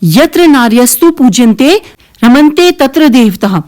यत्र नार्यस्तु पूज्यन्ते रमन्ते तत्र देवतः.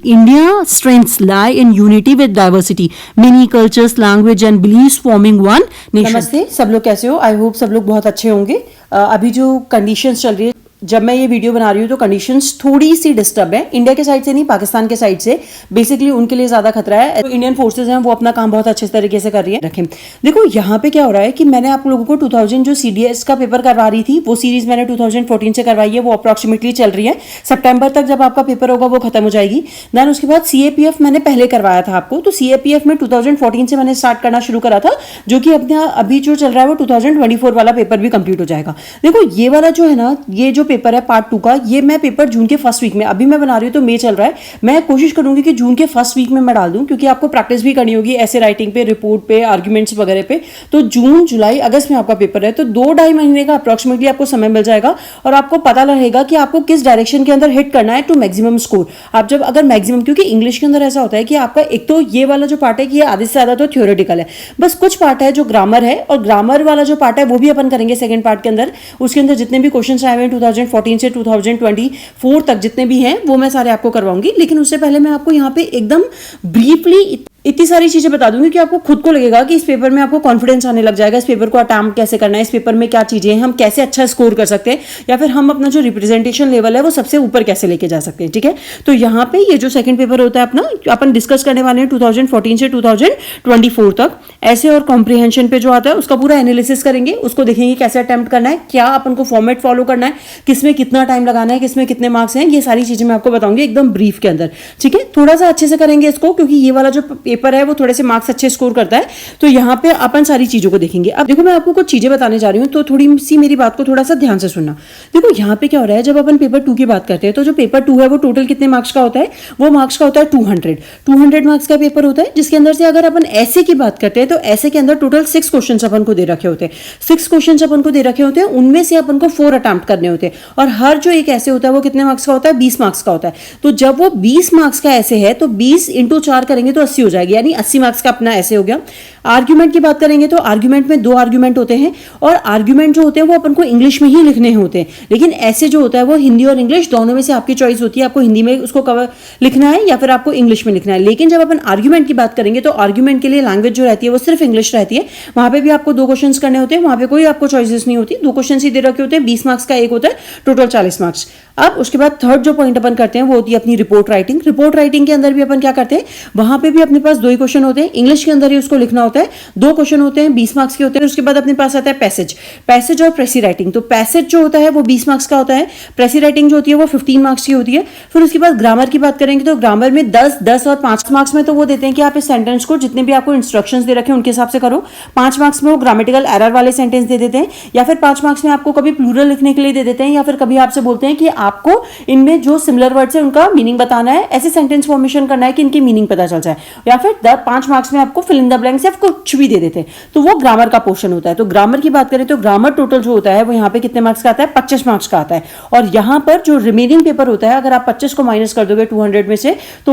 India strengths lie in unity with diversity, many cultures, language and beliefs forming one nation. नमस्ते, सब लोग कैसे हो? आई होप सब लोग बहुत अच्छे होंगे. अभी जो कंडीशंस चल रही है, जब मैं ये वीडियो बना रही हूँ तो कंडीशंस थोड़ी सी डिस्टर्ब है. इंडिया के साइड से नहीं, पाकिस्तान के साइड से. बेसिकली उनके लिए ज्यादा खतरा है. तो इंडियन फोर्सेज हैं वो अपना काम बहुत अच्छे तरीके से कर रही है. रखें, देखो यहाँ पे क्या हो रहा है कि मैंने आप लोगों को 2000 जो CDS का पेपर करवा रही थी, वो सीरीज मैंने 2014 से करवाई है. वो अप्रॉक्सीमेटली चल रही है. सितंबर तक जब आपका पेपर होगा वो खत्म हो जाएगी. देन उसके बाद CAPF मैंने पहले करवाया था आपको. तो CAPF में 2014 से मैंने स्टार्ट करना शुरू करा था, जो कि अपना अभी जो चल रहा है वो 2024 वाला पेपर भी कंप्लीट हो जाएगा. देखो ये वाला जो है ना, ये जो पेपर है पार्ट 2 का, ये मैं पेपर जून के फर्स्ट वीक में, अभी मैं बना रही हूँ तो मई चल रहा है, मैं कोशिश करूंगी कि जून के फर्स्ट वीक में मैं डाल दूं, क्योंकि आपको प्रैक्टिस भी करनी होगी ऐसे राइटिंग पे, रिपोर्ट पे, आर्ग्यूमेंट्स वगैरह पे. तो जून, जुलाई, अगस्त में आपका पेपर है, तो 2-2.5 महीने का अप्रॉक्सीमेटली आपको समय मिल जाएगा और आपको पता रहेगा कि आपको किस डायरेक्शन के अंदर हिट करना है टू मैक्सिमम स्कोर. आप जब अगर मैक्सिमम, क्योंकि इंग्लिश के अंदर ऐसा होता है कि आपका एक तो ये वाला जो पार्ट है कि ये आधे से ज्यादा तो थ्योरेटिकल है, बस कुछ पार्ट है जो ग्रामर है, और ग्रामर वाला जो पार्ट है वो भी अपन करेंगे सेकंड पार्ट के अंदर. उसके अंदर जितने भी क्वेश्चन आए हुए हैं 2014 से 2024 तक जितने भी हैं वो मैं सारे आपको करवाऊंगी. लेकिन उससे पहले मैं आपको यहाँ पे एकदम ब्रीफली इतनी सारी चीजें बता दूंगी कि आपको खुद को लगेगा कि इस पेपर में आपको कॉन्फिडेंस आने लग जाएगा. इस पेपर को अटेम्प्ट कैसे करना है, इस पेपर में क्या चीजें हैं, हम कैसे अच्छा स्कोर कर सकते हैं, या फिर हम अपना जो रिप्रेजेंटेशन लेवल है वो सबसे ऊपर कैसे लेके जा सकते हैं. ठीक है, तो यहाँ पे ये जो सेकंड पेपर होता है अपना, अपन डिस्कस करने वाले हैं 2014 से 2024 तक. ऐसे और कॉम्प्रिहेंशन पे जो आता है उसका पूरा एनालिसिस करेंगे, उसको देखेंगे कैसे अटेम्प्ट करना है, क्या अपन को फॉर्मेट फॉलो करना है, किसमें कितना टाइम लगाना है, किसमें कितने मार्क्स हैं, ये सारी चीजें मैं आपको बताऊंगी एकदम ब्रीफ के अंदर. ठीक है, थोड़ा सा अच्छे से करेंगे इसको, क्योंकि ये वाला जो पेपर है वो थोड़े से मार्क्स अच्छे स्कोर करता है. तो यहाँ पे अपन सारी चीजों को देखेंगे. अब देखो मैं आपको कुछ चीजें बताने जा रही हूँ, तो थोड़ी सी मेरी बात को थोड़ा सा ध्यान से सुनना. देखो यहाँ पे क्या हो रहा है, जब अपन पेपर 2 की बात करते हैं तो जो पेपर 2 है वो टोटल कितने मार्क्स का होता है, वो मार्क्स का होता है 200 मार्क्स का पेपर होता है, जिसके अंदर से अगर अपन ऐसे की बात करते हैं तो ऐसे के अंदर टोटल 6 क्वेश्चन अपन को दे रखे होते हैं. 6 क्वेश्चन अपन को दे रखे होते हैं, उनमें से अपन को 4 अटेम्प्ट करने होते हैं, और हर जो एक ऐसे होता है वो कितने मार्क्स का होता है, 20 मार्क्स का होता है. तो जब वो 20 मार्क्स का ऐसे है तो 20 × 4 करेंगे तो 80 हो जाएगी, यानी 80 मार्क्स का अपना ऐसे हो गया. आर्ग्यूमेंट की बात करेंगे तो आर्ग्यूमेंट में 2 आर्ग्यूमेंट होते हैं, और आर्ग्यूमेंट जो होते हैं वो अपन को इंग्लिश में ही लिखने होते हैं. लेकिन ऐसे जो होता है वो हिंदी और इंग्लिश दोनों में से आपकी चॉइस होती है, आपको हिंदी में उसको कवर लिखना है या फिर आपको इंग्लिश में लिखना है. लेकिन जब अपन आर्ग्यूमेंट की बात करेंगे तो आर्ग्यूमेंट के लिए लैंग्वेज जो रहती है वो सिर्फ इंग्लिश रहती है. वहां पे भी आपको 2 क्वेश्चन करने होते हैं, वहां पे कोई आपको चॉइसेस नहीं होती. 2 क्वेश्चन ही दे रखे होते हैं, 20 मार्क्स का एक होता है, टोटल 40 मार्क्स. अब उसके बाद थर्ड जो पॉइंट अपन करते हैं वो होती है अपनी रिपोर्ट राइटिंग. रिपोर्ट राइटिंग के अंदर भी अपन क्या करते हैं, वहां पे भी अपने पास 2 ही क्वेश्चन होते हैं, इंग्लिश के अंदर ही उसको लिखना होता है. 2 क्वेश्चन होते हैं, 20 मार्क्स के होते हैं. उसके बाद अपने पास आता है पैसेज और प्रेसी राइटिंग. तो पैसेज जो होता है वो 20 मार्क्स का होता है, प्रेसी राइटिंग जो होती है वो 15 मार्क्स की होती है. फिर उसके बाद ग्रामर की बात करेंगे तो ग्रामर में 10 और 5 मार्क्स में तो वो देते हैं कि आप इस सेंटेंस को जितने भी आपको इंस्ट्रक्शंस दे रखे हैं उनके हिसाब से करो. 5 मार्क्स में वो ग्रामेटिकल एरर वाले सेंटेंस दे देते हैं, या फिर 5 मार्क्स में आपको कभी प्लूरल लिखने के लिए दे देते हैं, या फिर कभी आपसे बोलते हैं कि आपको इनमें जो सिमिलर वर्ड्स है उनका मीनिंग बताना है, ऐसे सेंटेंस फॉर्मेशन करना है कि इनकी मीनिंग पता चल जाए. या फिर 5 मार्क्स में आपको फिल इन द ब्लैंक्स या कुछ भी दे देते हैं. तो वो ग्रामर का पोर्शन होता है. तो ग्रामर की बात करें तो ग्रामर टोटल जो होता है वो यहाँ पे कितने मार्क्स का आता है, 25 मार्क्स का आता है. और यहाँ पर जो रिमेनिंग पेपर होता है, अगर आप 25 को माइनस कर दोगे 200 में से, तो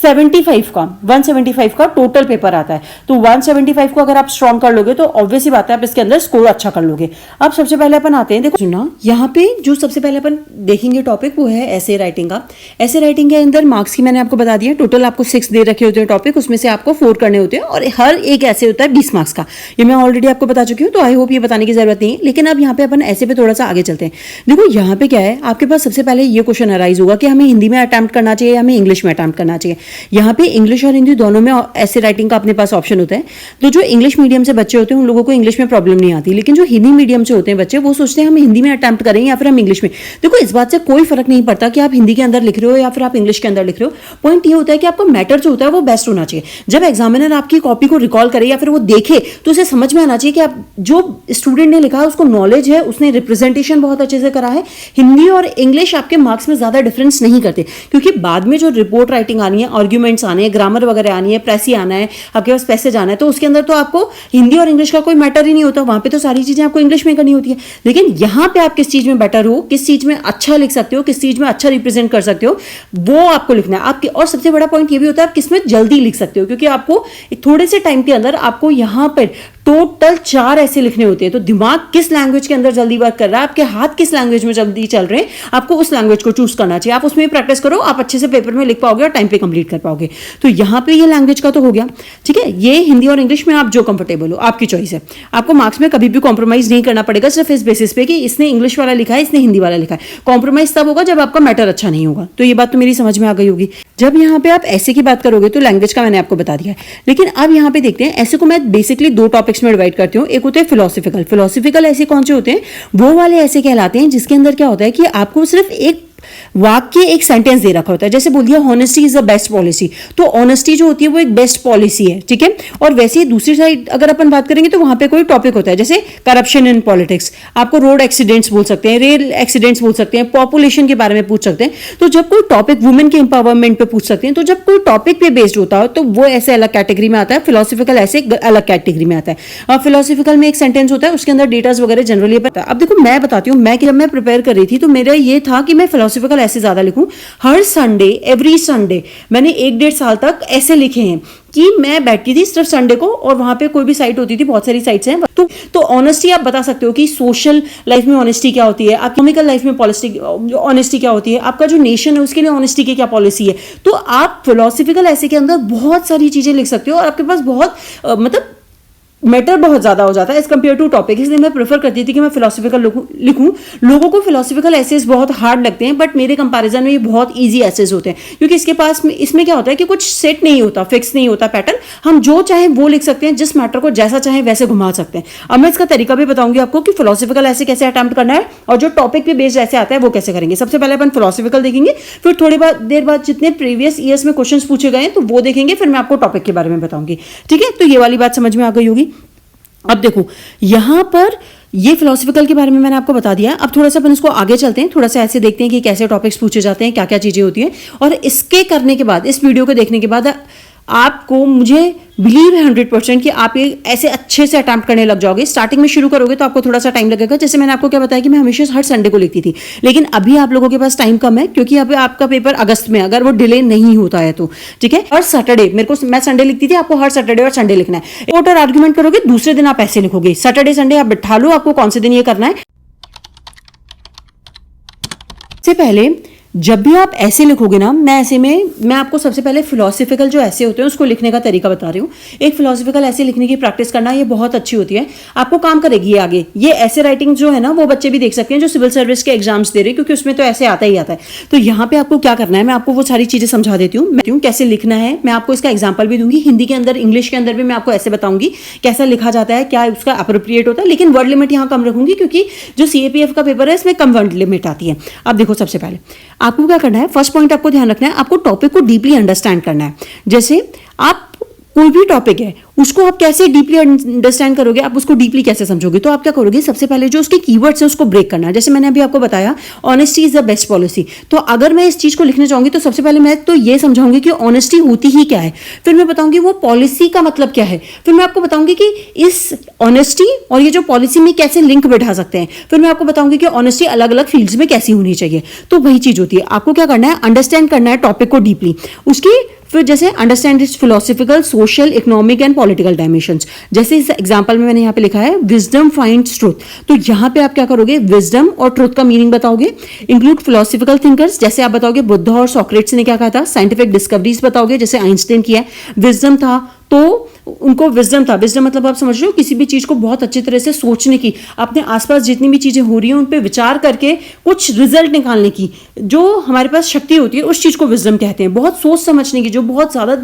175 का टोटल पेपर आता है. तो 175 को अगर आप स्ट्रॉन्ग कर लोगे तो ऑब्वियसली बात है आप इसके अंदर स्कोर अच्छा कर लोगे. अब सबसे पहले अपन आते हैं, देखो सुना, यहाँ पे जो सबसे पहले अपन देखेंगे टॉपिक वो है ऐसे राइटिंग का. ऐसे राइटिंग के अंदर मार्क्स की मैंने आपको बता दिया, टोटल आपको 6 दे रखे होते हैं टॉपिक, उसमें से आपको 4 करने होते हैं, और हर एक ऐसे होता है 20 मार्क्स का. ये मैं ऑलरेडी आपको बता चुकी हूँ, तो आई होप ये बताने की जरूरत नहीं है. लेकिन अब यहाँ पे अपन ऐसे पे थोड़ा सा आगे चलते हैं. देखो यहाँ पे क्या है, आपके पास सबसे पहले ये क्वेश्चन अराइज होगा कि हमें हिंदी में अटेम्प्ट करना चाहिए या हमें इंग्लिश में अटेम्प्ट करना चाहिए. यहाँ पे इंग्लिश और हिंदी दोनों में ऐसे राइटिंग का अपने पास ऑप्शन होता है. तो जो इंग्लिश मीडियम से बच्चे होते हैं उन लोगों को इंग्लिश में प्रॉब्लम नहीं आती, लेकिन जो हिंदी मीडियम से होते हैं बच्चे वो सोचते हैं हम हिंदी में अटेम्प्ट करें या फिर हम इंग्लिश में. देखो इस बात से कोई फर्क नहीं पड़ता कि आप हिंदी के अंदर लिख रहे हो या फिर आप इंग्लिश के अंदर लिख रहे हो. पॉइंट ये होता है कि आपका मैटर जो होता है वो बेस्ट होना चाहिए. जब एग्जामिनर आपकी कॉपी को रिकॉल करे या फिर वो देखे तो उसे समझ में आना चाहिए कि आप जो स्टूडेंट ने लिखा है उसको नॉलेज है, उसने रिप्रेजेंटेशन बहुत अच्छे से करा है. हिंदी और इंग्लिश आपके मार्क्स में ज्यादा डिफरेंस नहीं करते, क्योंकि बाद में जो रिपोर्ट राइटिंग आनी है, आर्ग्यूमेंट्स आने हैं, ग्रामर वगैरह आनी है, प्रेसी आना है, आपके पास पैसेज आना है, तो उसके अंदर तो आपको हिंदी और इंग्लिश का कोई मैटर ही नहीं होता. वहां पे तो सारी चीजें आपको इंग्लिश में करनी होती है. लेकिन यहां पे आप किस चीज में बेटर हो, किस चीज में अच्छा लिख सकते हो, किस चीज में अच्छा रिप्रेजेंट कर सकते हो, वो आपको लिखना है. आपके और सबसे बड़ा पॉइंट ये भी होता है आप किसमें जल्दी लिख सकते हो, क्योंकि आपको थोड़े से टाइम के अंदर आपको यहां पर टोटल 4 ऐसे लिखने होते हैं। तो दिमाग किस लैंग्वेज के अंदर जल्दी वर्क कर रहा है, आपके हाथ किस लैंग्वेज में जल्दी चल रहे हैं, आपको उस लैंग्वेज को चूज करना चाहिए। आप उसमें प्रैक्टिस करो, आप अच्छे से पेपर में लिख पाओगे और टाइम पे कंप्लीट कर पाओगे। तो यहाँ पे ये लैंग्वेज का तो हो गया, ठीक है। ये हिंदी और इंग्लिश में आप जो कंफर्टेबल हो, आपकी चॉइस है। आपको मार्क्स में कभी भी कॉम्प्रोमाइज नहीं करना पड़ेगा, सिर्फ इस बेसिस पे कि इसने इंग्लिश वाला लिखा है, इसने हिंदी वाला लिखा है। कॉम्प्रोमाइज तब होगा जब आपका मैटर अच्छा नहीं होगा। तो ये बात तो मेरी समझ में आ गई होगी। जब यहाँ पे आप ऐसे की बात करोगे तो लैंग्वेज का मैंने आपको बता दिया है। लेकिन अब यहाँ पे देखते हैं, ऐसे को मैं बेसिकली 2 टॉपिक्स में डिवाइड करती हूँ। एक होते हैं फिलोसफिकल। फिलोसफिकल ऐसे कौन से होते हैं, वो वाले ऐसे कहलाते हैं जिसके अंदर क्या होता है कि आपको सिर्फ एक वाक्य, एक सेंटेंस दे रखा होता है। जैसे बोल दिया honesty is the best policy, तो ऑनेस्टी जो होती है वो एक बेस्ट पॉलिसी है, ठीक है। और वैसे ही दूसरी साइड अगर अपन बात करेंगे तो वहां पे कोई टॉपिक होता है, जैसे करप्शन इन पॉलिटिक्स, आपको रोड एक्सीडेंट्स बोल सकते हैं, रेल एक्सीडेंट्स बोल सकते हैं, पॉपुलेशन के बारे में पूछ सकते हैं। तो जब कोई टॉपिक वुमेन के एम्पावरमेंट पे पूछ सकते हैं, तो जब कोई टॉपिक पे बेस्ड होता है तो वो ऐसे अलग कैटेगरी में आता है, फिलोसफिकल ऐसे अलग कैटेगरी में आता है। और फिलोसफिकल में एक सेंटेंस होता है, उसके अंदर डेटास वगैरह जनरली पता है। अब देखो मैं बताती हूँ, जब मैं प्रिपेयर कर रही थी तो मेरा ये था कि मैं फिलोसफिकल ऐसे ज्यादा लिखूं। हर संडे, एवरी संडे मैंने 1-1.5 साल तक ऐसे लिखे हैं कि मैं बैठती थी सिर्फ संडे को, और वहां पे कोई भी साइट होती थी, बहुत सारी साइट्स हैं। तो ऑनेस्टी आप बता सकते हो कि सोशल लाइफ में ऑनेस्टी क्या होती है, इकोनॉमिकल लाइफ में ऑनेस्टी क्या होती है, आपका जो नेशन है उसके लिए ऑनेस्टी की क्या पॉलिसी है। तो आप फिलोसफिकल ऐसे के अंदर बहुत सारी चीजें लिख सकते हो और आपके पास बहुत मतलब मैटर बहुत ज्यादा हो जाता है एज कम्पेयर टू टॉपिक। इसलिए मैं प्रेफर करती थी कि मैं फिलोसफिकल लिखूं। लोगों को फिलोसफिकल एसेज बहुत हार्ड लगते हैं, बट मेरे कंपैरिजन में ये बहुत इजी एसेज होते हैं, क्योंकि इसमें क्या होता है कि कुछ सेट नहीं होता, फिक्स नहीं होता पैटर्न। हम जो चाहे वो लिख सकते हैं, जिस मैटर को जैसा चाहे वैसे घुमा सकते हैं। अब मैं इसका तरीका भी बताऊंगी आपको कि फिलोसफिकल ऐसे कैसे अटेम्प्ट करना है और जो टॉपिक पे बेस्ड ऐसे आता है वो कैसे करेंगे। सबसे पहले अपन फिलोसफिकल देखेंगे, फिर थोड़ी देर बाद जितने प्रीवियस ईयर्स में क्वेश्चन पूछे गए तो वो देखेंगे, फिर मैं आपको टॉपिक के बारे में बताऊंगी, ठीक है। तो ये वाली बात समझ में आ गई होगी। अब देखो यहां पर ये फिलोसफिकल के बारे में मैंने आपको बता दिया। अब थोड़ा सा अपन इसको आगे चलते हैं, थोड़ा सा ऐसे देखते हैं कि कैसे टॉपिक्स पूछे जाते हैं, क्या क्या चीजें होती हैं। और इसके करने के बाद, इस वीडियो को देखने के बाद आपको, मुझे बिलीव है 100% कि आप ये ऐसे अच्छे से अटेम्प्ट करने लग जाओगे। स्टार्टिंग में शुरू करोगे तो आपको थोड़ा सा टाइम लगेगा। जैसे मैंने आपको क्या बताया कि मैं हमेशा हर संडे को लिखती थी, लेकिन अभी आप लोगों के पास टाइम कम है क्योंकि अभी आपका पेपर अगस्त में, अगर वो डिले नहीं होता है तो, ठीक है। हर सैटरडे मैं संडे लिखती थी, आपको हर सैटरडे और संडे लिखना है। कोर्ट और आर्ग्यूमेंट करोगे, दूसरे दिन आप ऐसे लिखोगे। सैटरडे संडे आप बिठा लो, आपको कौन से दिन ये करना है। से पहले जब भी आप ऐसे लिखोगे ना, मैं आपको सबसे पहले फिलोसफिकल जो ऐसे होते हैं उसको लिखने का तरीका बता रही हूँ। एक फिलोसफिकल ऐसे लिखने की प्रैक्टिस करना, ये बहुत अच्छी होती है, आपको काम करेगी ये आगे। ये ऐसे राइटिंग जो है ना वो बच्चे भी देख सकते हैं जो सिविल सर्विस के एग्जाम्स दे रहे हैं, क्योंकि उसमें तो ऐसे आता ही आता है। तो यहाँ पे आपको क्या करना है, मैं आपको वो सारी चीजें समझा देती हूँ, कैसे लिखना है। मैं आपको इसका एग्जाम्पल भी दूंगी, हिंदी के अंदर, इंग्लिश के अंदर भी मैं आपको ऐसे बताऊंगी कैसा लिखा जाता है, क्या उसका अप्रोप्रिएट होता है। लेकिन वर्ड लिमिट यहाँ कम रखूंगी क्योंकि जो CAPF का पेपर है इसमें कम वर्ड लिमिट आती है। अब देखो सबसे पहले आपको क्या करना है, फर्स्ट पॉइंट आपको ध्यान रखना है, आपको टॉपिक को डीपली अंडरस्टैंड करना है। जैसे आप कोई भी टॉपिक है उसको आप कैसे डीपली अंडरस्टैंड करोगे, आप उसको डीपली कैसे समझोगे। तो आप क्या करोगे, सबसे पहले जो उसके कीवर्ड्स हैं उसको ब्रेक करना है। जैसे मैंने अभी आपको बताया honesty is the best policy, तो अगर मैं इस चीज को लिखना चाहूंगी तो सबसे पहले मैं तो ये समझाऊंगी कि ऑनेस्टी होती ही क्या है, फिर मैं बताऊंगी वो पॉलिसी का मतलब क्या है, फिर मैं आपको बताऊंगी कि इस ऑनेस्टी और ये जो पॉलिसी में कैसे लिंक बैठा सकते हैं, फिर मैं आपको बताऊंगी कि ऑनेस्टी अलग अलग फील्ड्स में कैसी होनी चाहिए। तो वही चीज होती है, आपको क्या करना है, अंडरस्टैंड करना है टॉपिक को डीपली। उसकी फिर जैसे understand it's philosophical, social, economic and political dimensions. जैसे इस एग्जांपल में मैंने यहाँ पे लिखा है विजडम फाइंड्स ट्रुथ, तो यहाँ पे आप क्या करोगे, विजडम और ट्रुथ का मीनिंग बताओगे। इंक्लूड फिलोसफिकल थिंकर्स, जैसे आप बताओगे बुद्ध और सॉक्रेट्स ने क्या कहा था। साइंटिफिक डिस्कवरीज बताओगे, जैसे आइंस्टाइन किया है। विजडम था तो उनको विजडम था, विजडम मतलब आप समझ रहे हो, किसी भी चीज को बहुत अच्छी तरह से सोचने की, अपने आसपास जितनी भी चीजें हो रही हैं उन पे विचार करके कुछ रिजल्ट निकालने की जो हमारे पास शक्ति होती है, उस चीज को विजडम कहते हैं। बहुत सोच समझने की, जो बहुत ज्यादा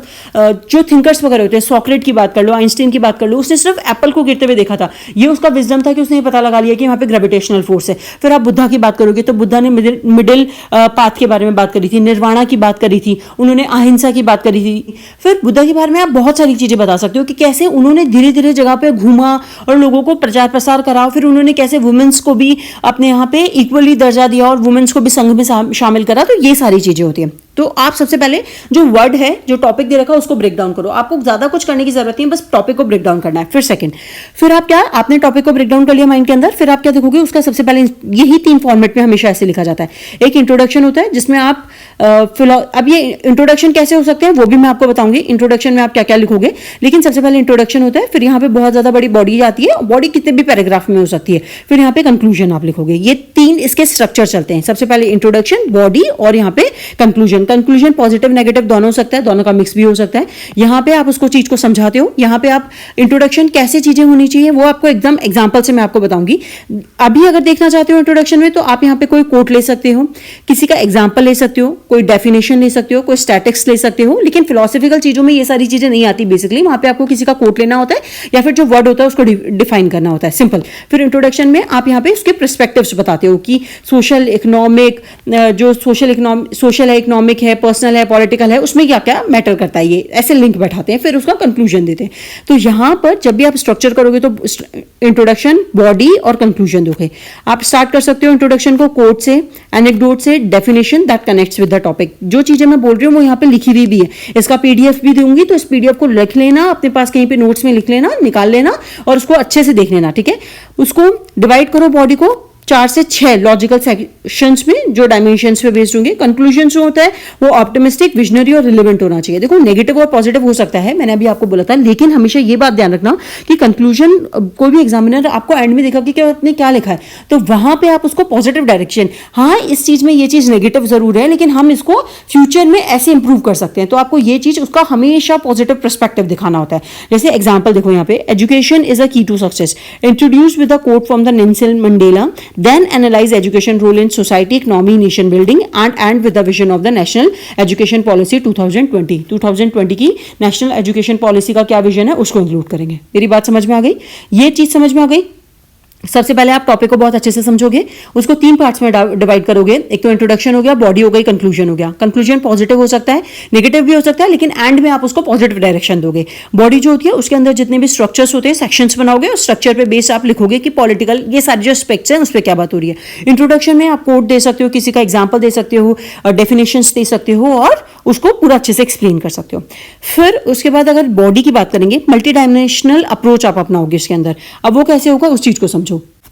जो थिंकर्स वगैरह होते हैं, सॉक्रेट की बात कर लो, आइंस्टाइन की बात कर लो, उसने सिर्फ एप्पल को गिरते हुए देखा था, ये उसका विजडम था कि उसने पता लगा लिया कि वहां पे ग्रेविटेशनल फोर्स है। फिर आप बुद्धा की बात करोगे तो बुद्धा ने मिडिल पाथ के बारे में बात करी थी, निर्वाणा की बात करी थी, उन्होंने अहिंसा की बात करी थी। फिर बुद्धा के बारे में आप बहुत सारी चीजें बता सकते हो कि कैसे उन्होंने धीरे धीरे जगह पे घूमा और लोगों को प्रचार प्रसार करा। फिर उन्होंने कैसे वुमेन्स को भी अपने यहाँ पे इक्वली दर्जा दिया और वुमेन्स को भी संघ में शामिल करा। तो ये सारी चीजें होती है। तो आप सबसे पहले जो वर्ड है, जो टॉपिक दे रखा है, उसको ब्रेक डाउन करो। आपको ज्यादा कुछ करने की जरूरत नहीं है, बस टॉपिक को ब्रेक डाउन करना है। फिर सेकंड, फिर आप क्या, आपने टॉपिक को ब्रेक डाउन कर लिया माइंड के अंदर, फिर आप क्या देखोगे, उसका सबसे पहले यही 3 फॉर्मेट में हमेशा ऐसे लिखा जाता है। एक इंट्रोडक्शन होता है जिसमें आप अब ये इंट्रोडक्शन कैसे हो सकते हैं वो भी मैं आपको बताऊंगी, इंट्रोडक्शन में आप क्या क्या लिखोगे। लेकिन सबसे पहले इंट्रोडक्शन होता है, फिर यहाँ पे बहुत ज्यादा बड़ी बॉडी आती है, बॉडी कितने भी पैराग्राफ में हो सकती है, फिर यहाँ पे कंक्लूजन आप लिखोगे। ये 3 इसके स्ट्रक्चर चलते हैं, सबसे पहले इंट्रोडक्शन, बॉडी और यहाँ पे कंक्लूजन। कंक्लूजन पॉजिटिव नेगेटिव दोनों हो सकता है, दोनों का मिक्स भी हो सकता है। यहाँ पे आप उसको चीज को समझाते हो, यहाँ पे आप इंट्रोडक्शन कैसे चीजें होनी चाहिए वो आपको एकदम एग्जाम्पल से मैं आपको बताऊंगी। अभी अगर देखना चाहते हो इंट्रोडक्शन में, तो आप यहाँ पे कोई कोट ले सकते हो, किसी का एग्जाम्पल ले सकते हो, कोई डेफिनेशन ले सकते हो, कोई स्टैटिक्स ले सकते हो। लेकिन फिलोसफिकल चीजों में ये सारी चीजें नहीं आती बेसिकली, वहां पे आपको किसी का कोट लेना होता है या फिर जो वर्ड होता है उसको डिफाइन करना होता है, सिंपल। फिर इंट्रोडक्शन में आप यहाँ पे उसके पर्सपेक्टिव्स बताते हो कि सोशल इकोनॉमिक, जो सोशल है, इकोनॉमिक है, पर्सनल है, पॉलिटिकल है, उसमें क्या क्या मैटर करता है, ये ऐसे लिंक बैठाते हैं, फिर उसका कंक्लूजन देते हैं। तो यहां पर जब भी आप स्ट्रक्चर करोगे तो इंट्रोडक्शन, बॉडी और कंक्लूजन दोगे। आप स्टार्ट कर सकते हो इंट्रोडक्शन को कोट से, एनेक्डोट से, definition that connects with the topic. जो चीजें मैं बोल रही हूँ वो यहाँ पे लिखी हुई भी है, इसका पीडीएफ भी दूंगी, तो इस पीडीएफ को लिख लेना, अपने पास कहीं पे नोट्स में लिख लेना, निकाल लेना और उसको अच्छे से देख लेना, ठीक है। उसको डिवाइड करो बॉडी को 4 से 6 लॉजिकल सेक्शंस में, जो डायमेंशंस पे बेस्ड होंगे। कंक्लूजन जो होता है वो ऑप्टिमिस्टिक, विजनरी और रिलेवेंट होना चाहिए। देखो नेगेटिव और पॉजिटिव हो सकता है, मैंने अभी आपको बोला था, लेकिन हमेशा ये बात ध्यान रखना कि कंक्लूजन कोई भी एग्जामिनर आपको एंड में देखा कि आपने क्या लिखा है, तो वहां पे आप उसको पॉजिटिव डायरेक्शन, हाँ इस चीज में ये चीज नेगेटिव जरूर है लेकिन हम इसको फ्यूचर में ऐसे इंप्रूव कर सकते हैं, तो आपको ये चीज उसका हमेशा पॉजिटिव पर्सपेक्टिव दिखाना होता है। जैसे एग्जाम्पल देखो यहाँ पे, education is a key to success, introduce with a quote from the Nelson Mandela, then analyze education role in society, economy, nation building and with the vision of the national education policy 2020 की national education policy का क्या vision है उसको include करेंगे। मेरी बात समझ में आ गई? ये चीज समझ में आ गई? सबसे पहले आप टॉपिक को बहुत अच्छे से समझोगे, उसको 3 पार्ट्स में डिवाइड करोगे। एक तो इंट्रोडक्शन हो गया, बॉडी हो गई, कंक्लूजन हो गया। कंक्लूजन पॉजिटिव हो सकता है, नेगेटिव भी हो सकता है, लेकिन एंड में आप उसको पॉजिटिव डायरेक्शन दोगे। बॉडी जो होती है उसके अंदर जितने भी स्ट्रक्चर्स होते हैं, सेक्शंस बनाओगे और स्ट्रक्चर पे बेस आप लिखोगे कि पॉलिटिकल ये सारे जो एस्पेक्ट्स हैं उस पर क्या बात हो रही है। इंट्रोडक्शन में आप कोट दे सकते हो, किसी का एग्जाम्पल दे सकते हो, डेफिनेशंस दे सकते हो और उसको पूरा अच्छे से एक्सप्लेन कर सकते हो। फिर उसके बाद अगर बॉडी की बात करेंगे, मल्टी डायमेंशनल अप्रोच आप अपनाओगे इसके अंदर। अब वो कैसे होगा उस चीज को समझो।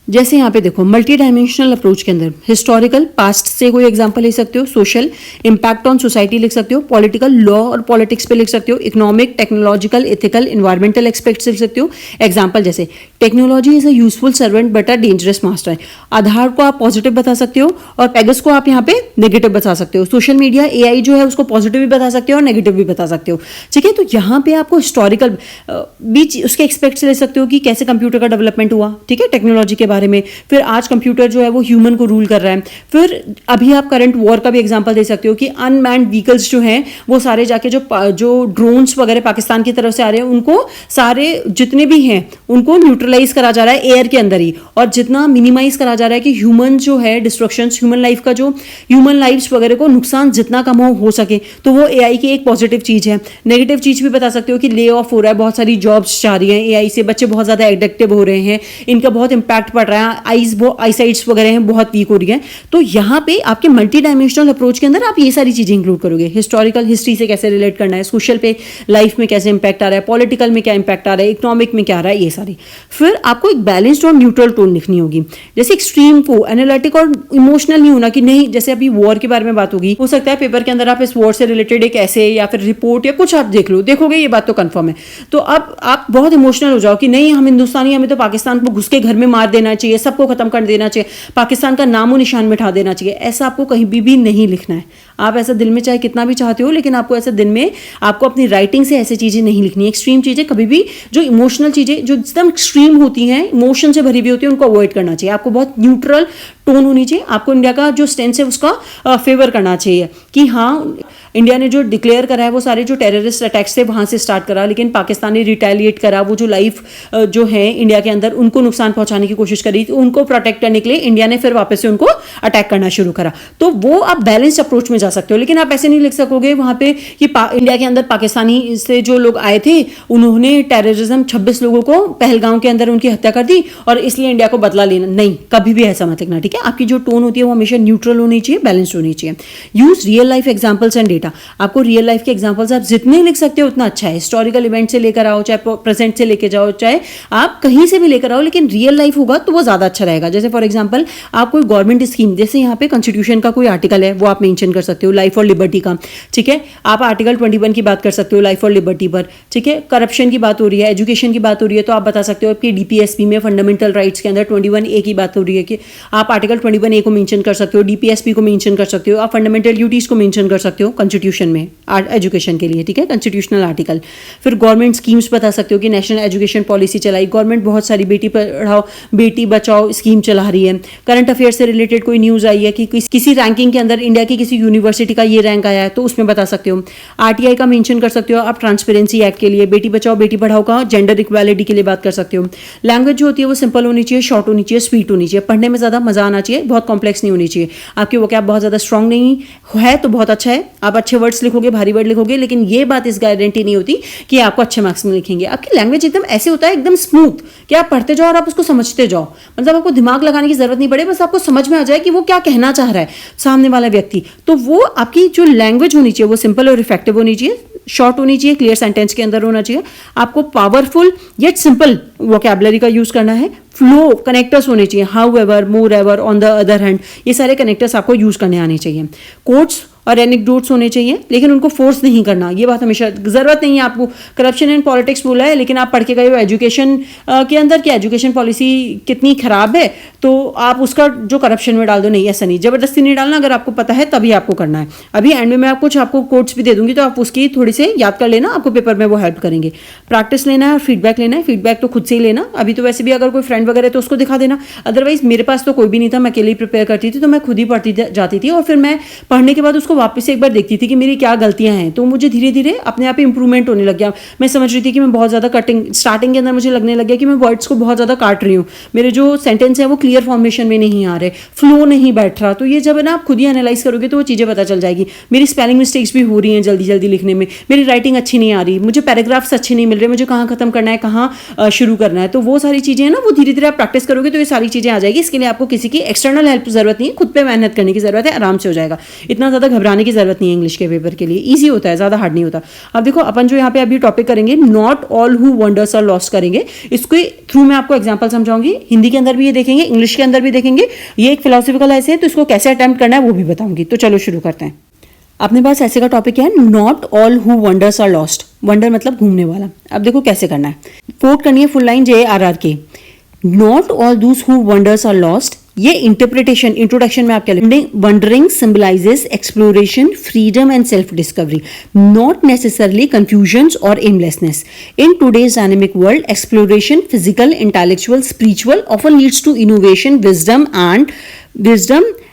जैसे यहाँ पे देखो, मल्टी डायमेंशनल अप्रोच के अंदर हिस्टोरिकल पास्ट से कोई एग्जांपल ले सकते हो, सोशल इम्पैक्ट ऑन सोसाइटी लिख सकते हो, पॉलिटिकल लॉ और पॉलिटिक्स पे लिख सकते हो, economic, technological, ethical, environmental aspects लिख सकते हो। एग्जांपल जैसे technology is a useful servant but a dangerous master. Aadhaar को आप पॉजिटिव बता सकते हो और पेगस को आप यहाँ पे नेगेटिव बता सकते हो। सोशल मीडिया, एआई जो है उसको पॉजिटिव भी बता सकते हो और नेगेटिव भी बता सकते हो, ठीक है। तो यहाँ पे आपको हिस्टोरिकल भी उसके एक्सपेक्ट्स ले सकते हो कि कैसे कंप्यूटर का डेवलपमेंट हुआ, ठीक है, टेक्नोलॉजी के बारे में। फिर आज कंप्यूटर जो है वो ह्यूमन को रूल कर रहा है। फिर अभी आप करंट वॉर का भी एग्जांपल दे सकते हो कि अनमैन्ड व्हीकल्स जो हैं वो सारे जाके जो ड्रोन्स वगैरह पाकिस्तान की तरफ से आ रहे हैं उनको सारे जितने भी हैं उनको न्यूट्रलाइज करा जा रहा है एयर के अंदर ही, और जितना मिनिमाइज करा जा रहा है कि ह्यूमन जो है डिस्ट्रक्शन, ह्यूमन लाइफ का जो ह्यूमन लाइफ्स वगैरह को नुकसान जितना कम हो सके, तो वो एआई की एक पॉजिटिव चीज है। नेगेटिव चीज भी बता सकते हो कि ले ऑफ हो रहा है, बहुत सारी जॉब्स जा रही हैं एआई से, बच्चे बहुत ज्यादा एडिक्टिव हो रहे हैं, इनका बहुत इंपैक्ट पड़ रहा है, आईसाइट्स वगैरह हैं बहुत वीक हो रही है। तो यहाँ पे आपके मल्टी डायमेंशनल अप्रोच के अंदर आप ये सारी चीजें इंक्लूड करोगे। हिस्टोरिकल हिस्ट्री से कैसे रिलेट करना है, सोशल पे लाइफ में कैसे इंपैक्ट आ रहा है, पॉलिटिकल में क्या इंपैक्ट आ रहा है, इकोनॉमिक में क्या आ रहा है, ये सारी। फिर आपको एक बैलेंस्ड और न्यूट्रल टोन लिखनी होगी। जैसे एक्सट्रीम को एनालिटिक और इमोशनल नहीं होना कि नहीं, जैसे अभी वॉर के बारे में बात होगी, हो सकता है पेपर के अंदर आप इस वॉर से रिलेटेड एक ऐसे या फिर रिपोर्ट या कुछ आप देखोगे, ये बात तो कंफर्म है। तो अब आप बहुत इमोशनल हो जाओ कि नहीं हम हिंदुस्तानी, हमें तो पाकिस्तान को घुस के घर में मार देना चाहिए, सबको खत्म कर देना चाहिए, पाकिस्तान का नामो निशान मिटा देना चाहिए। ऐसा आपको कहीं भी नहीं लिखना है। आप ऐसा दिल में चाहे कितना भी चाहते हो, लेकिन आपको ऐसा दिन में आपको अपनी राइटिंग से ऐसी चीजें नहीं लिखनी। एक्सट्रीम चीजें कभी भी, जो इमोशनल चीजें जो एकदम एक्सट्रीम होती हैं, इमोशन से भरी हुई होती है, उनको अवॉइड करना चाहिए। आपको बहुत न्यूट्रल टोन होनी चाहिए। आपको इंडिया का जो स्टैंड है उसका फेवर करना चाहिए कि हाँ इंडिया ने जो डिक्लेयर करा है वो सारे जो टेररिस्ट अटैक्स थे वहां से स्टार्ट करा, लेकिन पाकिस्तान ने रिटेलिएट करा, वो जो लाइफ जो है इंडिया के अंदर उनको नुकसान पहुंचाने की कोशिश करी, तो उनको प्रोटेक्ट करने के लिए इंडिया ने फिर वापस से उनको अटैक करना शुरू करा। तो वो आप बैलेंस्ड अप्रोच में जा सकते हो, लेकिन आप ऐसे नहीं लिख सकोगे वहां पे कि इंडिया के अंदर पाकिस्तानी से जो लोग आए थे उन्होंने टेररिज्म 26 लोगों को पहलगांव के अंदर उनकी हत्या कर दी और इसलिए इंडिया को बदला लेना। नहीं, कभी भी ऐसा मत लिखना, ठीक है। आपकी जो टोन होती है वो हमेशा न्यूट्रल होनी चाहिए, बैलेंस्ड होनी चाहिए। Use real life examples and data. आपको रियल लाइफ के एग्जांपल्स आप जितने लिख सकते हो उतना अच्छा है। हिस्टोरिकल इवेंट से लेकर आओ, चाहे प्रेजेंट से लेकर जाओ, चाहे आप कहीं से भी लेकर आओ, लेकिन रियल लाइफ होगा तो वो ज्यादा अच्छा रहेगा। जैसे फॉर एग्जाम्पल आप कोई गवर्नमेंट स्कीम, जैसे यहाँ पे कॉन्स्टिट्यूशन का कोई आर्टिकल है वो आप मेंशन कर सकते हो, लाइफ और लिबर्टी का, ठीक है। आप आर्टिकल 21 की बात कर सकते हो लाइफ और लिबर्टी पर, ठीक है। करप्शन की बात हो रही है, एजुकेशन की बात हो रही है, तो आप बता सकते हो कि डीपीएसपी में फंडामेंटल राइट्स के अंदर 21A की बात हो रही है कि आप आर्टिकल 21A को मेंशन कर सकते हो, डीपीएसपी को मेंशन कर सकते हो, आप फंडामेंटल ड्यूटीज को मेंशन कर सकते हो कॉन्स्टिट्यूशन में एजुकेशन के लिए, ठीक है, कॉन्स्टिट्यूशनल आर्टिकल। फिर गवर्नमेंट स्कीम्स बता सकते हो कि नेशनल एजुकेशन पॉलिसी चलाई गवर्नमेंट, बहुत सारी बेटी पढ़ाओ बेटी बचाओ स्कीम चला रही है। करंट अफेयर से रिलेटेड कोई न्यूज आई है कि किसी रैंकिंग के अंदर इंडिया की किसी यूनिवर्सिटी का ये रैंक आया है, तो उसमें बता सकते हो। आरटीआई का मेंशन कर सकते हो आप ट्रांसपेरेंसी एक्ट के लिए, बेटी बचाओ बेटी पढ़ाओ का जेंडर इक्वालिटी के लिए बात कर सकते हो। लैंग्वेज जो होती है वो सिंपल होनी चाहिए, शॉर्ट होनी चाहिए, स्वीट होनी चाहिए, पढ़ने में ज्यादा मजा आना चाहिए, बहुत कॉम्प्लेक्स नहीं होनी चाहिए। आपकी वोकैब बहुत ज्यादा स्ट्रांग नहीं है तो बहुत अच्छा है, आप अच्छे वर्ड्स लिखोगे, भारी वर्ड लिखोगे, लेकिन ये बात इस गारंटी नहीं होती कि आपको अच्छे मार्क्स में लिखेंगे। आपकी लैंग्वेज एकदम ऐसे होता है, एकदम स्मूथ, कि आप पढ़ते जाओ और आप उसको समझते जाओ, मतलब आपको दिमाग लगाने की जरूरत नहीं पड़े, बस आपको समझ में आ जाए कि वो क्या कहना चाह रहा है सामने वाला व्यक्ति। तो वो आपकी जो लैंग्वेज होनी चाहिए वो सिंपल और इफेक्टिव होनी चाहिए, शॉर्ट होनी चाहिए, क्लियर सेंटेंस के अंदर होना चाहिए। आपको पावरफुल येट सिंपल वोकैबुलरी का यूज करना है। फ्लो कनेक्टर्स होने चाहिए, how ever, more ever, on the other hand, ये सारे कनेक्टर्स आपको यूज करने आने चाहिए। कोट्स और एनेक्डोट्स होने चाहिए, लेकिन उनको फोर्स नहीं करना, ये बात हमेशा जरूरत नहीं है आपको। करप्शन एंड पॉलिटिक्स बोला है, लेकिन आप पढ़ के गए हो एजुकेशन के अंदर कि एजुकेशन पॉलिसी कितनी खराब है, तो आप उसका जो करप्शन में डाल दो, नहीं, ऐसा नहीं, जबरदस्ती नहीं डालना। अगर आपको पता है तभी आपको करना है। अभी एंड में मैं कुछ आपको कोट्स भी दे दूंगी, तो आप उसकी थोड़ी से याद कर लेना, आपको पेपर में वो हेल्प करेंगे। प्रैक्टिस लेना है और फीडबैक लेना है। फीडबैक तो खुद से ही लेना, अभी तो वैसे भी अगर कोई फ्रेंड वगैरह तो उसको दिखा देना, अदरवाइज मेरे पास तो कोई भी नहीं था, मैं अकेले ही प्रिपेयर करती थी, तो मैं खुद ही पढ़ती जाती थी और फिर मैं पढ़ने के बाद उसको वापस से एक बार देखती थी कि मेरी क्या गलतियां हैं। तो मुझे धीरे धीरे अपने आप इंप्रूवमेंट होने लग गया। मैं समझ रही थी कि मैं बहुत ज्यादा कटिंग, स्टार्टिंग के अंदर मुझे लगने लग गया कि मैं वर्ड्स को बहुत ज्यादा काट रही हूँ, मेरे जो सेंटेंस है वो क्लियर फॉर्मेशन में नहीं आ रहे, फ्लो नहीं बैठ रहा। तो ये जब ना आप खुद ही एनालाइज करोगे तो वो चीजें पता चल जाएगी। मेरी स्पेलिंग मिस्टेक्स भी हो रही हैं जल्दी जल्दी लिखने में, मेरी राइटिंग अच्छी नहीं आ रही, मुझे पैराग्राफ्स अच्छे नहीं मिल रहे, मुझे कहाँ खत्म करना है, कहाँ शुरू करना है। तो वो सारी चीजें ना वो धीरे धीरे आप प्रैक्टिस करोगे तो ये सारी चीजें आ जाएगी। इसके लिए आपको किसी की एक्सटर्नल हेल्प जरूरत नहीं है, खुद पे मेहनत करने की जरूरत है, आराम से हो जाएगा। इतना ज्यादा घबराने की जरूरत नहीं है इंग्लिश के पेपर के लिए, ईजी होता है, ज्यादा हार्ड नहीं होता। अब देखो अपन जो यहाँ पे अभी टॉपिक करेंगे, not all who wanders are lost करेंगे। इसके थ्रू मैं आपको एग्जांपल समझाऊंगी, हिंदी के अंदर भी ये देखेंगे, इंग्लिश के अंदर भी देखेंगे। ये एक फिलोसफिकल ऐसे है, तो इसको कैसे अटेम्प्ट करना है वो भी बताऊंगी। तो चलो शुरू करते हैं। अपने पास ऐसे का टॉपिक है, not all who wanders are lost. Wander मतलब घूमने वाला। अब देखो कैसे करना है, कोट करनी है फुल लाइन JRR के, not all those who wanders are lost. ये इंटरप्रिटेशन इंट्रोडक्शन में आप क्या लिखेंगे, wandering symbolises exploration, freedom and self discovery, not necessarily confusions और aimlessness. In today's dynamic world, exploration, physical, intellectual, spiritual often leads to innovation, wisdom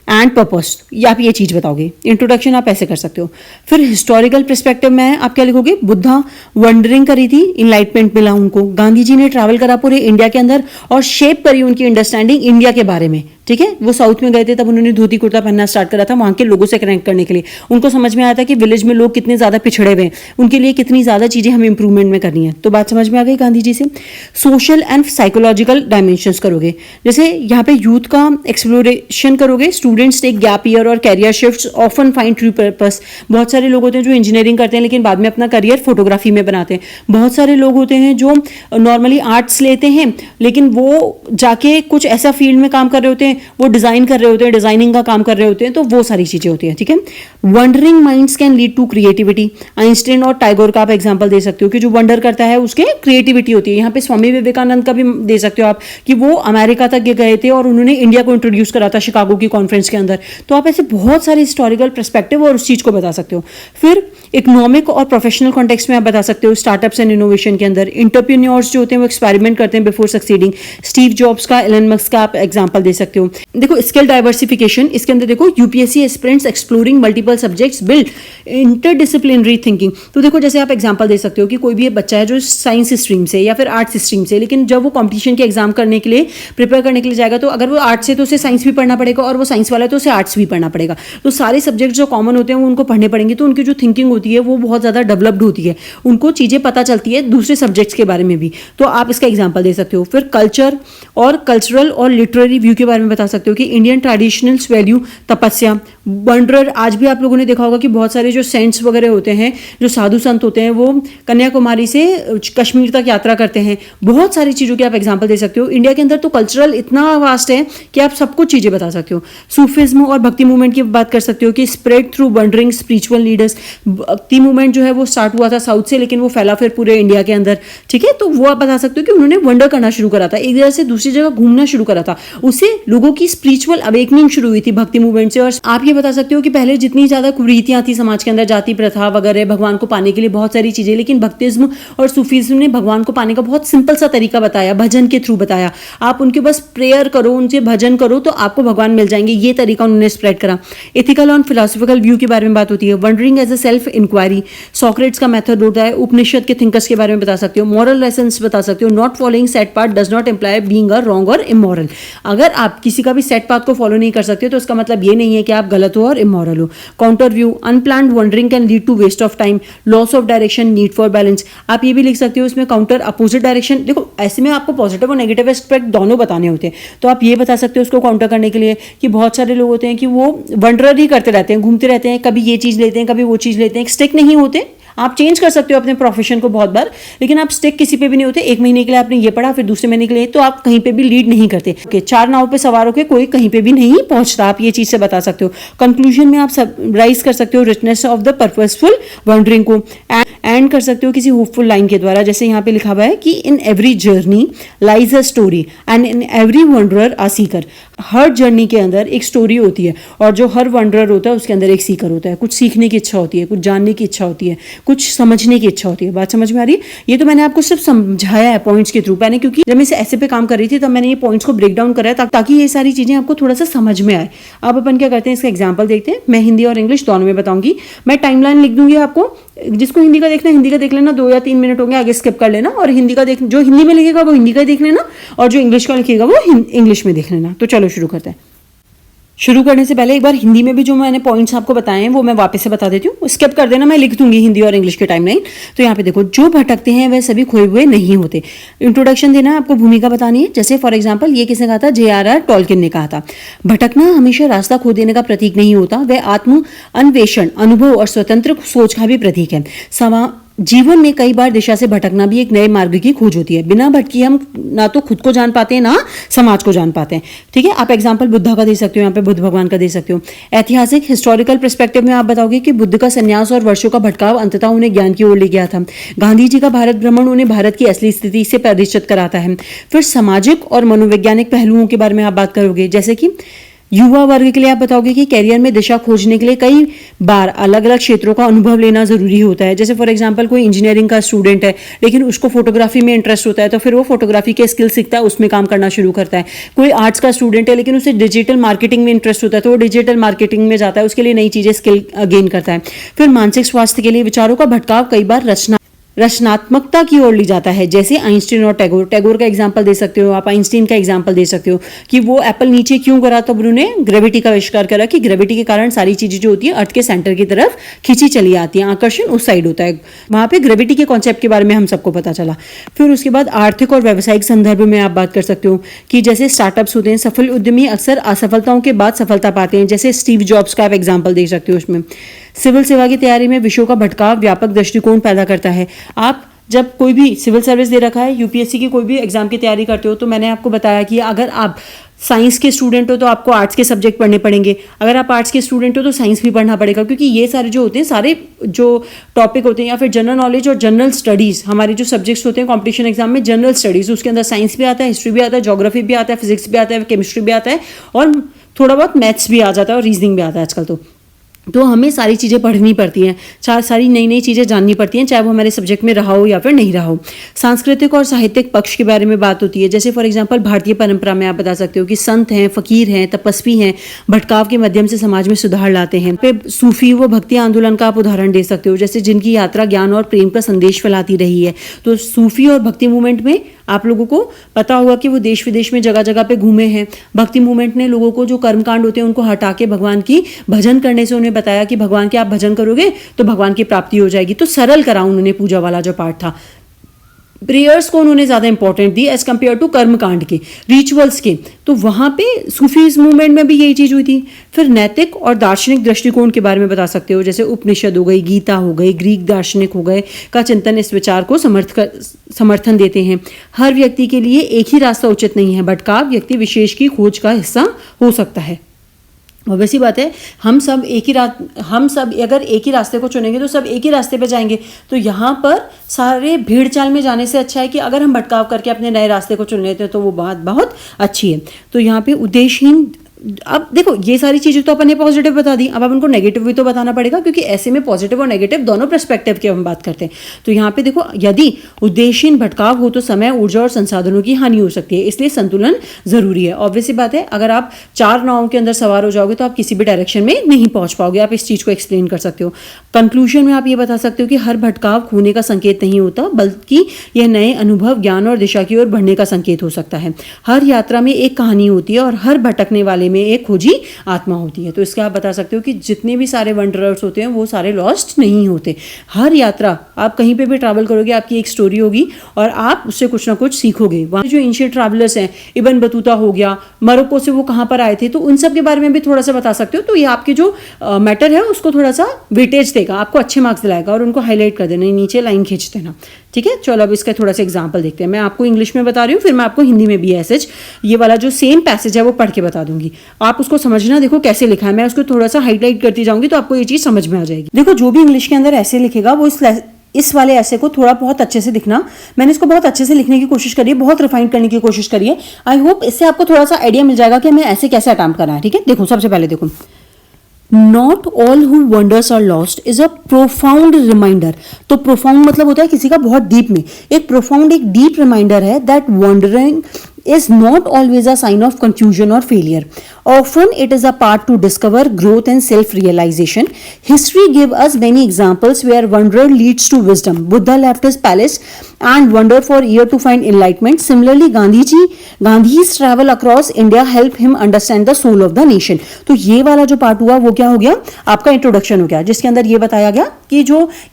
and purpose. या आप ये चीज बताओगे। इंट्रोडक्शन आप ऐसे कर सकते हो। फिर हिस्टोरिकल पर्सपेक्टिव में आप क्या लिखोगे, बुद्धा वंडरिंग करी थी, इनलाइटमेंट मिला उनको, गांधी जी ने ट्रैवल करा पूरे इंडिया के अंदर और शेप करी उनकी अंडरस्टैंडिंग इंडिया के बारे में, ठीक है। वो साउथ में गए थे, तब उन्होंने धोती कुर्ता पहनना स्टार्ट करा था, वहां के लोगों से कनेक्ट करने के लिए। उनको समझ में आया था कि विलेज में लोग कितने ज्यादा पिछड़े हुए हैं, उनके लिए कितनी ज्यादा चीजें हमें इंप्रूवमेंट में करनी है। तो बात समझ में आ गई गांधी जी से। सोशल एंड साइकोलॉजिकल डायमेंशंस करोगे, जैसे यहाँ पे यूथ का एक्सप्लोरेशन करोगे, स्टूडेंट्स टेक गैप ईयर और career shifts often find true purpose. बहुत सारे लोग होते हैं जो इंजीनियरिंग करते हैं लेकिन बाद में अपना करियर फोटोग्राफी में बनाते हैं। बहुत सारे लोग होते हैं जो नॉर्मली आर्ट्स लेते हैं लेकिन वो जाके कुछ ऐसा फील्ड में काम कर रहे होते हैं, वो डिजाइन कर रहे होते हैं, डिजाइनिंग का काम कर रहे होते हैं। तो वो सारी चीजें होती हैं, ठीक है। Wandering minds can lead to creativity. Einstein और टैगोर का आप एग्जांपल दे सकते हो कि जो वंडर करता है उसके क्रिएटिविटी होती है। यहाँ पे स्वामी विवेकानंद का भी दे सकते हो आप कि वो अमेरिका तक गए थे और उन्होंने इंडिया को इंट्रोड्यूस करा था शिकागो की कॉन्फ्रेंस के अंदर। तो आप ऐसे बहुत सारे हिस्टोरिकल पर्सपेक्टिव और उस चीज को बता सकते हो। फिर इकोनॉमिक और प्रोफेशनल कॉन्टेक्स्ट में आप बता सकते हो, स्टार्टअप्स एंड इनोवेशन के अंदर एंटरप्रेन्योर्स जो होते हैं वो एक्सपेरिमेंट करते हैं बिफोर सक्सीडिंग। स्टीव जॉब्स का, एलन मस्क का आप एग्जांपल दे सकते हो। देखो स्किल डाइवर्सिफिकेशन, इसके अंदर देखो UPSC aspirants exploring multiple subjects build interdisciplinary thinking. तो देखो जैसे आप एग्जांपल दे सकते हो कि कोई भी बच्चा है जो साइंस स्ट्रीम से या फिर आर्ट्स स्ट्रीम से, लेकिन जब वो कॉम्पिटिशन के एग्जाम करने के लिए प्रिपेयर करने के लिए जाएगा तो अगर वो आर्ट्स से तो उसे साइंस भी पढ़ना पड़ेगा और वो साइंस वाला है तो उसे आर्ट्स भी पढ़ना पड़ेगा। तो सारे सब्जेक्ट जो कॉमन होते हैं वो उनको पढ़ने पड़ेंगे, तो उनकी जो थिंकिंग होती है वो बहुत ज्यादा डेवलप्ड होती है, उनको चीजें पता चलती है दूसरे सब्जेक्ट्स के बारे में भी। तो आप इसका एग्जांपल दे सकते हो। फिर कल्चर और कल्चरल और लिटरेरी व्यू के बारे में बता सकते हो कि इंडियन ट्रेडिशनल्स वैल्यू तपस्या, वंडरर, आज भी आप लोगों ने देखा होगा कि बहुत सारे जो सेंट्स वगैरह होते हैं, जो साधु संत होते हैं, वो कन्याकुमारी से कश्मीर तक यात्रा करते हैं। बहुत सारी चीज़ों की आप एग्जांपल दे सकते हो। इंडिया के अंदर तो कल्चरल इतना वास्ट है कि आप सब कुछ चीज़ें बता सकते हो। सूफिज्म और भक्ति मूवमेंट की बात कर सकते हो कि spread through wondering spiritual leaders. भक्ति मूवमेंट जो है वो स्टार्ट हुआ था साउथ से, लेकिन वो फैला फिर पूरे इंडिया के अंदर, ठीक है। तो वो आप बता सकते हो कि उन्होंने वंडर करना शुरू करा था, एक जगह से दूसरी जगह घूमना शुरू करा था, उससे लोगों की स्पिरिचुअल अवेकनिंग शुरू हुई थी भक्ति मूवमेंट से। और आप ये बता सकते हो कि पहले जितनी ज्यादा कुरीतियां थी समाज के अंदर, जाति प्रथा वगैरह, भगवान को पाने के लिए बहुत सारी चीजें, लेकिन भक्तिज्म और सूफीज्म ने भगवान को पाने का बहुत सिंपल सा तरीका बताया, भजन के थ्रू बताया। आप उनके बस प्रेयर करो, उनसे भजन करो तो आपको भगवान मिल जाएंगे, ये तरीका उन्होंने स्प्रेड करा। एथिकल और फिलोसफिकल व्यू के बारे में बात होती है। Wandering as a self inquiry, Socrates का मेथड होता है। उपनिषद के थिंकर्स के बारे में बता सकते हो। मॉरल लेसन्स बता सकते हो। Not following set path does not imply being a wrong और इमोरल। अगर आप किसी का भी सेट पाथ को फॉलो नहीं कर सकते तो उसका मतलब ये नहीं है कि आप गलत हो और इमोरल हो। Counter view, unplanned wandering can lead to waste of time, loss of direction, need for balance. आप ये भी लिख सकते हो इसमें काउंटर, अपोजिट डायरेक्शन। देखो ऐसे में आपको पॉजिटिव और नेगेटिव एस्पेक्ट दोनों बताने होते हैं, तो आप ये बता सकते हो उसको काउंटर करने के लिए कि बहुत सारे लोग होते हैं कि वो वंडर ही करते रहते हैं, घूमते रहते हैं, कभी ये चीज़ लेते हैं, कभी वो चीज़ लेते हैं, स्टिक नहीं होते। आप चेंज कर सकते हो अपने प्रोफेशन को बहुत बार, लेकिन आप स्टिक किसी पे भी नहीं होते। एक महीने के लिए आपने ये पढ़ा, फिर दूसरे महीने के लिए, तो आप कहीं पे भी लीड नहीं करते। चार नाव पे सवार होकर कोई कहीं पे भी नहीं पहुंचता, आप ये चीज से बता सकते हो। कंक्लूजन में आप समराइज कर सकते हो richness of the purposeful wondering को, एंड कर सकते हो किसी होपफुल लाइन के द्वारा, जैसे यहाँ पे लिखा हुआ है कि in every journey lies a story and in every wanderer a Sikar. Her journey के अंदर एक स्टोरी होती है, और जो हर वंडरर होता है उसके अंदर एक सीकर होता है। कुछ सीखने की इच्छा होती है, कुछ जानने की इच्छा होती है, कुछ समझने की इच्छा होती है। बात समझ में आ रही है? ये तो मैंने आपको सिर्फ समझाया है पॉइंट्स के थ्रू। मैंने क्योंकि जब मैं इसे ऐसे पे काम कर रही थी तब मैंने ये पॉइंट्स को ब्रेक डाउन करा ताकि ये सारी चीजें आपको थोड़ा सा समझ में आए। अब अपन क्या करते हैं, इसका एग्जाम्पल देखते हैं। मैं हिंदी और इंग्लिश दोनों में बताऊंगी। मैं टाइमलाइन लिख दूंगी आपको, जिसको हिंदी का देखना हिंदी का देख लेना, 2 या 3 मिनट होंगे, आगे स्किप कर लेना। और हिंदी का जो हिंदी में लिखेगा वो हिंदी का देख लेना, और जो इंग्लिश का लिखेगा वो इंग्लिश में देख लेना। तो चलो शुरू करते हैं। शुरू करने से पहले एक बार हिंदी में भी जो मैंने पॉइंट्स आपको बताए हैं वो मैं वापस से बता देती हूँ, स्किप कर देना, मैं लिख दूंगी हिंदी और इंग्लिश के टाइमलाइन। तो यहाँ पे देखो, जो भटकते हैं वह सभी खोए हुए नहीं होते। इंट्रोडक्शन देना है आपको, भूमिका बतानी है। जैसे फॉर एग्जाम्पल ये किसने कहा था, J.R.R. टॉलकिन ने कहा था। भटकना हमेशा रास्ता खो देने का प्रतीक नहीं होता, वह आत्म अन्वेषण, अनुभव और स्वतंत्र सोच का भी प्रतीक है। जीवन में कई बार दिशा से भटकना भी एक नए मार्ग की खोज होती है। बिना भटके हम ना तो खुद को जान पाते हैं ना समाज को जान पाते हैं, ठीक है। आप एग्जांपल बुद्धा का दे सकते हो, यहाँ पे बुद्ध भगवान का दे सकते हो। ऐतिहासिक हिस्टोरिकल पर्सपेक्टिव में आप बताओगे कि बुद्ध का संन्यास और वर्षों का भटकाव अंततः उन्हें ज्ञान की ओर ले गया था। गांधी जी का भारत भ्रमण उन्हें भारत की असली स्थिति से परिचित कराता है। फिर सामाजिक और मनोवैज्ञानिक पहलुओं के बारे में आप बात करोगे, जैसे कि युवा वर्ग के लिए आप बताओगे कि कैरियर में दिशा खोजने के लिए कई बार अलग अलग क्षेत्रों का अनुभव लेना जरूरी होता है। जैसे फॉर एग्जांपल कोई इंजीनियरिंग का स्टूडेंट है लेकिन उसको फोटोग्राफी में इंटरेस्ट होता है, तो फिर वो फोटोग्राफी के स्किल सीखता है, उसमें काम करना शुरू करता है। कोई आर्ट्स का स्टूडेंट है लेकिन उसे डिजिटल मार्केटिंग में इंटरेस्ट होता है, तो वो डिजिटल मार्केटिंग में जाता है, उसके लिए नई चीजें स्किल गेन करता है। फिर मानसिक स्वास्थ्य के लिए विचारों का भटकाव कई बार रचनात्मकता की ओर ले जाता है, जैसे आइंस्टीन और टैगोर का एग्जांपल दे सकते हो आप। आइंस्टीन का एग्जांपल दे सकते हो कि वो एप्पल नीचे क्यों करा, तब उन्होंने ग्रेविटी का आविष्कार करा कि ग्रेविटी के कारण सारी चीजें जो होती है अर्थ के सेंटर की तरफ खींची चली आती है, आकर्षण उस साइड होता है। वहां पे ग्रेविटी के कॉन्सेप्ट के बारे में हम सबको पता चला। फिर उसके बाद आर्थिक और व्यावसायिक संदर्भ में आप बात कर सकते हो कि जैसे स्टार्टअप्स होते हैं, सफल उद्यमी अक्सर असफलताओं के बाद सफलता पाते हैं, जैसे स्टीव जॉब्स का आप एग्जाम्पल दे सकते हो। उसमें सिविल सेवा की तैयारी में विषयों का भटकाव व्यापक दृष्टिकोण पैदा करता है। आप जब कोई भी सिविल सर्विस दे रखा है, यूपीएससी की कोई भी एग्जाम की तैयारी करते हो, तो मैंने आपको बताया कि अगर आप साइंस के स्टूडेंट हो तो आपको आर्ट्स के सब्जेक्ट पढ़ने पड़ेंगे, अगर आप आर्ट्स के स्टूडेंट हो तो साइंस भी पढ़ना पड़ेगा, क्योंकि ये सारे जो होते हैं, सारे जो टॉपिक होते हैं या फिर जनरल नॉलेज और जनरल स्टडीज़, हमारे जो सब्जेक्ट्स होते हैं कॉम्पिटिशन एग्जाम में, जनरल स्टडीज़, उसके अंदर साइंस भी आता है, हिस्ट्री भी आता है, ज्योग्राफी भी आता है, फिजिक्स भी आता है, केमिस्ट्री भी आता है, और थोड़ा बहुत मैथ्स भी आ जाता है और रीजनिंग भी आता है आजकल। तो हमें सारी चीज़ें पढ़नी पड़ती हैं, सारी नई नई चीज़ें जाननी पड़ती हैं, चाहे वो हमारे सब्जेक्ट में रहा हो या फिर नहीं रहा हो। सांस्कृतिक और साहित्यिक पक्ष के बारे में बात होती है, जैसे फॉर एग्जांपल भारतीय परंपरा में आप बता सकते हो कि संत हैं, फकीर हैं, तपस्वी हैं, भटकाव के माध्यम से समाज में सुधार लाते हैं। फिर सूफी व भक्ति आंदोलन का आप उदाहरण दे सकते हो, जैसे जिनकी यात्रा ज्ञान और प्रेम का संदेश फैलाती रही है। तो सूफी और भक्ति मूवमेंट में आप लोगों को पता होगा कि वो देश विदेश में जगह जगह पे घूमे हैं। भक्ति मूवमेंट ने लोगों को जो कर्मकांड होते हैं उनको हटा के भगवान की भजन करने से उन्हें बताया कि भगवान के आप भजन करोगे तो भगवान की प्राप्ति हो जाएगी। तो सरल करा उन्होंने पूजा वाला जो पार्ट था। प्रेयर्स को उन्होंने ज्यादा इंपॉर्टेंट दी एज कम्पेयर टू कर्म कांड के, रिचुअल्स के। तो वहां पे सूफीज मूवमेंट में भी यही चीज हुई थी। फिर नैतिक और दार्शनिक दृष्टिकोण के बारे में बता सकते हो, जैसे उपनिषद हो गई, गीता हो गई, ग्रीक दार्शनिक हो गए का चिंतन इस विचार को समर्थन देते हैं। हर व्यक्ति के लिए एक ही रास्ता उचित नहीं है, भटकाव व्यक्ति विशेष की खोज का हिस्सा हो सकता है। वैसी बात है, हम सब अगर एक ही रास्ते को चुनेंगे तो सब एक ही रास्ते पे जाएंगे। तो यहाँ पर सारे भीड़ चाल में जाने से अच्छा है कि अगर हम भटकाव करके अपने नए रास्ते को चुन लेते हैं तो वो बात बहुत अच्छी है। तो यहाँ पे उद्देश्यहीन, अब देखो ये सारी चीजें तो अपन ने पॉजिटिव बता दी, अब उनको नेगेटिव भी तो बताना पड़ेगा, क्योंकि ऐसे में पॉजिटिव और नेगेटिव दोनों पर्सपेक्टिव की हम बात करते हैं। तो यहाँ पे देखो, यदि उद्देश्यहीन भटकाव हो तो समय, ऊर्जा और संसाधनों की हानि हो सकती है, इसलिए संतुलन जरूरी है। ऑब्वियस सी बात है, अगर आप 4 नावों के अंदर सवार हो जाओगे तो आप किसी भी डायरेक्शन में नहीं पहुंच पाओगे। आप इस चीज को एक्सप्लेन कर सकते हो। कंक्लूजन में आप ये बता सकते हो कि हर भटकाव खोने का संकेत नहीं होता, बल्कि यह नए अनुभव, ज्ञान और दिशा की ओर बढ़ने का संकेत हो सकता है। हर यात्रा में एक कहानी होती है और हर भटकने वाले में एक खोजी आत्मा होती है। तो इसका आप बता सकते हो कि जितने भी सारे वंडरर्स होते हैं वो सारे लॉस्ट नहीं होते। हर यात्रा, आप कहीं पे भी ट्रैवल करोगे, आपकी एक स्टोरी होगी और आप उससे कुछ ना कुछ सीखोगे। वहाँ जो एंशिएंट ट्रैवलर्स हैं, इब्न बतूता हो गया, मोरक्को से वो कहाँ पर आए थे, तो उन सब के बारे में भी थोड़ा सा बता सकते हो। तो ये आपके जो मैटर है उसको थोड़ा सा वेटेज देगा, आपको अच्छे मार्क्स दिलाएगा, और उनको हाईलाइट कर देना, नीचे लाइन खींच देना। ठीक है, चलो अब इसका थोड़ा सा एग्जाम्पल देखते हैं। मैं आपको इंग्लिश में बता रही हूँ, फिर मैं आपको हिंदी में भी ऐसे ये वाला जो सेम पैसेज है वो पढ़ के बता दूंगी। आप उसको समझना, देखो कैसे लिखा है, मैं उसको थोड़ा सा हाईलाइट करती जाऊंगी तो आपको ये चीज समझ में आ जाएगी। देखो, जो भी इंग्लिश के अंदर ऐसे लिखेगा वो इस वाले ऐसे को थोड़ा बहुत अच्छे से दिखना। मैंने इसको बहुत अच्छे से लिखने की कोशिश करी है, बहुत रिफाइन करने की कोशिश करी है। आई होप इससे आपको थोड़ा सा आइडिया मिल जाएगा कि हमें ऐसे कैसे अटेम्प्ट करना है। ठीक है, देखो सबसे पहले देखो, Not all who wanders are lost is a profound reminder। तो profound मतलब होता है किसी का बहुत डीप में, एक profound एक डीप रिमाइंडर है that wandering is not always a sign of confusion or failure. Often it is a part to discover growth and self-realization. History gives us many examples where wanderer leads to wisdom. Buddha left his palace and wandered for years to find enlightenment. Similarly, Gandhi's travel across India helped him understand the soul of the nation. तो ये वाला जो part हुआ वो क्या हो गया, आपका इंट्रोडक्शन हो गया, जिसके अंदर ये बताया गया कि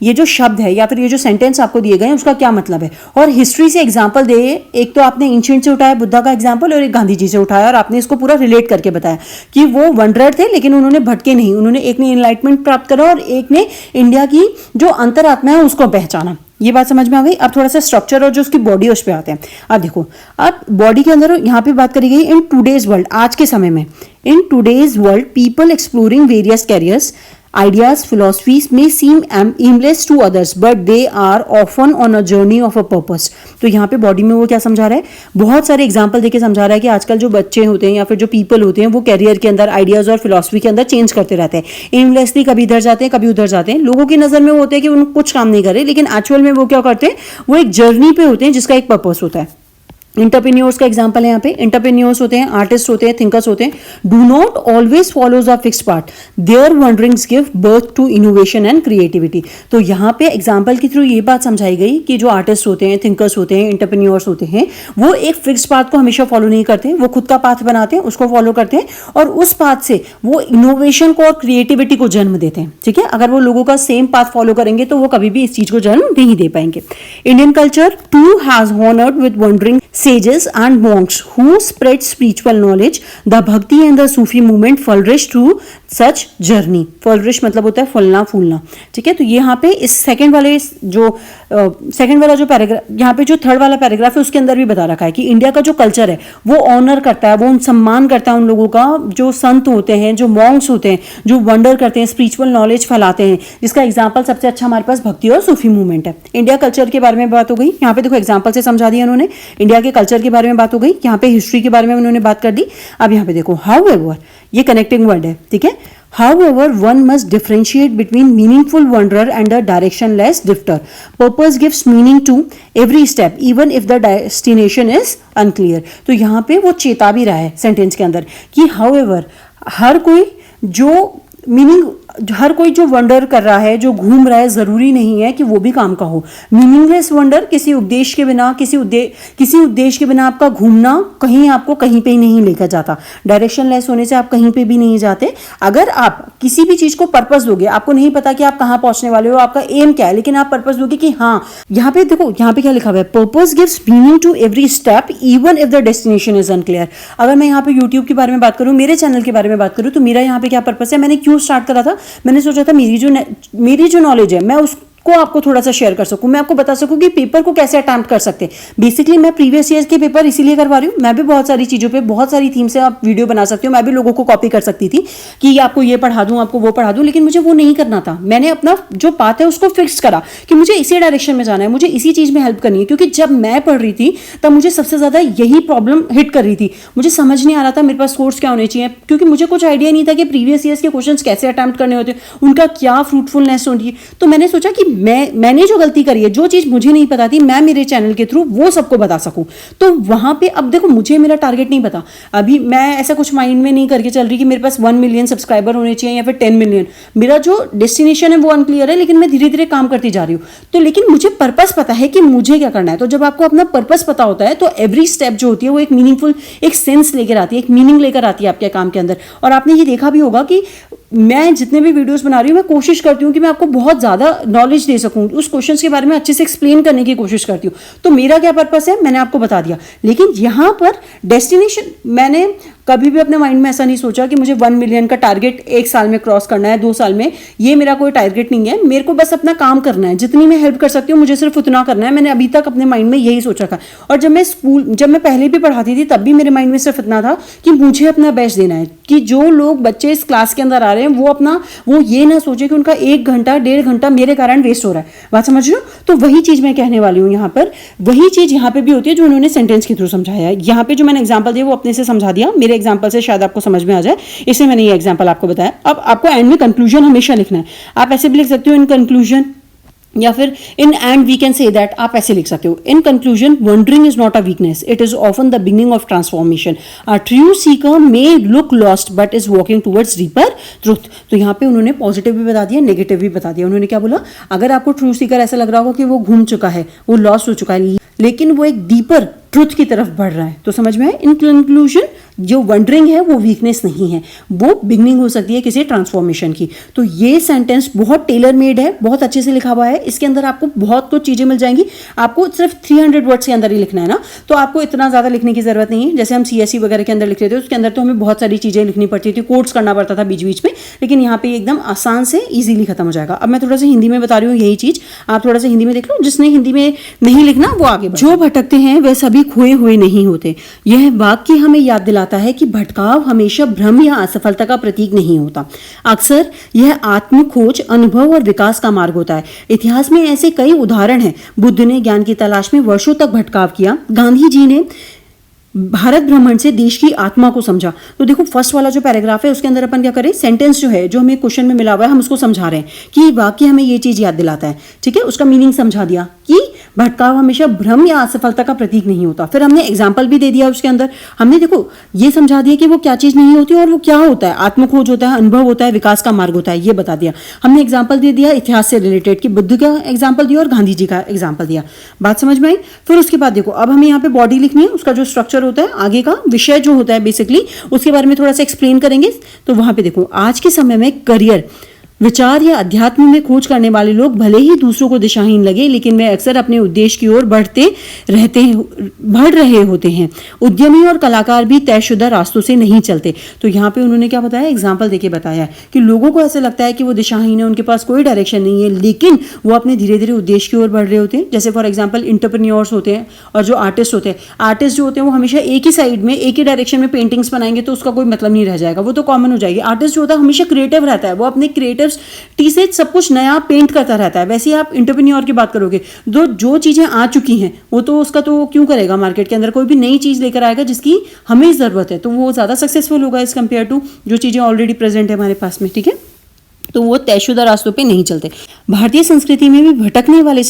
ये जो शब्द है या फिर ये जो सेंटेंस आपको दिए गए हैं उसका क्या मतलब है। और हिस्ट्री से एग्जाम्पल दे, एक तो आपने एंशिएंट से उठाया बुद्धा का एग्जाम्पल और एक गांधी जी से उठाया, और आपने इसको पूरा रिलेट करके बताया कि वो वंडरर थे लेकिन उन्होंने भटके नहीं, उन्होंने एक ने एनलाइटमेंट प्राप्त करा और एक ने इंडिया की जो अंतरात्मा है उसको पहचाना। ये बात समझ में आ गई। अब थोड़ा सा स्ट्रक्चर और जो उसकी बॉडी उस पर आते हैं। अब देखो, अब बॉडी के अंदर यहाँ पे बात करी गई इन टूडेज वर्ल्ड, आज के समय में in today's world people exploring various carriers ideas philosophies may seem aimless to others but they are often on a journey of a purpose। तो यहाँ पे बॉडी में वो क्या समझा रहा है, बहुत सारे एग्जांपल देके समझा रहा है कि आजकल जो बच्चे होते हैं या फिर जो पीपल होते हैं वो कैरियर के अंदर आइडियाज और फिलॉसफी के अंदर चेंज करते रहते हैं, एमलेसली कभी इधर जाते हैं कभी उधर जाते हैं। लोगों की नजर में वो होते हैं कि उनको कुछ काम नहीं करे, लेकिन एक्चुअल में वो क्या करते हैं, वो एक जर्नी पे होते हैं जिसका एक पर्पस होता है। इंटरप्रेन्योर्स का एग्जांपल है यहाँ पे, इंटरप्रेन्योर्स होते हैं, आर्टिस्ट होते हैं, थिंकर्स होते हैं। Do not always follows a fixed part, their wanderings give birth to innovation and creativity. तो यहाँ पे एग्जांपल के थ्रू ये बात समझाई गई कि जो आर्टिस्ट होते हैं, थिंकर्स होते हैं, इंटरप्रेन्योर्स होते हैं, वो एक फिक्स्ड पाथ को हमेशा फॉलो नहीं करते, वो खुद का पाथ बनाते हैं, उसको फॉलो करते हैं और उस पाथ से वो इनोवेशन को और क्रिएटिविटी को जन्म देते हैं। ठीक है, अगर वो लोगों का सेम पाथ फॉलो करेंगे तो वो कभी भी इस चीज को जन्म नहीं दे पाएंगे। Indian culture too has honoured with wandering sages and monks who spread spiritual knowledge. The Bhakti and the Sufi movement flourished through such journey. Flourish मतलब होता है फलना फूलना। ठीक है, तो यहाँ पे इस सेकंड वाला जो पैराग्राफ, यहाँ पे जो थर्ड वाला पैराग्राफ है उसके अंदर भी बता रखा है कि इंडिया का जो कल्चर है वो ऑनर करता है, वो उन सम्मान करता है उन लोगों का जो संत होते हैं, जो मॉन्क्स होते हैं, जो वंडर करते हैं, स्पिरिचुअल नॉलेज फैलाते हैं, जिसका एग्जाम्पल सबसे अच्छा हमारे पास भक्ति और सूफी मूवमेंट है। इंडिया कल्चर के बारे में बात हो गई, यहाँ पे देखो एग्जाम्पल से समझा दिया उन्होंने। इंडिया के कल्चर के बारे में बात हो गई, यहाँ पे हिस्ट्री के बारे में उन्होंने बात कर दी। अब यहाँ पे देखो हाउएवर, ये कनेक्टिंग वर्ड है। ठीक है, however one must differentiate between meaningful wanderer and a directionless drifter. Purpose gives meaning to every step even if the destination is unclear। तो यहाँ पे वो चेता भी रहा है सेंटेंस के अंदर कि however हर कोई जो मीनिंग हर कोई जो वंडर कर रहा है, जो घूम रहा है, जरूरी नहीं है कि वो भी काम का हो। मीनिंगलेस वंडर, किसी उद्देश्य के बिना, किसी उद्देश्य के बिना आपका घूमना कहीं आपको कहीं पे ही नहीं लेकर जाता। डायरेक्शनलेस होने से आप कहीं पे भी नहीं जाते। अगर आप किसी भी चीज को पर्पस दोगे, आपको नहीं पता कि आप कहां पहुंचने वाले हो, आपका एम क्या है, लेकिन आप पर्पस दोगे कि हाँ, यहाँ पे देखो, यहाँ पे क्या लिखा हुआ है, purpose gives meaning to every step even if the destination is unclear. अगर मैं यहाँ पे यूट्यूब के बारे में बात करूँ, मेरे चैनल के बारे में बात करूँ, तो मेरा यहाँ पे क्या पर्पस है, मैंने क्यों स्टार्ट करा था, मैंने सोचा था मेरी जो नॉलेज है मैं उसको आपको थोड़ा सा शेयर कर सकूं, मैं आपको बता सकूं कि पेपर को कैसे अटेम्प्ट कर सकते हैं। बेसिकली मैं प्रीवियस ईयर के पेपर इसीलिए करवा रही हूँ। मैं भी बहुत सारी चीजों पे, बहुत सारी थीम से आप वीडियो बना सकते हो। मैं भी लोगों को कॉपी कर सकती थी कि आपको ये पढ़ा दूं, आपको वो पढ़ा दूं, लेकिन मुझे वो नहीं करना था। मैंने अपना जो पाथ है उसको फिक्स करा कि मुझे इसी डायरेक्शन में जाना है, मुझे इसी चीज में हेल्प करनी है। क्योंकि जब मैं पढ़ रही थी तब मुझे सबसे ज्यादा यही प्रॉब्लम हिट कर रही थी। मुझे समझ नहीं आ रहा था मेरे पास सोर्स क्या होने चाहिए, क्योंकि मुझे कुछ आइडिया नहीं था कि प्रीवियस ईयर्स के क्वेश्चंस कैसे अटेम्प्ट करने होते हैं, उनका क्या फ्रूटफुलनेस होती है। तो मैंने सोचा कि मैंने जो गलती करी है, जो चीज मुझे नहीं पता थी, मैं मेरे चैनल के थ्रू वो सबको बता सकूं। तो वहां पे अब देखो, मुझे मेरा टारगेट नहीं पता, अभी मैं ऐसा कुछ माइंड में नहीं करके चल रही कि मेरे पास 1 मिलियन सब्सक्राइबर होने चाहिए या फिर 10 मिलियन। मेरा जो डेस्टिनेशन है वो अनक्लियर है, लेकिन मैं धीरे धीरे काम करती जा रही हूँ। तो लेकिन मुझे पर्पस पता है कि मुझे क्या करना है। तो जब आपको अपना पर्पस पता होता है तो एवरी स्टेप जो होती है वो एक मीनिंगफुल, एक सेंस लेकर आती है, एक मीनिंग लेकर आती है आपके काम के अंदर। और आपने ये देखा भी होगा कि मैं जितने भी वीडियोस बना रही हूँ, मैं कोशिश करती हूँ कि मैं आपको बहुत ज़्यादा नॉलेज दे सकूँ, उस क्वेश्चन के बारे में अच्छे से एक्सप्लेन करने की कोशिश करती हूँ। तो मेरा क्या पर्पस है मैंने आपको बता दिया। लेकिन यहाँ पर डेस्टिनेशन, मैंने कभी भी अपने माइंड में ऐसा नहीं सोचा कि मुझे 1 मिलियन का टारगेट 1 साल में क्रॉस करना है, 2 साल में। ये मेरा कोई टारगेट नहीं है। मेरे को बस अपना काम करना है, जितनी मैं हेल्प कर सकती हूँ मुझे सिर्फ उतना करना है। मैंने अभी तक अपने माइंड में यही सोचा था। और जब मैं पहले भी पढ़ाती थी तब भी मेरे माइंड में सिर्फ इतना था कि मुझे अपना बेस्ट देना है, कि जो लोग बच्चे इस क्लास के अंदर आ रहे हैं वो ये ना सोचे कि उनका 1 घंटा 1.5 घंटा मेरे कारण वेस्ट हो रहा है। बात समझ रहे हो? तो वही चीज मैं कहने वाली हूँ यहाँ पर। वही चीज यहाँ पे भी होती है जो उन्होंने सेंटेंस के थ्रू समझाया है। यहाँ पे जो मैंने एग्जाम्पल दिया वो अपने से समझा दिया, मेरे एग्जाम्पल से शायद आपको समझ में आ जाए, इसलिए मैंने ये एग्जाम्पल आपको बताया। अब आपको एंड में कंक्लूजन हमेशा लिखना है। आप ऐसे भी लिख सकते हो इन कंक्लूजन, या फिर in end we can say that, आप ऐसे लिख सकते हो। In conclusion, wandering is not a weakness, it is often the beginning of transformation. A true seeker may look lost but is walking towards deeper truth. तो यहाँ पे उन्होंने positive भी बता दिया, नेगेटिव भी बता दिया। उन्होंने क्या बोला, अगर आपको ट्रू सीकर ऐसा लग रहा होगा कि वो घूम चुका है, वो लॉस्ट हो चुका है, लेकिन वो एक डीपर ट्रुथ की तरफ बढ़ रहा है, तो समझ में है। इन कंक्लूजन, जो वंडरिंग है वो वीकनेस नहीं है, वो बिगनिंग हो सकती है किसी ट्रांसफॉर्मेशन की। तो ये सेंटेंस बहुत टेलर मेड है, बहुत अच्छे से लिखा हुआ है। इसके अंदर आपको बहुत कुछ चीजें मिल जाएंगी। आपको सिर्फ 300 वर्ड्स के अंदर ही लिखना है ना, तो आपको इतना ज्यादा लिखने की जरूरत नहीं है। जैसे हम CSE वगैरह के अंदर लिख रहे थे, उसके अंदर तो हमें बहुत सारी चीजें लिखनी पड़ती थी, कोट्स करना पड़ता था बीच बीच में, लेकिन यहाँ पे एकदम आसान से इजीली खत्म हो जाएगा। अब मैं थोड़ा सा हिंदी में बता रही हूँ यही चीज, आप थोड़ा सा हिंदी में देख लो। जिसने हिंदी में नहीं लिखना वो आगे। जो भटकते हैं वह सभी खोए हुए नहीं होते। यह वाक्य हमें याद दिलाता है कि भटकाव हमेशा भ्रम या असफलता का प्रतीक नहीं होता। अक्सर यह आत्म खोज, अनुभव और विकास का मार्ग होता है। इतिहास में ऐसे कई उदाहरण हैं। बुद्ध ने ज्ञान की तलाश में वर्षों तक भटकाव किया। गांधी जी ने भारत भ्रमण से देश की आत्मा को समझा। तो देखो, फर्स्ट वाला जो पैराग्राफ है उसके अंदर अपन क्या करें, सेंटेंस जो है, जो हमें क्वेश्चन में मिला हुआ है, हम उसको समझा रहे हैं कि वाक्य हमें ये चीज याद दिलाता है। ठीक है, उसका मीनिंग समझा दिया कि भटकाव हमेशा भ्रम या असफलता का प्रतीक नहीं होता। फिर हमने एग्जाम्पल भी दे दिया उसके अंदर। हमने देखो ये समझा दिया कि वो क्या चीज नहीं होती और वो क्या होता है। आत्मखोज होता है, अनुभव होता है, विकास का मार्ग होता है, ये बता दिया हमने। एग्जाम्पल दे दिया इतिहास से रिलेटेड, कि बुद्ध का एग्जाम्पल दिया और गांधी जी का एग्जाम्पल दिया। बात समझ में आई? फिर उसके बाद देखो, अब हमें यहाँ पे बॉडी लिखनी है, उसका जो स्ट्रक्चर होता है, आगे का विषय जो होता है बेसिकली, उसके बारे में थोड़ा सा एक्सप्लेन करेंगे। तो वहां पे देखो, आज के समय में करियर, विचार या अध्यात्म में खोज करने वाले लोग भले ही दूसरों को दिशाहीन लगे, लेकिन वे अक्सर अपने उद्देश्य की ओर बढ़ रहे होते हैं। उद्यमी और कलाकार भी तयशुदा रास्तों से नहीं चलते। तो यहाँ पे उन्होंने क्या बताया, एग्जाम्पल देके बताया कि लोगों को ऐसे लगता है कि वो दिशाहीन है, उनके पास कोई डायरेक्शन नहीं है, लेकिन वो अपने धीरे धीरे उद्देश्य की ओर बढ़ रहे होते हैं। जैसे फॉर एग्जाम्पल एंटरप्रेन्योर्स होते हैं और जो आर्टिस्ट होते हैं। आर्टिस्ट जो होते हैं वो हमेशा एक ही साइड में, एक ही डायरेक्शन में पेंटिंग्स बनाएंगे तो उसका कोई मतलब नहीं रह जाएगा, वो तो कॉमन हो जाएगी। आर्टिस्ट जो होता है हमेशा क्रिएटिव रहता है, वो अपने क्रिएटिव टी से सब कुछ नया पेंट करता रहता है। वैसे ही आप एंटरप्रेन्योर की बात करोगे, जो चीजें आ चुकी हैं वो तो उसका तो क्यों करेगा मार्केट के अंदर, कोई भी नई चीज लेकर आएगा जिसकी हमें जरूरत है, तो वो ज्यादा सक्सेसफुल होगा एज कंपेयर टू जो चीजें ऑलरेडी प्रेजेंट है हमारे पास में। ठीक है, तो वो तयशुदा रास्तों पे नहीं चलते। भारतीय संस्कृति में भी भटकने वाले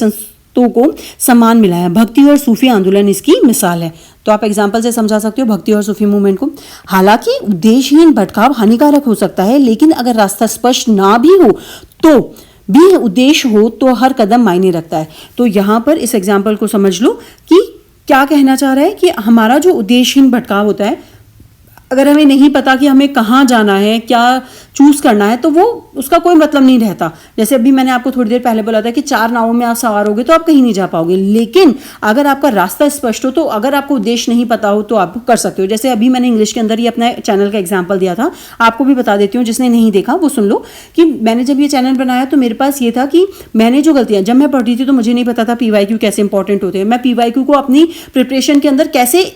तो को सम्मान मिला है। भक्ति और सूफी आंदोलन इसकी मिसाल है। तो आप एग्जाम्पल से समझा सकते हो भक्ति और सूफी मूवमेंट को। हालांकि उद्देश्यहीन भटकाव हानिकारक हो सकता है, लेकिन अगर रास्ता स्पष्ट ना भी हो तो भी उद्देश्य हो तो हर कदम मायने रखता है। तो यहाँ पर इस एग्जाम्पल को समझ लो कि क्या कहना चाह रहा है कि हमारा जो उद्देश्यहीन भटकाव होता है, अगर हमें नहीं पता कि हमें कहाँ जाना है, क्या चूज करना है, तो वो उसका कोई मतलब नहीं रहता। जैसे अभी मैंने आपको थोड़ी देर पहले बोला था कि 4 नावों में आप सवार होगे तो आप कहीं नहीं जा पाओगे, लेकिन अगर आपका रास्ता स्पष्ट हो तो अगर आपको उद्देश्य नहीं पता हो तो आप कर सकते हो। जैसे अभी मैंने इंग्लिश के अंदर ही अपने चैनल का एग्जाम्पल दिया था, आपको भी बता देती हूँ, जिसने नहीं देखा वो सुन लो। कि मैंने जब ये चैनल बनाया तो मेरे पास ये था कि मैंने जो गलतियां, जब मैं पढ़ रही थी तो मुझे नहीं पता था PYQ कैसे इंपॉर्टेंट होते हैं, मैं PYQ को अपनी प्रिपरेशन के अंदर कैसे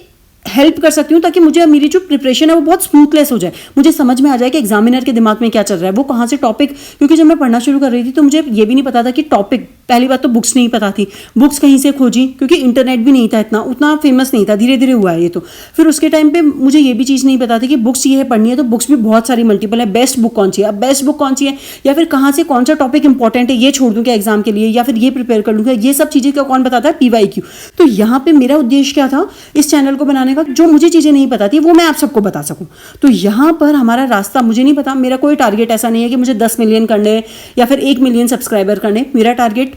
हेल्प कर सकती हूँ ताकि मुझे मेरी जो प्रिपरेशन है वो बहुत स्मूथलेस हो जाए, मुझे समझ में आ जाए कि एग्जामिनर के दिमाग में क्या चल रहा है, वो कहाँ से टॉपिक। क्योंकि जब मैं पढ़ना शुरू कर रही थी तो मुझे ये भी नहीं पता था कि टॉपिक, पहली बात तो बुक्स नहीं पता थी, बुक्स कहीं से खोजी, क्योंकि इंटरनेट भी नहीं था, इतना उतना फेमस नहीं था, धीरे धीरे हुआ है ये तो। फिर उसके टाइम पे मुझे ये भी चीज़ नहीं पता थी कि बुक्स ये है पढ़नी है, तो बुक्स भी बहुत सारी मल्टीपल है, बेस्ट बुक कौन सी है, अब बेस्ट बुक कौन सी है, या फिर कहाँ से कौन सा टॉपिक इंपॉर्टेंट है ये छोड़ दूँ क्या एग्जाम के लिए, या फिर ये प्रिपेयर कर लूँगा, ये सब चीज़ें का कौन बताता है, PYQ। तो यहाँ पे मेरा उद्देश्य क्या था इस चैनल को बनाने का, जो मुझे चीज़ें नहीं पता थी वो मैं आप सबको बता सकूं। तो यहाँ पर हमारा रास्ता, मुझे नहीं पता, मेरा कोई टारगेट ऐसा नहीं है कि मुझे 10 मिलियन करने या फिर 1 मिलियन सब्सक्राइबर करने। मेरा टारगेट,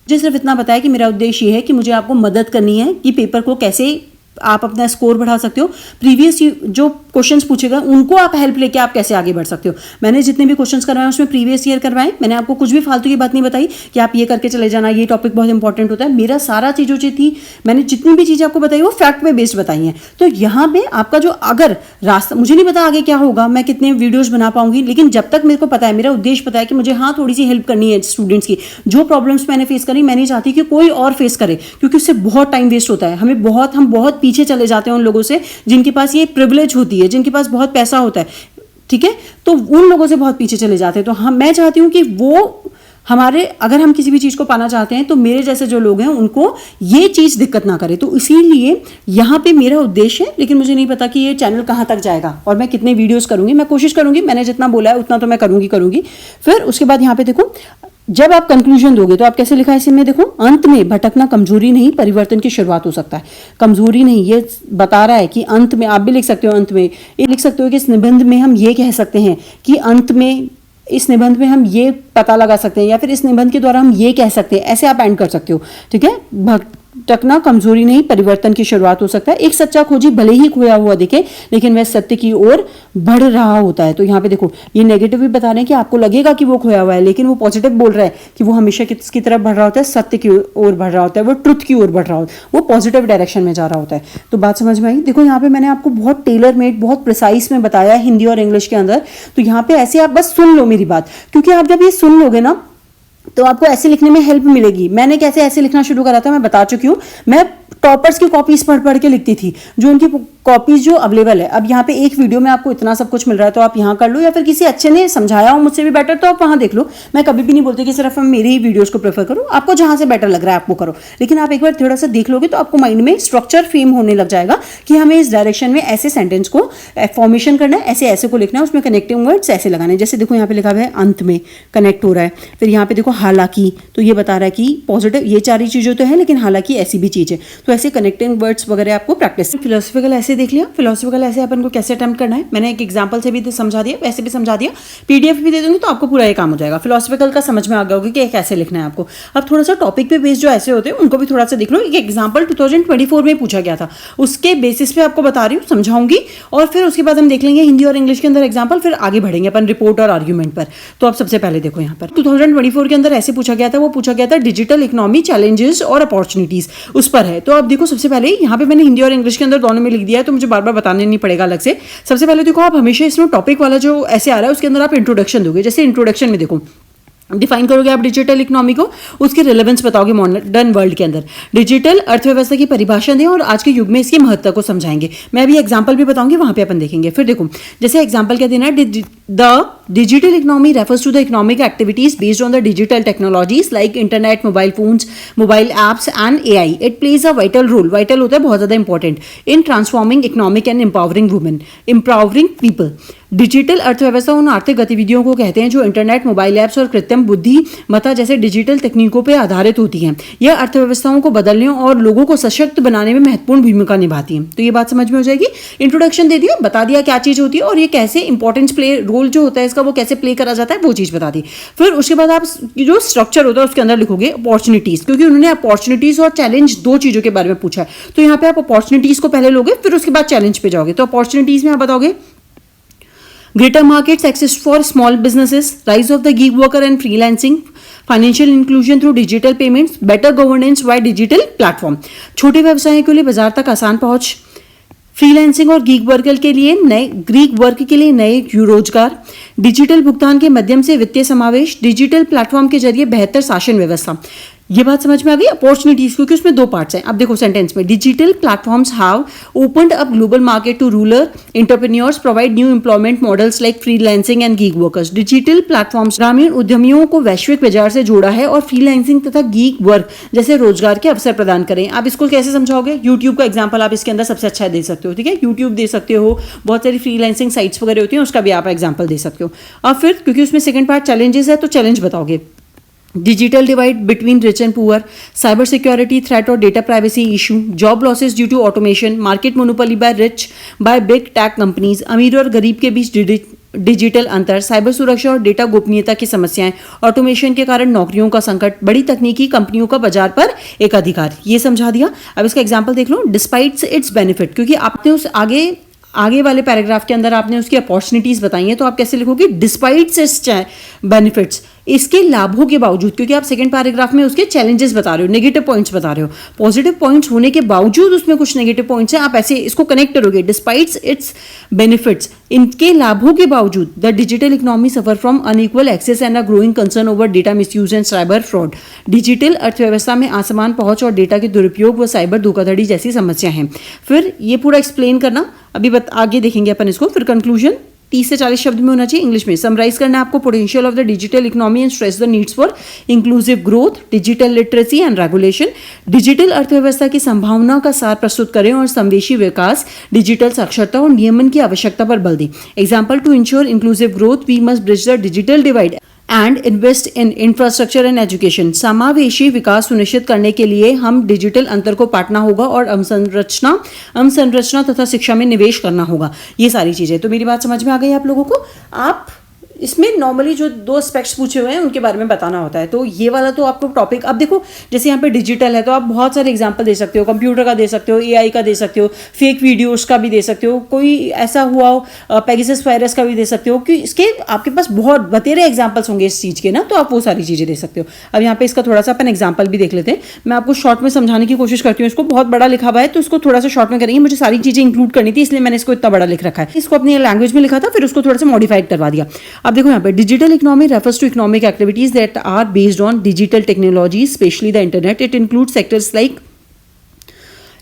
मुझे सिर्फ इतना पता है कि मेरा उद्देश्य ये है कि मुझे आपको मदद करनी है कि पेपर को कैसे आप अपना स्कोर बढ़ा सकते हो, प्रीवियस जो क्वेश्चंस पूछेगा उनको आप हेल्प लेके आप कैसे आगे बढ़ सकते हो। मैंने जितने भी क्वेश्चंस करवाए उसमें प्रीवियस ईयर करवाए, मैंने आपको कुछ भी फालतू की बात नहीं बताई कि आप ये करके चले जाना, ये टॉपिक बहुत इंपॉर्टेंट होता है। मेरा सारा चीज़ों जो थी, मैंने जितनी भी चीज़ें आपको बताई वो फैक्ट पे बेस्ड बताई हैं। तो यहाँ पे आपका जो अगर रास्ता, मुझे नहीं पता आगे क्या होगा, मैं कितने वीडियोज़ बना पाऊंगी, लेकिन जब तक मेरे को पता है, मेरा उद्देश्य पता है कि मुझे हाँ थोड़ी सी हेल्प करनी है स्टूडेंट्स की, जो प्रॉब्लम्स मैंने फेस करी मैं नहीं चाहती कि कोई और फेस करे, क्योंकि उससे बहुत टाइम वेस्ट होता है। हम बहुत पीछे चले जाते हैं उन लोगों से जिनके पास ये प्रिविलेज होती है, जिनके पास बहुत पैसा होता है, ठीक है, तो उन लोगों से बहुत पीछे चले जाते हैं। तो मैं चाहती हूं कि वो हमारे, अगर हम किसी भी चीज़ को पाना चाहते हैं तो मेरे जैसे जो लोग हैं उनको ये चीज़ दिक्कत ना करे। तो इसीलिए यहाँ पे मेरा उद्देश्य है, लेकिन मुझे नहीं पता कि ये चैनल कहाँ तक जाएगा और मैं कितने वीडियोस करूँगी। मैं कोशिश करूँगी, मैंने जितना बोला है उतना तो मैं करूँगी। फिर उसके बाद यहाँ पे देखो, जब आप कंक्लूजन दोगे तो आप कैसे लिखा है इसमें, देखो, अंत में भटकना कमजोरी नहीं परिवर्तन की शुरुआत हो सकता है। कमजोरी नहीं, ये बता रहा है कि अंत में, आप भी लिख सकते हो अंत में, ये लिख सकते हो कि इस निबंध में हम ये कह सकते हैं कि अंत में, इस निबंध में हम ये पता लगा सकते हैं, या फिर इस निबंध के द्वारा हम ये कह सकते हैं, ऐसे आप एंड कर सकते हो, ठीक है। भटकना कमजोरी नहीं परिवर्तन की शुरुआत हो सकता है। एक सच्चा खोजी भले ही खोया हुआ दिखे, लेकिन वह सत्य की ओर बढ़ रहा होता है। तो यहाँ पे देखो, ये नेगेटिव भी बता रहे हैं कि आपको लगेगा कि वो खोया हुआ है, लेकिन वो पॉजिटिव बोल रहा है कि वो हमेशा किसकी तरफ बढ़ रहा होता है, सत्य की ओर बढ़ रहा होता है, वो ट्रुथ की ओर बढ़ रहा होता है, वो पॉजिटिव डायरेक्शन में जा रहा होता है। तो बात समझ में आई। देखो यहाँ पे मैंने आपको बहुत टेलर मेड, बहुत प्रिसाइज में बताया है हिंदी और इंग्लिश के अंदर। तो यहाँ पे ऐसे आप बस सुन लो मेरी बात, क्योंकि आप जब ये सुन लोगे ना तो आपको ऐसे लिखने में हेल्प मिलेगी। मैंने कैसे ऐसे लिखना शुरू करा था मैं बता चुकी हूँ। मैं टॉपर्स की कॉपीज पढ़ के लिखती थी, जो उनकी कॉपीज जो अवेलेबल है। अब यहाँ पे एक वीडियो में आपको इतना सब कुछ मिल रहा है तो आप यहाँ कर लो, या फिर किसी अच्छे ने समझाया हो मुझसे भी बेटर तो आप वहाँ देख लो। मैं कभी भी नहीं बोलती कि सिर्फ हम मेरी ही वीडियोस को प्रेफर करो, आपको जहाँ से बेटर लग रहा है आपको करो, लेकिन आप एक बार थोड़ा सा देख लोगे तो आपको माइंड में स्ट्रक्चर फ्रेम होने लग जाएगा कि हमें इस डायरेक्शन में ऐसे सेंटेंस को फॉर्मेशन करना है, ऐसे ऐसे को लिखना है, उसमें कनेक्टिंग वर्ड्स ऐसे लगाने हैं। जैसे देखो यहाँ पे लिखा हुआ है अंत में, कनेक्ट हो रहा है। फिर यहाँ पे देखो हालांकि, तो ये बता रहा है कि पॉजिटिव, ये सारी चीज़ें तो है लेकिन हालांकि ऐसी भी चीज़ है। तो ऐसे कनेक्टिंग वर्ड्स वगैरह आपको प्रैक्टिस। फिलोसफिकल ऐसे देख लिया, फिलोसफिकल ऐसे अपन को कैसे अटेम्प्ट करना है मैंने एक एग्जांपल से भी समझा दिया, वैसे भी समझा दिया, पीडीएफ भी दे दूंगी तो आपको पूरा ये काम हो जाएगा। फिलोसफिकल का समझ में आ गया होगा कि कैसे लिखना है आपको। अब थोड़ा सा टॉपिक पे बेस्ड जो ऐसे होते हैं उनको भी थोड़ा सा देख लो। एक एग्जांपल 2024 में पूछा गया था, उसके बेसिस पे आपको बता रही हूँ, समझाऊंगी, और फिर उसके बाद हम देख लेंगे हिंदी और इंग्लिश के अंदर एग्जाम्पल, फिर आगे बढ़ेंगे अपन रिपोर्ट और आर्ग्यूमेंट पर। तो आप सबसे पहले देखो यहाँ पर 2024 के अंदर ऐसे पूछा गया था, वो पूछा गया था डिजिटल इकोनॉमी चैलेंजेस और अपॉर्चुनिटीज, उस पर है। तो आप देखो सबसे पहले यहाँ पे मैंने हिंदी और इंग्लिश के अंदर दोनों में लिख दिया है, तो मुझे बार बार बताने नहीं पड़ेगा अलग से। सबसे पहले देखो, आप हमेशा इसमें टॉपिक वाला जो ऐसे आ रहा है उसके अंदर आप इंट्रोडक्शन दोगे। जैसे इंट्रोडक्शन में देखो डिफाइन करोगे आप डिजिटल इकोनॉमी को, उसकी रिलेवेंस बताओगे मॉडर्न वर्ल्ड के अंदर, डिजिटल अर्थव्यवस्था की परिभाषा दें और आज के युग में इसकी महत्ता को समझाएंगे। मैं अभी एग्जांपल भी बताऊंगी, वहां पे अपन देखेंगे। फिर देखो जैसे एग्जांपल क्या देना है, the digital economy refers to the economic activities based on the digital technologies like internet, mobile phones, mobile apps and AI. It plays a vital role, vital होता है बहुत ज्यादा important, in transforming economic and empowering women, empowering people. Digital अर्थव्यवस्था उन आर्थिक गतिविधियों को कहते हैं जो इंटरनेट, मोबाइल ऐप्स और कृत्रिम बुद्धिमत्ता जैसे डिजिटल तकनीकों पर आधारित होती हैं। यह अर्थव्यवस्थाओं को बदलने और लोगों को सशक्त बनाने में महत्वपूर्ण भूमिका निभाती हैं। तो ये बात समझ में हो जाएगी। इंट्रोडक्शन दे दिया, बता दिया क्या चीज होती है और ये कैसे इंपॉर्टेंस प्ले रोल जो होता है इसका वो कैसे प्ले करा जाता है वो चीज बता दी। फिर उसके बाद आप जो स्ट्रक्चर होता है उसके अंदर लिखोगे अपॉर्चुनिटीज, क्योंकि उन्होंने अपॉर्चुनिटीज और चैलेंज दो चीजों के बारे में पूछा है। तो यहाँ पे आप अपॉर्चुनिटीज को पहले लोगे, फिर उसके बाद चैलेंज पे जाओगे। तो अपॉर्चुनिटीज में आप बताओगे greater markets, access for small businesses, rise of the gig worker and freelancing, financial inclusion through digital payments, better governance by digital platform। छोटे व्यवसायों के लिए बाजार तक आसान पहुंच, फ्रीलांसिंग और गीग वर्क के लिए नए रोजगार, डिजिटल भुगतान के माध्यम से वित्तीय समावेश, डिजिटल प्लेटफॉर्म के जरिए बेहतर शासन व्यवस्था। ये बात समझ में आ गई अपॉर्चुनिटीज, क्योंकि उसमें दो पार्ट्स हैं। अब देखो सेंटेंस में, digital platforms have opened up global market to rural entrepreneurs, provide new employment models like freelancing and gig workers. Digital platforms ग्रामीण उद्यमियों को वैश्विक बाजार से जोड़ा है और फ्रीलांसिंग तथा गीग वर्क जैसे रोजगार के अवसर प्रदान करें। आप इसको कैसे समझाओगे? यूट्यूब का एग्जाम्पल आप इसके अंदर सबसे अच्छा दे सकते हो, ठीक है। यूट्यूब दे सकते हो, बहुत सारी फ्रीलांसिंग साइट्स वगैरह होती हैं, उसका भी आप एग्जाम्पल दे सकते हो। अब फिर क्योंकि उसमें सेकंड पार्ट चैलेंजेस है तो चैलेंज बताओगे। Digital divide between rich and poor, cyber security threat और data privacy issue, job losses due to automation, market monopoly by big tech companies, अमीर और गरीब के बीच डिजिटल अंतर, साइबर सुरक्षा और डेटा गोपनीयता की समस्याएं, ऑटोमेशन के कारण नौकरियों का संकट, बड़ी तकनीकी कंपनियों का बाजार पर एक अधिकार। ये समझा दिया। अब इसका एग्जांपल देख लो, डिस्पाइट इट्स बेनिफिट, क्योंकि आपने उस आगे वाले पैराग्राफ के अंदर आपने उसकी अपॉर्चुनिटीज बताई हैं, तो आप कैसे लिखोगे? डिस्पाइट इट्स बेनिफिट्स, इसके लाभों के बावजूद, क्योंकि आप सेकंड पैराग्राफ में उसके चैलेंजेस बता रहे हो, नेगेटिव पॉइंट्स बता रहे हो। पॉजिटिव पॉइंट्स होने के बावजूद उसमें कुछ नेगेटिव पॉइंट्स हैं, आप ऐसे इसको कनेक्ट करोगे। डिस्पाइट इट्स बेनिफिट्स, इनके लाभों के बावजूद the digital economy suffer from unequal access and a growing concern over data misuse and cyber fraud. Digital अर्थव्यवस्था में असमान पहुंच और डेटा के दुरुपयोग व साइबर धोखाधड़ी जैसी समस्या हैं। फिर ये पूरा एक्सप्लेन करना, अभी आगे देखेंगे अपन इसको। फिर कंक्लूजन 30 से 40 शब्द में होना चाहिए इंग्लिश में। समराइज करना है आपको, potential of the digital economy and stress the needs for inclusive growth, digital literacy and regulation. Digital अर्थव्यवस्था की संभावना का सार प्रस्तुत करें और संवेशी विकास, डिजिटल साक्षरता और नियमन की आवश्यकता पर बल दें। Example, to ensure inclusive growth we must bridge the digital divide and invest in infrastructure and education. समावेशी विकास सुनिश्चित करने के लिए हम डिजिटल अंतर को पाटना होगा और अवसंरचना तथा शिक्षा में निवेश करना होगा। ये सारी चीजें। तो मेरी बात समझ में आ गई आप लोगों को? आप इसमें नॉर्मली जो दो एस्पेक्ट्स पूछे हुए हैं उनके बारे में बताना होता है। तो ये वाला तो आपको टॉपिक, अब देखो जैसे यहाँ पे डिजिटल है तो आप बहुत सारे एग्जांपल दे सकते हो, कंप्यूटर का दे सकते हो, एआई का दे सकते हो, फेक वीडियोस का भी दे सकते हो, कोई ऐसा हुआ हो पेगासस वायरस का भी दे सकते हो, कि इसके आपके पास बहुत बतेरे एग्जाम्पल्स होंगे इस चीज़ के ना, तो आप वो सारी चीज़ें दे सकते हो। अब यहाँ पे इसका थोड़ा सा अपन एग्जाम्पल भी देख लेते हैं। मैं आपको शॉर्ट में समझाने की कोशिश करती हूँ। इसको बहुत बड़ा लिखा हुआ है तो इसको थोड़ा सा शॉर्ट में करेंगे। मुझे सारी चीज़ें इंक्लूड करनी थी इसलिए मैंने इसको इतना बड़ा लिख रखा है। इसको अपनी लैंग्वेज में लिखा था, फिर उसको थोड़ा सा मॉडिफाइड करवा दिया। अब देखो यहाँ पे digital economy refers to economic activities that are based on digital technologies, especially the internet. It includes sectors like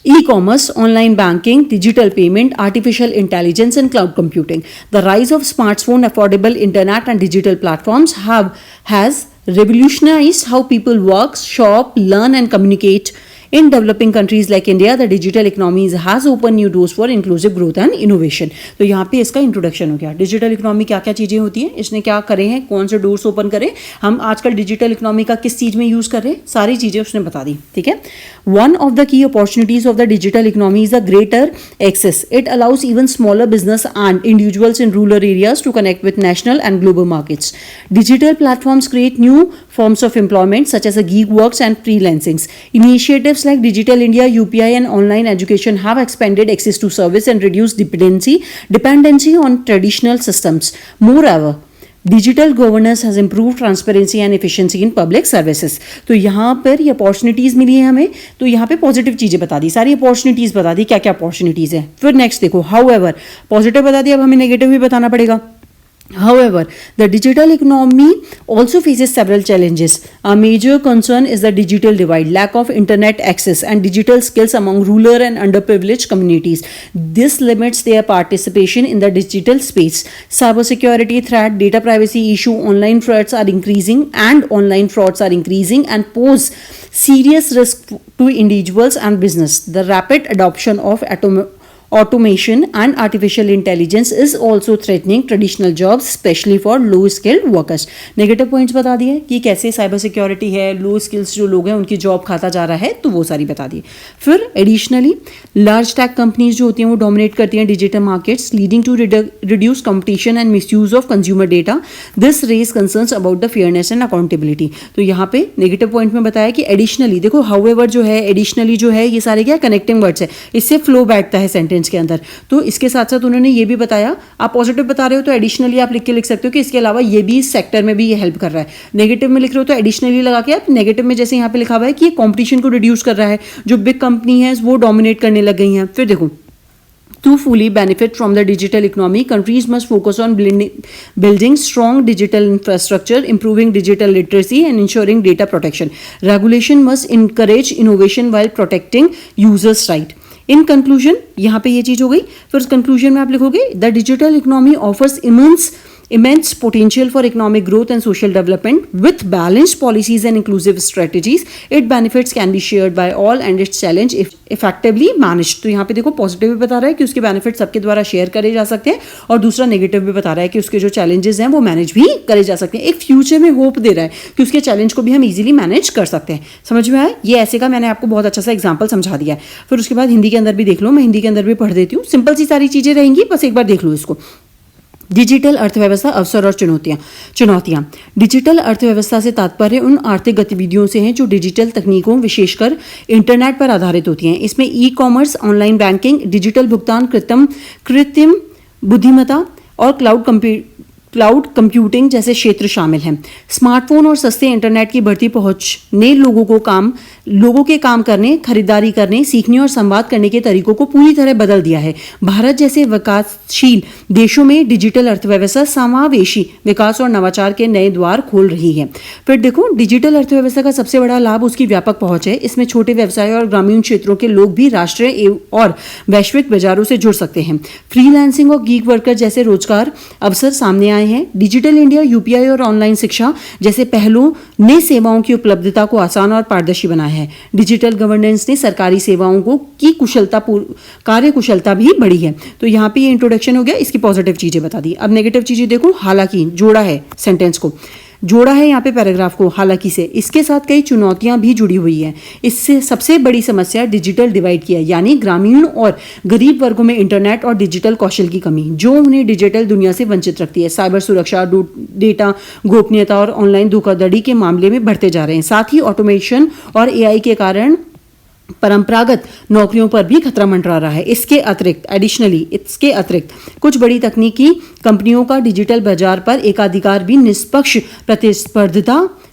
e-commerce, online banking, digital payment, artificial intelligence and cloud computing. The rise of smartphone, affordable internet and digital platforms has revolutionized how people work, shop, learn and communicate. In developing countries like India, the digital economy has opened new doors for inclusive growth and innovation. तो यहाँ पे इसका introduction हो गया। Digital economy क्या क्या चीज़ें होती हैं, इसने क्या करे हैं, कौन से डोर्स ओपन करे, हम आजकल डिजिटल इकोनॉमी का किस चीज़ में यूज़ कर रहे हैं, सारी चीज़ें उसने बता दी। ठीक है। One of the key opportunities of the digital economy is the greater access. It allows even smaller business and individuals in rural areas to connect with national and global markets. Digital platforms create new forms of employment such as gig works and freelancings. Initiatives like Digital India, UPI and online education have expanded access to service and reduced dependency on traditional systems. Moreover, digital governance has improve transparency and efficiency in public services. तो यहाँ पर ये opportunities मिली है हमें, तो यहाँ पे positive चीज़ें बता दी, सारी अपॉर्चुनिटीज़ बता दी, क्या क्या अपॉर्चुनिटीज़ है. फिर नेक्स्ट देखो, हाउएवर पॉजिटिव बता दिया, अब हमें नेगेटिव भी बताना पड़ेगा. However, the digital economy also faces several challenges. A major concern is the digital divide, lack of internet access and digital skills among rural and underprivileged communities. This limits their participation in the digital space. Cybersecurity threat, data privacy issue, online frauds are increasing and pose serious risk to individuals and business. The rapid adoption of automation and artificial intelligence is also threatening traditional jobs, especially for low skilled workers. Negative points बता दिए कि कैसे cyber security है, लो skills जो लोग हैं उनकी job खाता जा रहा है, तो वो सारी बता दी. फिर एडिशनली लार्ज टेक कंपनीज जो होती हैं वो डोमिनेट करती हैं digital markets, leading to reduce competition and misuse of consumer data. This raise concerns about the fairness and accountability. तो यहाँ पे नेगेटिव पॉइंट में बताया कि एडिशनली, देखो हाउएवर जो है, एडिशनली जो है, ये सारे क्या कनेक्टिंग वर्ड्स है, इससे फ्लो बैठता है सेंटेंस के अंदर. तो इसके साथ साथ उन्होंने ये भी बताया, आप पॉजिटिव बता रहे हो तो एडिशनली आप लिख सकते हो कि इसके अलावा ये भी इस सेक्टर में भी ये हेल्प कर रहा है. नेगेटिव में लिख रहे हो तो एडिशनली लगा के आप नेगेटिव में, जैसे यहाँ पे लिखा हुआ है कि ये कंपटीशन को रिड्यूस कर रहा है, जो बिग कंपनी है वो डोमिनेट करने लग गई हैं. फिर देखो, to fully benefit from the digital economy, countries must focus on building strong digital infrastructure, improving digital literacy and ensuring data protection. Regulation must encourage innovation while protecting users' right. In conclusion, यहाँ पे ये चीज हो गई. फिर उस conclusion में आप लिखोगे the digital economy offers immense potential for economic growth and social development with balanced policies and inclusive strategies. Its benefits can be shared by all and its challenge if effectively managed. तो यहाँ पे देखो positive भी बता रहा है कि उसके बेनिफिट सबके द्वारा शेयर करे जा सकते हैं, और दूसरा नेगेटिव भी बता रहा है कि उसके जो चैलेंजेस हैं वो मैनेज भी करे जा सकते हैं. एक फ्यूचर में होप दे रहा है कि उसके चैलेंज को भी हम इजीली मैनेज कर सकते हैं. समझ में आया? ये ऐसे का मैंने आपको बहुत अच्छा सा एग्जाम्पल समझा दिया है. फिर उसके बाद हिंदी के अंदर भी देख लो, मैं हिंदी के अंदर भी पढ़ देती हूँ. सिंपल सी सारी चीजें रहेंगी, बस एक बार देख लो इसको. डिजिटल अर्थव्यवस्था, अवसर और चुनौतियां. डिजिटल अर्थव्यवस्था से तात्पर्य उन आर्थिक गतिविधियों से हैं जो डिजिटल तकनीकों, विशेषकर इंटरनेट पर आधारित होती हैं. इसमें e commerce, online banking, digital भुगतान, कृत्रिम बुद्धिमत्ता और क्लाउड कंप्यूटिंग जैसे क्षेत्र शामिल हैं. स्मार्टफोन और सस्ते इंटरनेट की बढ़ती पहुंच ने लोगों के काम करने, खरीदारी करने, सीखने और संवाद करने के तरीकों को पूरी तरह बदल दिया है. भारत जैसे विकासशील देशों में डिजिटल अर्थव्यवस्था समावेशी विकास और नवाचार के नए द्वार खोल रही है. फिर देखो, डिजिटल अर्थव्यवस्था का सबसे बड़ा लाभ उसकी व्यापक पहुंच है. इसमें छोटे व्यवसाय और ग्रामीण क्षेत्रों के लोग भी राष्ट्रीय और वैश्विक बाजारों से जुड़ सकते हैं. फ्रीलांसिंग और गीग वर्कर जैसे रोजगार अवसर सामने आए हैं. डिजिटल इंडिया, यूपीआई और ऑनलाइन शिक्षा जैसे पहलों ने सेवाओं की उपलब्धता को आसान और पारदर्शी बनाया है. डिजिटल गवर्नेंस ने सरकारी सेवाओं की कार्यकुशलता भी बढ़ी है. तो यहाँ पे ये इंट्रोडक्शन हो गया, इसकी पॉजिटिव चीजें बता दी. अब नेगेटिव चीजें देखो. हालांकि जोड़ा है, सेंटेंस को जोड़ा है यहाँ पे पैराग्राफ को हालांकि से. इसके साथ कई चुनौतियां भी जुड़ी हुई हैं. इससे सबसे बड़ी समस्या डिजिटल डिवाइड की है, यानी ग्रामीण और गरीब वर्गों में इंटरनेट और डिजिटल कौशल की कमी, जो उन्हें डिजिटल दुनिया से वंचित रखती है. साइबर सुरक्षा, डेटा गोपनीयता और ऑनलाइन धोखाधड़ी के मामले में बढ़ते जा रहे हैं. साथ ही ऑटोमेशन और एआई के कारण परंपरागत नौकरियों पर भी खतरा मंडरा रहा है. इसके अतिरिक्त कुछ बड़ी तकनीकी कंपनियों का डिजिटल बाजार पर एकाधिकार भी निष्पक्ष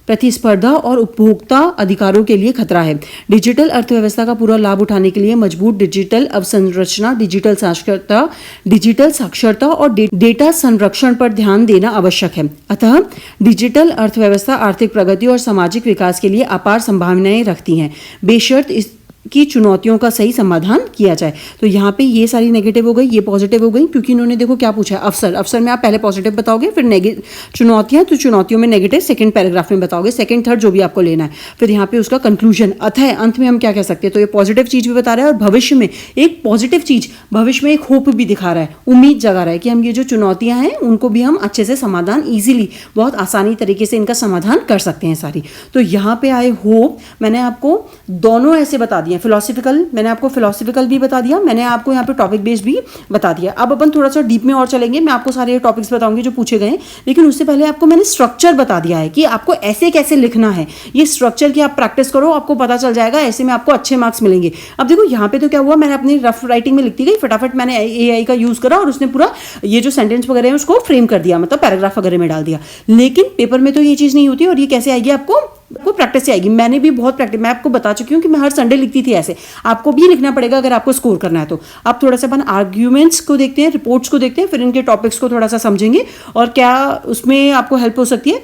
प्रतिस्पर्धा और उपभोक्ता अधिकारों के लिए खतरा है. डिजिटल अर्थव्यवस्था का पूरा लाभ उठाने के लिए मजबूत डिजिटल अवसंरचना, डिजिटल साक्षरता और डेटा संरक्षण पर ध्यान देना आवश्यक है. अतः डिजिटल अर्थव्यवस्था आर्थिक प्रगति और सामाजिक विकास के लिए अपार संभावनाएं रखती हैं, बेशर्त की चुनौतियों का सही समाधान किया जाए. तो यहाँ पे ये सारी नेगेटिव हो गई, ये पॉजिटिव हो गई, क्योंकि इन्होंने देखो क्या पूछा है. अवसर में आप पहले पॉजिटिव बताओगे, फिर चुनौतियां, तो चुनौतियों में नेगेटिव सेकंड पैराग्राफ में बताओगे, सेकंड थर्ड जो भी आपको लेना है. फिर यहाँ पे उसका कंक्लूजन, अतः अंत में हम क्या कह सकते हैं. तो ये पॉजिटिव चीज भी बता रहा है और भविष्य में एक पॉजिटिव चीज, भविष्य में एक होप भी दिखा रहा है, उम्मीद जगा रहा है कि हम ये जो चुनौतियां हैं उनको भी हम अच्छे से समाधान ईजिली, बहुत आसानी तरीके से इनका समाधान कर सकते हैं सारी. तो यहाँ पे आई होप मैंने आपको दोनों ऐसे बता दिए. फिलोसफिकल मैंने आपको फिलोसफिकल भी बता दिया, मैंने आपको यहाँ पे टॉपिक बेस्ड भी बता दिया. अब अपन थोड़ा सा डीप में और चलेंगे, मैं आपको सारे टॉपिक्स बताऊंगी जो पूछे गए, लेकिन उससे पहले आपको मैंने स्ट्रक्चर बता दिया है कि आपको ऐसे कैसे लिखना है. ये स्ट्रक्चर की आप प्रैक्टिस करो, आपको पता चल जाएगा, ऐसे में आपको अच्छे मार्क्स मिलेंगे. अब देखो यहाँ पे तो क्या हुआ, मैंने अपनी रफ राइटिंग में लिखती गई, फटाफट मैंने एआई का यूज करा और उसने पूरा ये जो सेंटेंस वगैरह है उसको फ्रेम कर दिया, मतलब पैराग्राफ वगैरह में डाल दिया. लेकिन पेपर में तो ये चीज नहीं होती, और ये कैसे आएगी आपको प्रैक्टिस से आएगी. मैंने भी बहुत प्रैक्टिस, मैं आपको बता चुकी हूँ कि मैं हर संडे लिखती थी ऐसे. आपको भी लिखना पड़ेगा अगर आपको स्कोर करना है. तो अब थोड़ा सा अपन आर्ग्यूमेंट्स को देखते हैं, रिपोर्ट्स को देखते हैं, फिर इनके टॉपिक्स को थोड़ा सा समझेंगे और क्या उसमें आपको हेल्प हो सकती है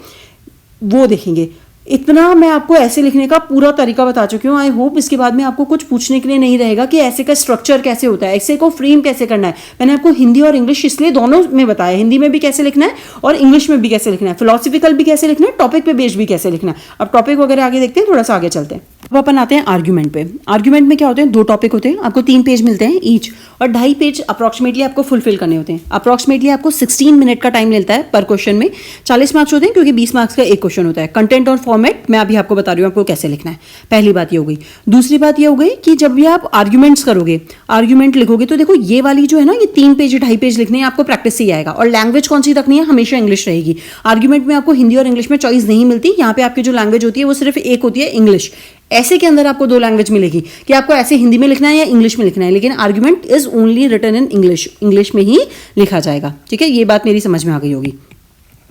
वो देखेंगे. इतना मैं आपको ऐसे लिखने का पूरा तरीका बता चुकी हूँ. आई होप इसके बाद में आपको कुछ पूछने के लिए नहीं रहेगा कि ऐसे का स्ट्रक्चर कैसे होता है, ऐसे को फ्रेम कैसे करना है. मैंने आपको हिंदी और इंग्लिश इसलिए दोनों में बताया, हिंदी में भी कैसे लिखना है और इंग्लिश में भी कैसे लिखना है, फिलोसफिकल भी कैसे लिखना है, टॉपिक पे बेस्ड भी कैसे लिखना है. अब टॉपिक वगैरह आगे देखते हैं, थोड़ा सा आगे चलते हैं. अब अपन आते हैं आर्ग्यूमेंट पे। आर्ग्यूमेंट में क्या होते हैं, 2 टॉपिक होते हैं, आपको 3 पेज मिलते हैं ईच, और 2.5 पेज अप्रॉक्सीमेटली आपको फुलफिल करने होते हैं। अप्रॉक्सीमेटली आपको 16 मिनट का टाइम मिलता है पर क्वेश्चन में। 40 मार्क्स होते हैं क्योंकि 20 मार्क्स का एक क्वेश्चन होता है। कंटेंट और फॉर्मेट मैं अभी आपको बता रही हूँ आपको कैसे लिखना है। पहली बात ये हो गई। दूसरी बात ये हो गई कि जब भी आप आर्ग्यूमेंट्स करोगे, आर्ग्यूमेंट लिखोगे, तो देखो ये वाली जो है ना, ये 3 पेज 2.5 पेज लिखने हैं, आपको प्रैक्टिस से ही आएगा। और लैंग्वेज कौन सी रखनी है, हमेशा इंग्लिश रहेगी। आर्ग्यूमेंट में आपको हिंदी और इंग्लिश में चॉइस नहीं मिलती। यहाँ पे आपकी जो लैंग्वेज होती है वो सिर्फ एक होती है, इंग्लिश। ऐसे के अंदर आपको 2 लैंग्वेज मिलेगी कि आपको ऐसे हिंदी में लिखना है या इंग्लिश में लिखना है, लेकिन argument is only written in English, English में ही लिखा जाएगा। ठीक है, ये बात मेरी समझ में आ गई होगी।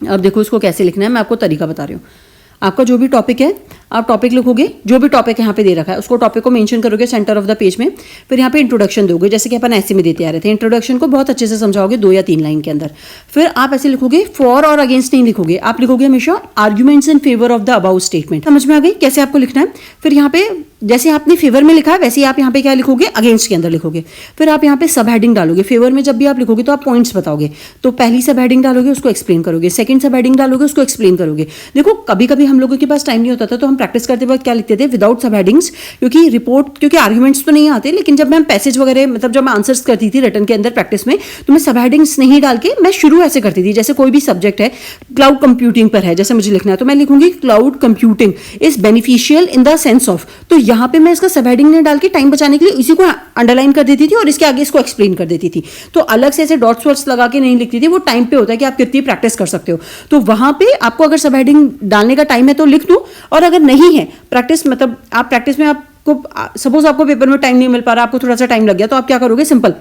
अब देखो इसको कैसे लिखना है, मैं आपको तरीका बता रही हूँ। आपका जो भी टॉपिक है, आप टॉपिक लिखोगे, जो भी टॉपिक यहाँ पे दे रखा है उसको टॉपिक को मेंशन करोगे सेंटर ऑफ द पेज में। फिर यहाँ पे इंट्रोडक्शन दोगे, जैसे कि अपन ऐसे में देते आ रहे थे। इंट्रोडक्शन को बहुत अच्छे से समझाओगे 2 या 3 लाइन के अंदर। फिर आप ऐसे लिखोगे, फॉर और अगेंस्ट नहीं लिखोगे, आप लिखोगे हमेशा arguments in favour of the about statement. समझ में आ गई कैसे आपको लिखना है। फिर यहाँ पे जैसे आपने फेवर में लिखा है वैसे ही आप यहाँ पे क्या लिखोगे, अगेंस्ट के अंदर लिखोगे। फिर आप यहाँ पे सब हेडिंग डालोगे। फेवर में जब भी आप लिखोगे तो आप पॉइंट्स बताओगे, तो पहली सब हेडिंग डालोगे, उसको एक्सप्लेन करोगे। सेकंड सब हेडिंग डालोगे, उसको एक्सप्लेन करोगे। देखो कभी कभी हम लोगों के पास टाइम नहीं होता था, तो हम प्रैक्टिस करते वक्त क्या लिखते थे, विदाउट सब हेडिंग्स, क्योंकि आर्ग्यूमेंट्स तो नहीं आते। लेकिन जब मैं पैसेज वगैरह, मतलब जब मैं आंसर्स करती थी रिटर्न के अंदर प्रैक्टिस में, तो मैं सब हेडिंग्स नहीं डाल के मैं शुरू ऐसे करती थी। जैसे कोई भी सब्जेक्ट है, क्लाउड कंप्यूटिंग पर है, जैसे मुझे लिखना है, तो मैं लिखूंगी cloud computing is beneficial in the sense of. तो यहाँ पे मैं इसका सब हेडिंग नहीं डाल के टाइम बचाने के लिए इसी को अंडरलाइन कर देती थी और इसके आगे इसको एक्सप्लेन कर देती थी। तो अलग से ऐसे डॉट्स वॉट्स लगा के नहीं लिखती थी। वो टाइम पे होता है कि आप कितनी प्रैक्टिस कर सकते हो। तो वहां पे आपको अगर सब हेडिंग डालने का टाइम है तो लिख दो, और अगर नहीं है प्रैक्टिस, मतलब आप प्रैक्टिस में आपको सपोज आपको पेपर में टाइम नहीं मिल पा रहा, आपको थोड़ा सा टाइम लग गया, तो आप क्या करोगे, सिंपल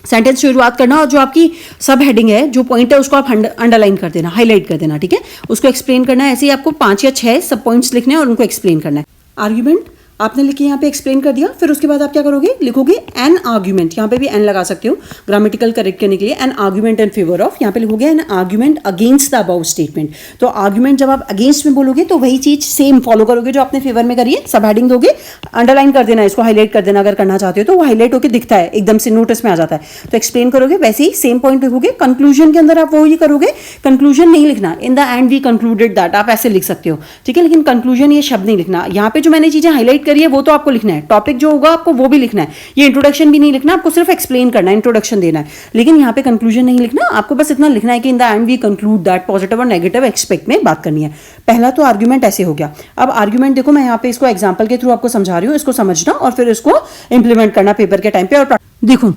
सेंटेंस शुरुआत करना और जो आपकी सब हेडिंग है, जो पॉइंट है, उसको आप अंडरलाइन कर देना, हाईलाइट कर देना। ठीक है, उसको एक्सप्लेन करना है। ऐसे ही आपको 5 या 6 सब पॉइंट्स लिखने हैं और उनको एक्सप्लेन करना है। आर्ग्यूमेंट आपने लिखे, यहाँ पे एक्सप्लेन कर दिया। फिर उसके बाद आप क्या करोगे, लिखोगे एन आर्ग्यूमेंट। यहाँ पे भी एन लगा सकते हो ग्रामेटिकल करेक्ट करने के लिए। An argument in favour of, यहाँ पे लिखोगे an argument against the about statement. तो आर्ग्यूमेंट जब आप अगेंस्ट में बोलोगे तो वही चीज सेम फॉलो करोगे जो आपने फेवर में करी है। सब हेडिंग दोगे, अंडरलाइन कर देना, इसको हाईलाइट कर देना अगर करना चाहते हो, तो वो हाईलाइट होकर दिखता है, एकदम से नोटिस में आ जाता है। तो एक्सप्लेन करोगे, वैसे ही सेम पॉइंट लिखोगे। कंक्लूजन के अंदर आप वही करोगे, कंक्लूजन नहीं लिखना, in the end we concluded that, आप ऐसे लिख सकते हो। ठीक है, लेकिन कंक्लूजन ये शब्द नहीं लिखना। यहाँ पे जो मैंने चीजें हाईलाइट करी है वो तो आपको लिखना है, टॉपिक जो होगा आपको वो भी लिखना है। ये इंट्रोडक्शन भी नहीं लिखना, आपको सिर्फ एक्सप्लेन करना है, इंट्रोडक्शन देना है। लेकिन यहाँ पे कंक्लूजन नहीं लिखना, आपको बस इतना लिखना है कि in the end we conclude that, positive और नेगेटिव एक्सपेक्ट में बात करनी है। पहला तो आर्ग्यूमेंट ऐसे हो गया। अब आर्ग्यूमेंट देखो, मैं यहाँ पे इसको एग्जाम्पल के थ्रू आपको समझा रही हूँ, इसको समझना और फिर इसको इंप्लीमेंट करना पेपर के टाइम पे। और देखो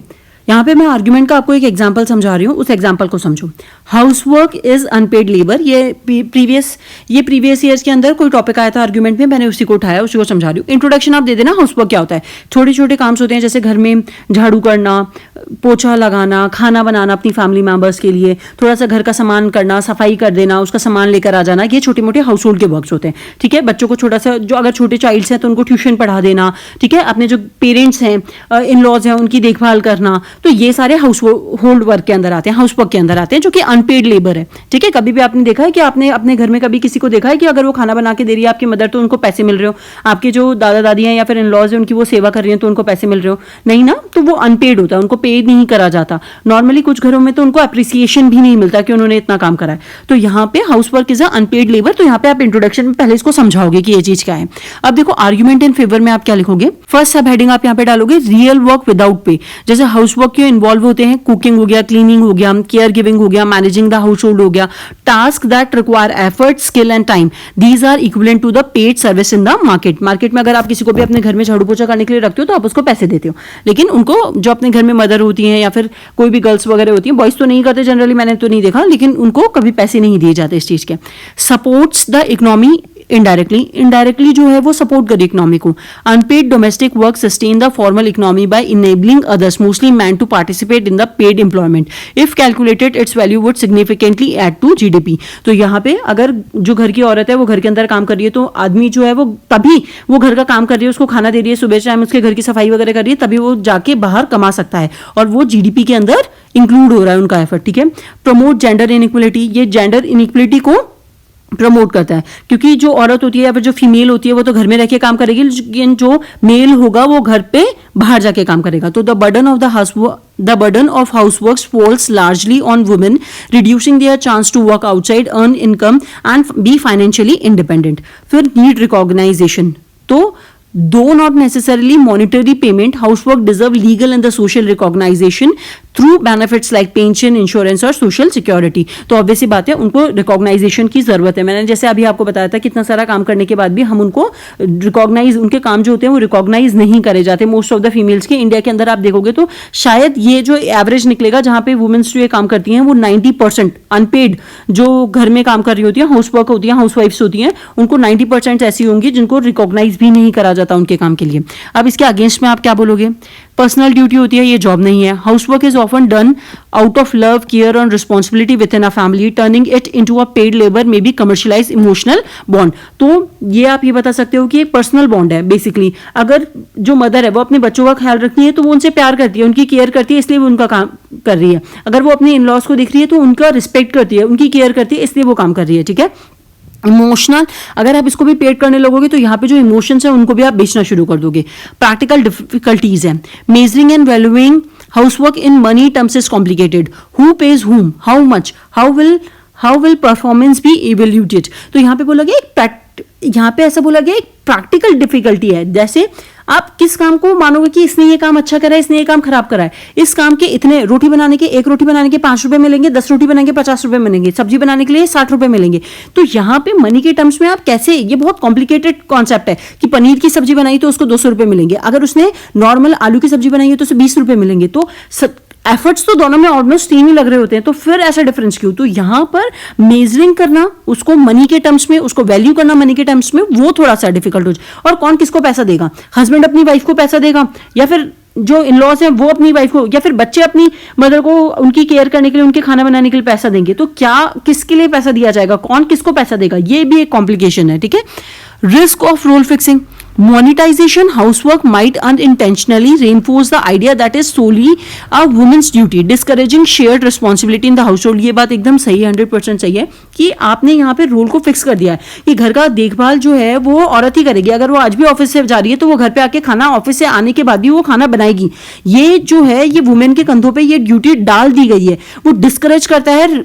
यहाँ पे मैं आर्ग्यूमेंट का आपको एक एग्जांपल समझा रही हूँ, उस एग्जांपल को समझो। हाउसवर्क इज अनपेड लेबर, ये प्रीवियस ईयर्स के अंदर कोई टॉपिक आया था आर्ग्यूमेंट में, मैंने उसी को उठाया, उसी को समझा रही हूँ। इंट्रोडक्शन आप दे देना, हाउसवर्क क्या होता है। छोटे छोटे काम होते हैं, जैसे घर में झाड़ू करना, पोछा लगाना, खाना बनाना अपनी फैमिली मेंबर्स के लिए, थोड़ा सा घर का सामान करना, सफाई कर देना, उसका सामान लेकर आ जाना, ये छोटे मोटे हाउस होल्ड के वर्क्स होते हैं। ठीक है, बच्चों को छोटा सा, जो अगर छोटे चाइल्ड्स हैं तो उनको ट्यूशन पढ़ा देना। ठीक है, अपने जो पेरेंट्स हैं, इन लॉज हैं, उनकी देखभाल करना, तो ये सारे हाउस होल्ड वर्क के अंदर आते हैं, हाउस वर्क के अंदर आते हैं, जो कि अनपेड लेबर है। ठीक है, कभी भी आपने देखा है कि आपने अपने घर में कभी किसी को देखा है कि अगर वो खाना बना के दे रही है आपकी मदर, तो उनको पैसे मिल रहे हो? आपके जो दादा दादी हैं या फिर इन लॉज हैं, उनकी वो सेवा कर रही हैं, तो उनको पैसे मिल रहे हो? नहीं ना, तो वो अनपेड होता है, उनको पेड नहीं करा जाता। नॉर्मली कुछ घरों में तो उनको अप्रिसिएशन भी नहीं मिलता कि उन्होंने इतना काम करा है। तो यहाँ पे house work is a unpaid labour. तो यहाँ पे आप इंट्रोडक्शन में पहले इसको समझाओगे कि ये चीज क्या है। अब देखो आर्ग्यूमेंट इन फेवर में आप क्या लिखोगे। फर्स्ट सब हेडिंग आप यहाँ पे डालोगे रियल वर्क विदाउट पे। जैसे हाउस वर्क क्यों इन्वॉल्व होते हैं, कुकिंग हो गया, क्लीनिंग हो गया, केयर गिविंग हो गया, मैनेजिंग द हाउस होल्ड हो गया, task that require effort, skill and time, these are equivalent to the paid service in the market. Market में अगर आप किसी को भी अपने घर में झाड़ू पोछा करने के लिए रखते हो तो आप उसको पैसे देते हो, लेकिन उनको जो अपने घर में मदर होती हैं या फिर कोई भी गर्ल्स वगैरह होती हैं, बॉयज तो नहीं करते जनरली, मैंने तो नहीं देखा, लेकिन उनको कभी पैसे नहीं दिए जाते इस चीज के। सपोर्ट्स द इकोनॉमी इनडायरेक्टली जो है वो सपोर्ट करे इकोनॉमी को। Unpaid domestic work sustain the formal economy by enabling others, mostly man, to participate in the paid employment. If calculated its value would significantly add to GDP. तो यहाँ पे अगर जो घर की औरत है वो घर के अंदर काम कर रही है, तो आदमी जो है वो तभी वो घर का काम कर रही है, उसको खाना दे रही है, सुबह टाइम उसके घर की सफाई वगैरह कर रही है, तभी वो जाके बाहर कमा सकता है और वो जीडीपी के अंदर इंक्लूड हो रहा है उनका एफर्ट। ठीक है, प्रमोट जेंडर इनइक्वलिटी, ये जेंडर इनइक्वलिटी को प्रमोट करता है, क्योंकि जो औरत होती है या फिर जो फीमेल होती है वो तो घर में रह के काम करेगी, लेकिन जो मेल होगा वो घर पे बाहर जाके काम करेगा। तो the burden of housework falls largely on women, reducing their chance to work outside, earn income and be financially independent. फिर नीड रिकॉग्नाइजेशन, तो though not necessarily monetary payment, housework deserve legal and the social recognition through benefits like pension, insurance और social security. तो obvious सी बात है, उनको recognition की जरूरत है. मैंने जैसे अभी आपको बताया था कितना सारा काम करने के बाद भी हम उनको recognize, उनके काम जो होते हैं वो recognize नहीं करे जाते. मोस्ट ऑफ द फीमेल्स के इंडिया के अंदर आप देखोगे तो शायद ये जो एवरेज निकलेगा जहां पे वुमेन्स जो ये काम करती हैं वो 90% अनपेड जो घर में काम कर रही होती है, हाउस वर्क होती है, हाउस वाइफ्स होती हैं, उनको 90% ऐसी होंगी जिनको रिकॉग्नाइज भी नहीं करा जाता उनके काम के लिए. अब इसके अगेंस्ट में आप क्या बोलोगे? पर्सनल ड्यूटी होती है, ये जॉब नहीं है. House work is often done out of love, care और responsibility within a family, turning it into a paid labour may be commercialise emotional bond. तो ये आप ये बता सकते हो कि एक पर्सनल बॉन्ड है बेसिकली. अगर जो मदर है वो अपने बच्चों का ख्याल रखती है तो वो उनसे प्यार करती है, उनकी केयर करती है, इसलिए वो उनका काम कर रही है. अगर वो अपने इन लॉज को देख रही है तो उनका रिस्पेक्ट करती है, उनकी केयर करती है, इसलिए वो काम कर रही है. ठीक है. इमोशनल, अगर आप इसको भी पेड करने लगोगे तो यहाँ पे जो इमोशंस है उनको भी आप बेचना शुरू कर दोगे. प्रैक्टिकल डिफिकल्टीज है. Measuring and valuing housework in money terms is complicated. Who pays whom, how much, how will performance be evaluated. तो यहाँ पे बोला गया यहाँ पे ऐसा बोला गया एक प्रैक्टिकल डिफिकल्टी है. जैसे आप किस काम को मानोगे कि इसने ये काम अच्छा करा है, इसने ये काम खराब करा है, इस काम के इतने, रोटी बनाने के, एक रोटी बनाने के 5 रुपए मिलेंगे, 10 रोटी बनाने के 50 रुपए मिलेंगे, सब्जी बनाने के लिए 60 रुपए मिलेंगे. तो यहाँ पे मनी के टर्म्स में आप कैसे, ये बहुत कॉम्प्लिकेटेड कॉन्सेप्ट है कि पनीर की सब्जी बनाई तो उसको 200 रुपए मिलेंगे, अगर उसने नॉर्मल आलू की सब्जी बनाई है तो उसे 20 रुपए मिलेंगे. तो एफर्ट्स तो दोनों में ऑलमोस्ट सेम ही लग रहे होते हैं, तो फिर ऐसा डिफरेंस क्यों? तो यहां पर मेजरिंग करना, उसको मनी के टर्म्स में, उसको वैल्यू करना मनी के टर्म्स में, वो थोड़ा सा डिफिकल्ट हो जाए. और कौन किसको पैसा देगा? हस्बैंड अपनी वाइफ को पैसा देगा, या फिर जो इन लॉज हैं वो अपनी वाइफ को, या फिर बच्चे अपनी मदर को उनकी केयर करने के लिए, उनके खाना बनाने के लिए पैसा देंगे. तो क्या, किसके लिए पैसा दिया जाएगा, कौन किसको पैसा देगा, ये भी एक कॉम्प्लिकेशन है. ठीक है. Risk of role fixing. Monetization housework might unintentionally reinforce the idea that is solely a woman's duty, discouraging shared responsibility in the household. ये बात एकदम सही है, 100% सही है कि आपने यहाँ पे रूल को फिक्स कर दिया है कि घर का देखभाल जो है वो औरत ही करेगी. अगर वो आज भी ऑफिस से जा रही है तो वो घर पे आके खाना, ऑफिस से आने के बाद भी वो खाना बनाएगी. ये जो है ये वुमेन के कंधों पे ये ड्यूटी डाल दी गई है. वो डिस्करेज करता है.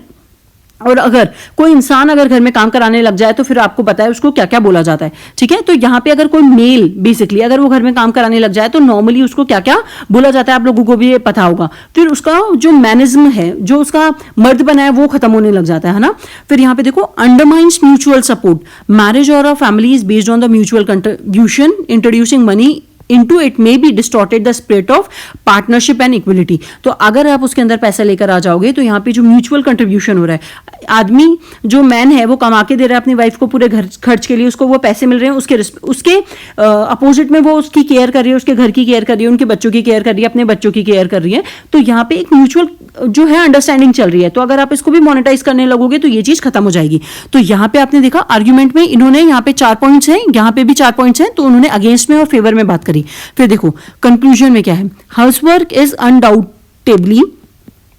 और अगर कोई इंसान अगर घर में काम कराने लग जाए तो फिर आपको पता है उसको क्या क्या बोला जाता है. ठीक है. तो यहाँ पे अगर कोई मेल बेसिकली अगर वो घर में काम कराने लग जाए तो नॉर्मली उसको क्या क्या बोला जाता है आप लोगों को भी ये पता होगा. फिर उसका जो मैनेज्म है, जो उसका मर्द बना है वो खत्म होने लग जाता है ना. फिर यहाँ पे देखो, अंडरमाइंस म्यूचुअल सपोर्ट. मैरिज और a family is based on the mutual contribution, introducing money into it may be distorted the spirit of partnership and equality. तो अगर आप उसके अंदर पैसा लेकर आ जाओगे तो यहाँ पे जो म्यूचुअल कंट्रीब्यूशन हो रहा है, आदमी जो मैन है वो कमा के दे रहा है अपनी वाइफ को पूरे घर खर्च के लिए, उसको वो पैसे मिल रहे हैं, उसके अपोजिट में वो उसकी केयर कर रही है, उसके घर की केयर कर रही है, उनके बच्चों की केयर कर रही है, अपने बच्चों की केयर कर रही है. तो यहाँ पे एक म्यूचुअल जो है अंडरस्टैंडिंग चल रही है. तो अगर आप इसको भी मोनेटाइज करने लगोगे तो ये चीज खत्म हो जाएगी. तो यहाँ पे आपने देखा आर्ग्यूमेंट में इन्होंने यहाँ पे 4 पॉइंट्स हैं, यहाँ पे भी 4 पॉइंट्स हैं, तो उन्होंने अगेंस्ट में और फेवर में बात करी. फिर देखो कंक्लूजन में क्या है. Housework is undoubtedly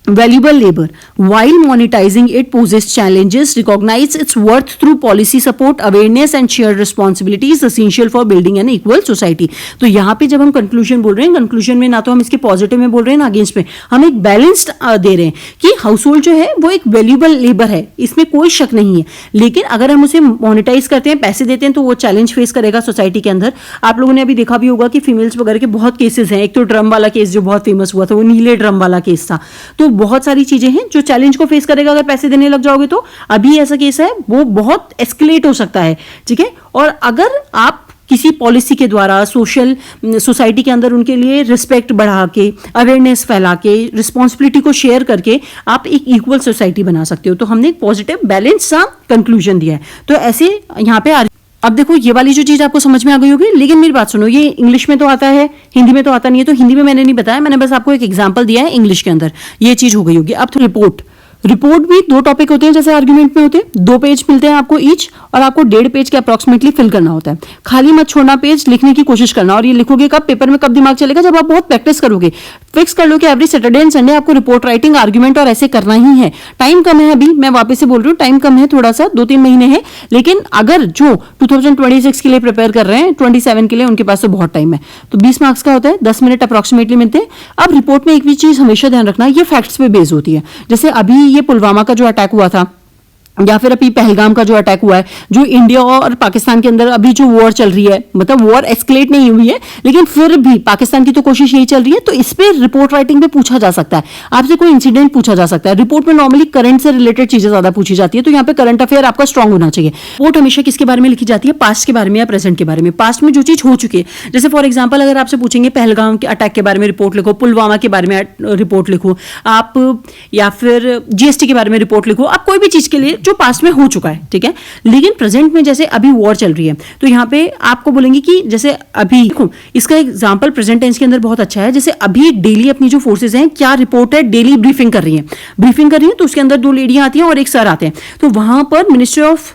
valuable labor. While monetizing it poses challenges, recognize its worth through policy support, awareness and shared responsibility is essential for building an equal society. तो यहाँ पे जब हम कंक्लूजन बोल रहे हैं, कंक्लूजन में ना तो हम इसके पॉजिटिव में बोल रहे हैं ना अगेंस्ट में, हम एक बैलेंस्ड दे रहे हैं कि हाउस होल्ड जो है वो एक वैल्यूएबल लेबर है, इसमें कोई शक नहीं है. लेकिन अगर हम उसे मोनेटाइज करते हैं, पैसे देते हैं, तो वो चैलेंज फेस करेगा सोसाइटी के अंदर. आप लोगों ने अभी देखा भी होगा कि फीमेल्स वगैरह के बहुत केसेस हैं. एक तो ड्रम वाला केस जो बहुत फेमस हुआ था, वो नीले ड्रम वाला केस था. तो बहुत सारी चीजें हैं जो चैलेंज को फेस करेगा अगर पैसे देने लग जाओगे. तो अभी ऐसा केस है वो बहुत एस्केलेट हो सकता है. ठीक है. और अगर आप किसी पॉलिसी के द्वारा सोसाइटी के अंदर उनके लिए रिस्पेक्ट बढ़ा के, अवेयरनेस फैला के, रिस्पॉन्सिबिलिटी को शेयर करके आप एक इक्वल सोसाइटी बना सकते हो. तो हमने एक पॉजिटिव बैलेंस सा कंक्लूजन दिया है. तो ऐसे यहाँ पे अब देखो ये वाली जो चीज आपको समझ में आ गई होगी. लेकिन मेरी बात सुनो, ये इंग्लिश में तो आता है, हिंदी में तो आता नहीं है. तो हिंदी में मैंने नहीं बताया, मैंने बस आपको एक एग्जांपल दिया है. इंग्लिश के अंदर ये चीज हो गई होगी. अब तो रिपोर्ट भी 2 टॉपिक होते हैं जैसे आर्ग्यूमेंट में होते हैं. 2 पेज मिलते हैं आपको ईच, और आपको 1.5 पेज के अप्रॉक्सीमेटली फिल करना होता है. खाली मत छोड़ना पेज, लिखने की कोशिश करना. और ये लिखोगे कब, पेपर में कब दिमाग चलेगा, जब आप बहुत प्रैक्टिस करोगे. फिक्स कर लो कि एवरी सैटरडे एंड संडे आपको रिपोर्ट राइटिंग, आर्ग्यूमेंट और ऐसे करना ही है. टाइम कम है, अभी मैं वापस से बोल रही हूँ, टाइम कम है, थोड़ा सा 2-3 महीने है. लेकिन अगर जो 2026 के लिए प्रिपेयर कर रहे हैं, 27 के लिए, उनके पास तो बहुत टाइम है. तो 20 मार्क्स का होता है, 10 मिनट अप्रॉक्सीमेटली मिलते हैं. अब रिपोर्ट में एक भी चीज हमेशा ध्यान रखना, ये फैक्ट्स पे बेस होती है. जैसे अभी ये पुलवामा का जो अटैक हुआ था, या फिर अभी पहलगाम का जो अटैक हुआ है, जो इंडिया और पाकिस्तान के अंदर अभी जो वॉर चल रही है, मतलब वॉर एस्केलेट नहीं हुई है लेकिन फिर भी पाकिस्तान की तो कोशिश यही चल रही है, तो इस पे रिपोर्ट राइटिंग पे पूछा जा सकता है, आपसे कोई इंसिडेंट पूछा जा सकता है। रिपोर्ट में नॉर्मली करंट से रिलेटेड चीजें ज्यादा पूछी जाती है, तो यहाँ पे करंट अफेयर आपका स्ट्रांग होना चाहिए। रिपोर्ट हमेशा किसके बारे में लिखी जाती है, पास्ट के बारे में या प्रेजेंट के बारे में, पास्ट में जो चीज हो चुकी है। जैसे फॉर एग्जाम्पल अगर आपसे पूछेंगे पहलगाम के अटैक के बारे में रिपोर्ट लिखो, पुलवामा के बारे में रिपोर्ट लिखो आप, या फिर जीएसटी के बारे में रिपोर्ट लिखो, आप कोई भी चीज के लिए जो पास्ट में हो चुका है, ठीक है। लेकिन प्रेजेंट में जैसे अभी वॉर चल रही है, तो यहाँ पे आपको बोलेंगे कि जैसे अभी देखो, इसका एग्जांपल प्रेजेंट टेंस के अंदर बहुत अच्छा है। जैसे अभी डेली अपनी जो फोर्सेज हैं क्या रिपोर्ट है, डेली ब्रीफिंग कर रही है, तो उसके अंदर 2 लेडियां आती हैं और एक सर आते हैं, तो वहां पर मिनिस्ट्री ऑफ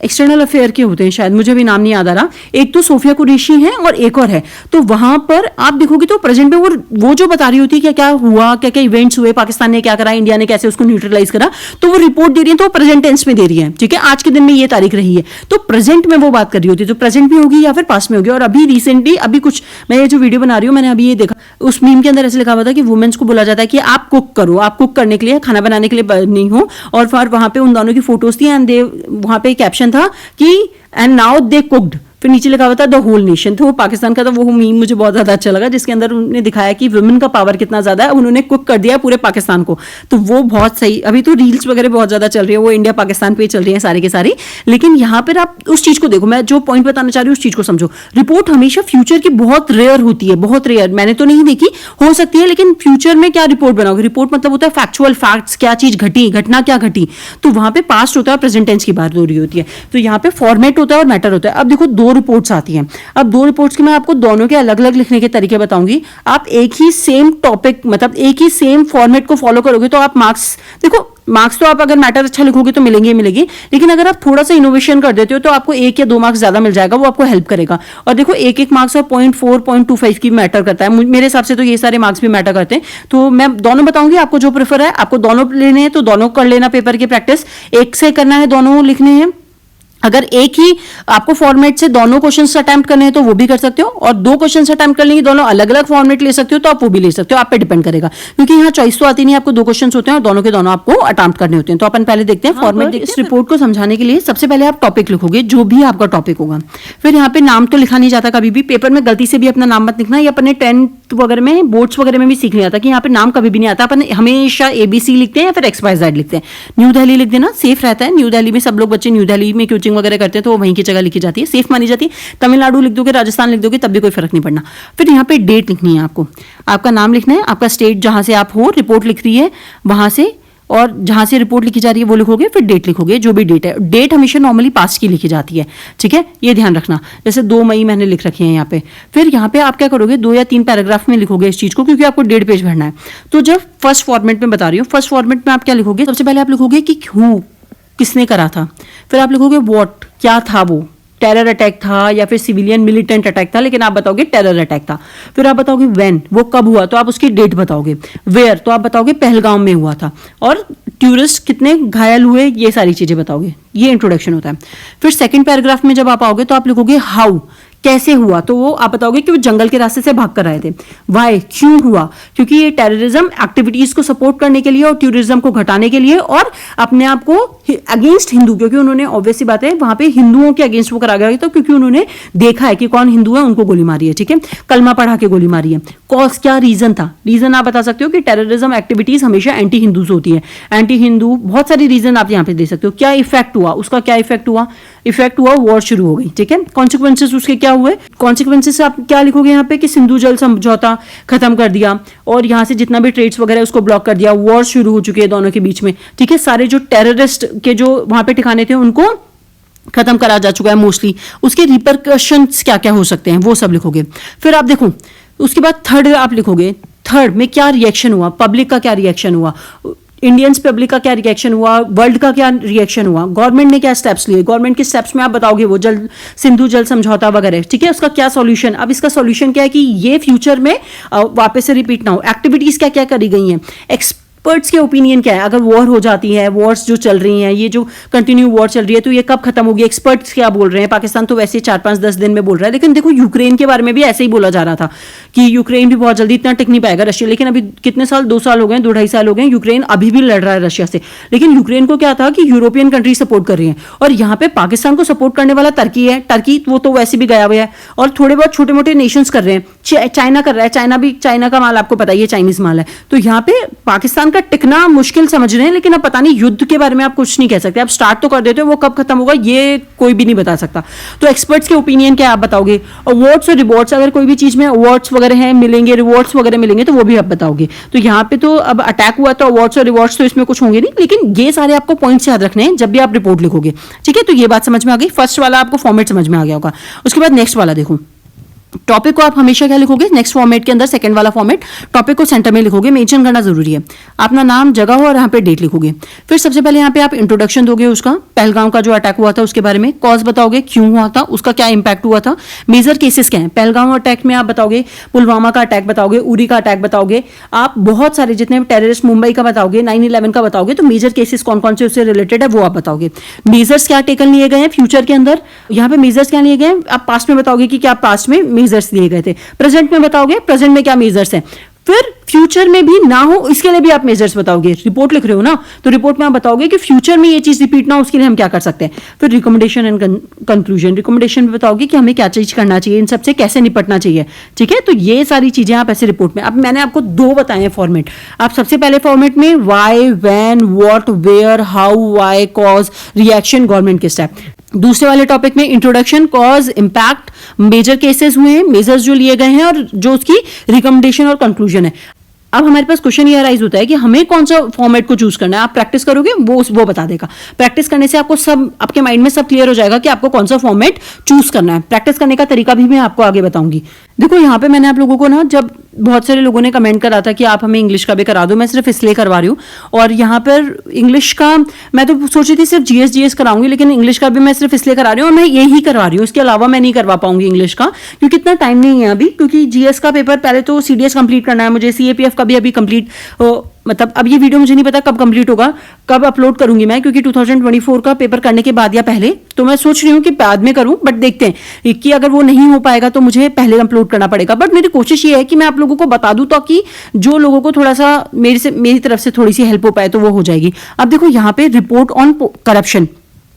एक्सटर्नल अफेयर के होते हैं, शायद मुझे भी नाम नहीं याद आ रहा, एक तो सोफिया कुरैशी है और एक और है। तो वहां पर आप देखोगे तो प्रेजेंट में वो जो बता रही होती है क्या क्या हुआ, क्या क्या इवेंट्स हुए, पाकिस्तान ने क्या करा, इंडिया ने कैसे उसको न्यूट्रलाइज करा, तो वो रिपोर्ट दे रही है, तो प्रेजेंट टेंस में दे रही है, ठीक है। आज के दिन में ये तारीख रही है, तो प्रेजेंट में वो बात कर रही होती है, तो प्रेजेंट भी होगी या फिर पास्ट में होगी। और अभी रिसेंटली अभी कुछ मैं ये जो वीडियो बना रही हूँ, मैंने अभी ये देखा, उस मीम के अंदर ऐसे लिखा हुआ था कि वुमेन्स को बोला जाता है कि आप कुक करो, आप कुक करने के लिए, खाना बनाने के लिए नहीं हो, और फिर वहां पे उन दोनों की फोटोज थी एंड वहां पे कैप्शन था कि एंड नाउ दे कुक्ड, फिर नीचे लिखा हुआ था द होल नेशन। तो वो पाकिस्तान का था, वो मीम मुझे बहुत ज्यादा अच्छा लगा, जिसके अंदर उन्होंने दिखाया कि वुमेन का पावर कितना ज्यादा है, उन्होंने कुक कर दिया पूरे पाकिस्तान को। तो वो बहुत सही, अभी तो रील्स वगैरह बहुत ज्यादा चल रही है, वो इंडिया पाकिस्तान पे चल रही है सारी की सारी। लेकिन यहाँ पर आप उस चीज को देखो, मैं जो पॉइंट बताना चाह रही हूँ उस चीज को समझो। रिपोर्ट हमेशा फ्यूचर की बहुत रेयर होती है, बहुत रेयर, मैंने तो नहीं देखी, हो सकती है, लेकिन फ्यूचर में क्या रिपोर्ट बनाओगे। रिपोर्ट मतलब होता है फैक्चुअल फैक्ट्स, क्या चीज घटी, घटना क्या घटी, तो वहां पे पास्ट होता है, प्रेजेंट टेंस की बात हो रही होती है। तो यहाँ पे फॉर्मेट होता है और मैटर होता है। अब देखो 2 रिपोर्ट्स आती हैं, अब 2 रिपोर्ट्स के मैं आपको दोनों के अलग अलग लिखने के तरीके बताऊंगी। आप एक ही सेम टॉपिक, मतलब एक ही सेम फॉर्मेट को फॉलो करोगे तो आप मार्क्स, देखो मार्क्स तो आप अगर मैटर अच्छा लिखोगे तो मिलेंगे ही मिलेंगे, लेकिन अगर आप थोड़ा सा इनोवेशन कर देते हो तो आपको 1 या 2 मार्क्स ज्यादा मिल जाएगा, वो आपको हेल्प करेगा। और देखो 1-1 मार्क्स और 0.4 0.25 की मैटर करता है, मेरे हिसाब से तो ये सारे मार्क्स भी मैटर करते हैं। तो मैं दोनों बताऊंगी, आपको जो प्रेफर है, आपको दोनों लेने हैं तो दोनों कर लेना, पेपर की प्रैक्टिस एक से करना है, दोनों लिखने हैं। अगर एक ही आपको फॉर्मेट से दोनों क्वेश्चंस अटेम्प्ट करने हैं तो वो भी कर सकते हो, और 2 क्वेश्चंस अटेम्प्ट करने की दोनों अलग अलग फॉर्मेट ले सकते हो तो आप वो भी ले सकते हो, आप पे डिपेंड करेगा, क्योंकि यहाँ चॉइस तो आती नहीं, आपको 2 क्वेश्चंस होते हैं और दोनों के दोनों आपको अटेम्प्ट करने होते हैं। तो अपन पहले देखते हैं फॉर्मेट। इस रिपोर्ट को समझाने के लिए सबसे पहले आप टॉपिक लिखोगे, जो भी आपका टॉपिक होगा। फिर यहाँ पे नाम तो लिखा नहीं जाता कभी भी, पेपर में गलती से भी अपना नाम मत लिखना, या अपने 10th वगैरह में, बोर्ड्स वगैरह में भी सीख लिया था कि यहाँ पे नाम कभी भी नहीं आता, अपन हमेशा ABC लिखते हैं या फिर XYZ लिखते हैं। न्यू दिल्ली लिख देना, सेफ रहता है। न्यू दिल्ली में सब लोग बच्चे न्यू दिल्ली में कोचिंग वगैरह करते हैं, तो वहीं की जगह लिखी जाती है, सेफ मानी जाती है। तमिलनाडु लिख दोगे, राजस्थान लिख दोगे, तब भी कोई फर्क नहीं पड़ना। फिर यहाँ पे डेट लिखनी है आपको, आपका नाम लिखना है, आपका स्टेट जहां से आप हो, रिपोर्ट लिख रही है वहां से, और जहां से रिपोर्ट लिखी जा रही है वो लिखोगे, फिर डेट लिखोगे, जो भी डेट है। डेट हमेशा नॉर्मली पास्ट की लिखी जाती है, ठीक है, ये ध्यान रखना। जैसे 2 मई मैंने लिख रखी है यहाँ पे। फिर यहाँ पे आप क्या करोगे, 2 या 3 पैराग्राफ में लिखोगे इस चीज को, क्योंकि आपको 1.5 पेज भरना है। तो जब फर्स्ट फॉर्मेट में बता रही हूँ, फर्स्ट फॉर्मेट में आप क्या लिखोगे, सबसे पहले आप लिखोगे कि हु, किसने करा था। फिर आप लिखोगे व्हाट, क्या था वो, टेरर अटैक था या फिर सिविलियन मिलिटेंट अटैक था, लेकिन आप बताओगे टेरर अटैक था। फिर आप बताओगे व्हेन, वो कब हुआ, तो आप उसकी डेट बताओगे। वेयर, तो आप बताओगे पहलगाम में हुआ था। और टूरिस्ट कितने घायल हुए, ये सारी चीजें बताओगे। ये इंट्रोडक्शन होता है। फिर सेकंड पैराग्राफ में जब आप आओगे तो आप लिखोगे हाउ, कैसे हुआ, तो वो आप बताओगे कि वो जंगल के रास्ते से भाग कर आए थे। वाई, क्यों हुआ, क्योंकि ये टेररिज्म एक्टिविटीज को सपोर्ट करने के लिए और टूरिज्म को घटाने के लिए, और अपने आप को अगेंस्ट हिंदू, क्योंकि उन्होंने ऑब्वियसली बात है वहां पे हिंदुओं के अगेंस्ट वो करा गया, तो क्योंकि उन्होंने देखा है कि कौन हिंदू है, उनको गोली मारी है, ठीक है, कलमा पढ़ा के गोली मारी है। कॉज, क्या रीजन था, रीजन आप बता सकते हो कि टेररिज्म एक्टिविटीज हमेशा एंटी हिंदूज होती है, एंटी हिंदू, बहुत सारी रीजन आप यहाँ पे दे सकते हो। क्या इफेक्ट हुआ, उसका क्या इफेक्ट हुआ, इफेक्ट हुआ वॉर शुरू हो गई, ठीक है। कॉन्सिक्वेंसेस उसके क्या हुए, कॉन्सिक्वेंसेस आप क्या लिखोगे यहाँ पे कि सिंधु जल समझौता खत्म कर दिया, और यहाँ से जितना भी ट्रेड्स वगैरह उसको ब्लॉक कर दिया, वॉर शुरू हो चुकी है दोनों के बीच में, ठीक है। सारे जो टेररिस्ट के जो वहां पे ठिकाने थे उनको खत्म करा जा चुका है मोस्टली, उसके रिपरकशंस क्या क्या हो सकते हैं वो सब लिखोगे। फिर आप देखो उसके बाद थर्ड आप लिखोगे, थर्ड में क्या रिएक्शन हुआ, पब्लिक का क्या रिएक्शन हुआ, इंडियंस पब्लिक का क्या रिएक्शन हुआ, वर्ल्ड का क्या रिएक्शन हुआ, गवर्नमेंट ने क्या स्टेप्स लिए, गवर्नमेंट के स्टेप्स में आप बताओगे वो सिंधु जल समझौता वगैरह, ठीक है, उसका क्या सॉल्यूशन। अब इसका सॉल्यूशन क्या है कि ये फ्यूचर में वापस से रिपीट ना हो, एक्टिविटीज क्या क्या करी गई हैं, एक्सपर्ट्स के ओपिनियन क्या है, अगर वॉर हो जाती है, वॉर्स जो चल रही हैं, ये जो कंटिन्यू वॉर चल रही है, तो ये कब खत्म होगी, एक्सपर्ट्स क्या बोल रहे हैं। पाकिस्तान तो वैसे 4-5-10 दिन में बोल रहा है, लेकिन देखो यूक्रेन के बारे में भी ऐसे ही बोला जा रहा था कि यूक्रेन भी बहुत जल्दी इतना टिक नहीं पाएगा रशिया, लेकिन अभी कितने साल, 2 साल हो गए, 2-2.5 साल हो गए, यूक्रेन अभी भी लड़ रहा है रशिया से। लेकिन यूक्रेन को क्या था कि यूरोपियन कंट्री सपोर्ट कर रही है, और यहाँ पे पाकिस्तान को सपोर्ट करने वाला टर्की है। टर्की वो तो वैसे भी गया हुआ है, और थोड़े बहुत छोटे मोटे नेशंस कर रहे हैं, चाइना कर रहा है, चाइना का माल आपको पता ही है, चाइनीज माल है। तो यहाँ पे पाकिस्तान का टिकना मुश्किल समझ रहे हैं, लेकिन अब पता नहीं, युद्ध के बारे में आप कुछ नहीं कह सकते, आप स्टार्ट तो कर देते हो, वो कब खत्म होगा ये कोई भी नहीं बता सकता। तो एक्सपर्ट्स के ओपिनियन क्या आप बताओगे। अवार्ड्स और रिवॉर्ड्स, अगर कोई भी चीज में अवार्ड्स वगैरह हैं मिलेंगे, रिवॉर्ड्स वगैरह मिलेंगे, तो वो भी आप बताओगे। तो यहाँ पे तो अब अटैक हुआ तो अवार्ड्स और रिवॉर्ड्स तो इसमें कुछ होंगे नहीं, लेकिन ये सारे आपको पॉइंट्स याद रखने हैं जब भी आप रिपोर्ट लिखोगे, ठीक है। तो ये बात समझ में आ गई, फर्स्ट वाला आपको फॉर्मेट समझ में आ गया होगा। उसके बाद नेक्स्ट वाला देखो, टॉपिक को आप हमेशा क्या लिखोगे, नेक्स्ट फॉर्मेट के अंदर सेकंड वाला फॉर्मेट, टॉपिक को सेंटर में लिखोगे, मेंशन करना जरूरी है, अपना नाम, जगह और यहाँ पे डेट लिखोगे। फिर सबसे पहले यहाँ पे आप इंट्रोडक्शन दोगे उसका, पहलगांव का जो अटैक हुआ था उसके बारे में, कॉज बताओगे क्यों हुआ था, उसका क्या इंपैक्ट हुआ था, मेजर केसेस क्या है। पहलगांव अटैक में आप बताओगे, पुलवामा का अटैक बताओगे, उरी का अटैक बताओगे, आप बहुत सारे जितने टेररिस्ट, मुंबई का बताओगे, 9/11 का बताओगे। तो मेजर केसेस कौन कौन से उससे रिलेटेड है वो आप बताओगे। मेजर्स क्या टेकन लिए गए हैं फ्यूचर के अंदर, यहाँ पे मेजर्स क्या लिए गए हैं, आप पास्ट में बताओगे कि क्या पास्ट में मेजर्स लिए गए थे, प्रेजेंट में बताओगे प्रेजेंट में क्या मेजर्स हैं, फिर फ्यूचर में भी ना हो इसके लिए भी आप मेजर्स बताओगे। रिपोर्ट लिख रहे हो ना, तो रिपोर्ट में आप बताओगे कि फ्यूचर में ये चीज रिपीट ना हो, उसके लिए हम क्या कर सकते हैं। फिर रिकमेंडेशन एंड कंक्लूजन, रिकमेंडेशन में बताओगे कि हमें क्या चीज करना चाहिए, इन सबसे कैसे निपटना चाहिए, ठीक है। तो ये सारी चीजें आप ऐसे रिपोर्ट में, अब मैंने आपको 2 बताए हैं फॉर्मेट। आप सबसे पहले फॉर्मेट में why, when, what, where, how, why, cause, reaction, government के स्टेप। दूसरे वाले टॉपिक में introduction, cause, impact, major cases हुए हैं, मेजर्स जो लिए गए हैं, और जो उसकी रिकमेंडेशन और कंक्लूजन है। अब हमारे पास क्वेश्चन ये अराइज होता है कि हमें कौन सा फॉर्मेट को चूज करना है। आप प्रैक्टिस करोगे, वो बता देगा। प्रैक्टिस करने से आपको सब, आपके माइंड में सब क्लियर हो जाएगा कि आपको कौन सा फॉर्मेट चूज करना है। प्रैक्टिस करने का तरीका भी मैं आपको आगे बताऊंगी। देखो यहाँ पे मैंने आप लोगों को ना, जब बहुत सारे लोगों ने कमेंट करा था कि आप हमें इंग्लिश का भी करा दो, मैं सिर्फ इसलिए करवा रही हूँ। और यहाँ पर इंग्लिश का मैं तो सोच रही थी सिर्फ जीएस कराऊंगी, लेकिन इंग्लिश का भी मैं सिर्फ इसलिए करा रही हूँ, और मैं यही करवा रही हूँ, इसके अलावा मैं नहीं करवा पाऊंगी इंग्लिश का, क्योंकि इतना टाइम नहीं है अभी। क्योंकि जीएस का पेपर पहले तो सीडीएस कंप्लीट करना है मुझे, सीएपीएफ का भी अभी कंप्लीट, मतलब अब ये वीडियो मुझे नहीं पता कब कंप्लीट होगा, कब अपलोड करूंगी मैं, क्योंकि 2024 का पेपर करने के बाद या पहले, तो मैं सोच रही हूँ कि बाद में करूं, बट देखते हैं कि अगर वो नहीं हो पाएगा तो मुझे पहले अपलोड करना पड़ेगा। बट मेरी कोशिश ये है कि मैं आप लोगों को बता दूं, ताकि जो लोगों को थोड़ा सा मेरी तरफ से थोड़ी सी हेल्प हो पाए तो वो हो जाएगी। अब देखो यहाँ पे रिपोर्ट ऑन करप्शन,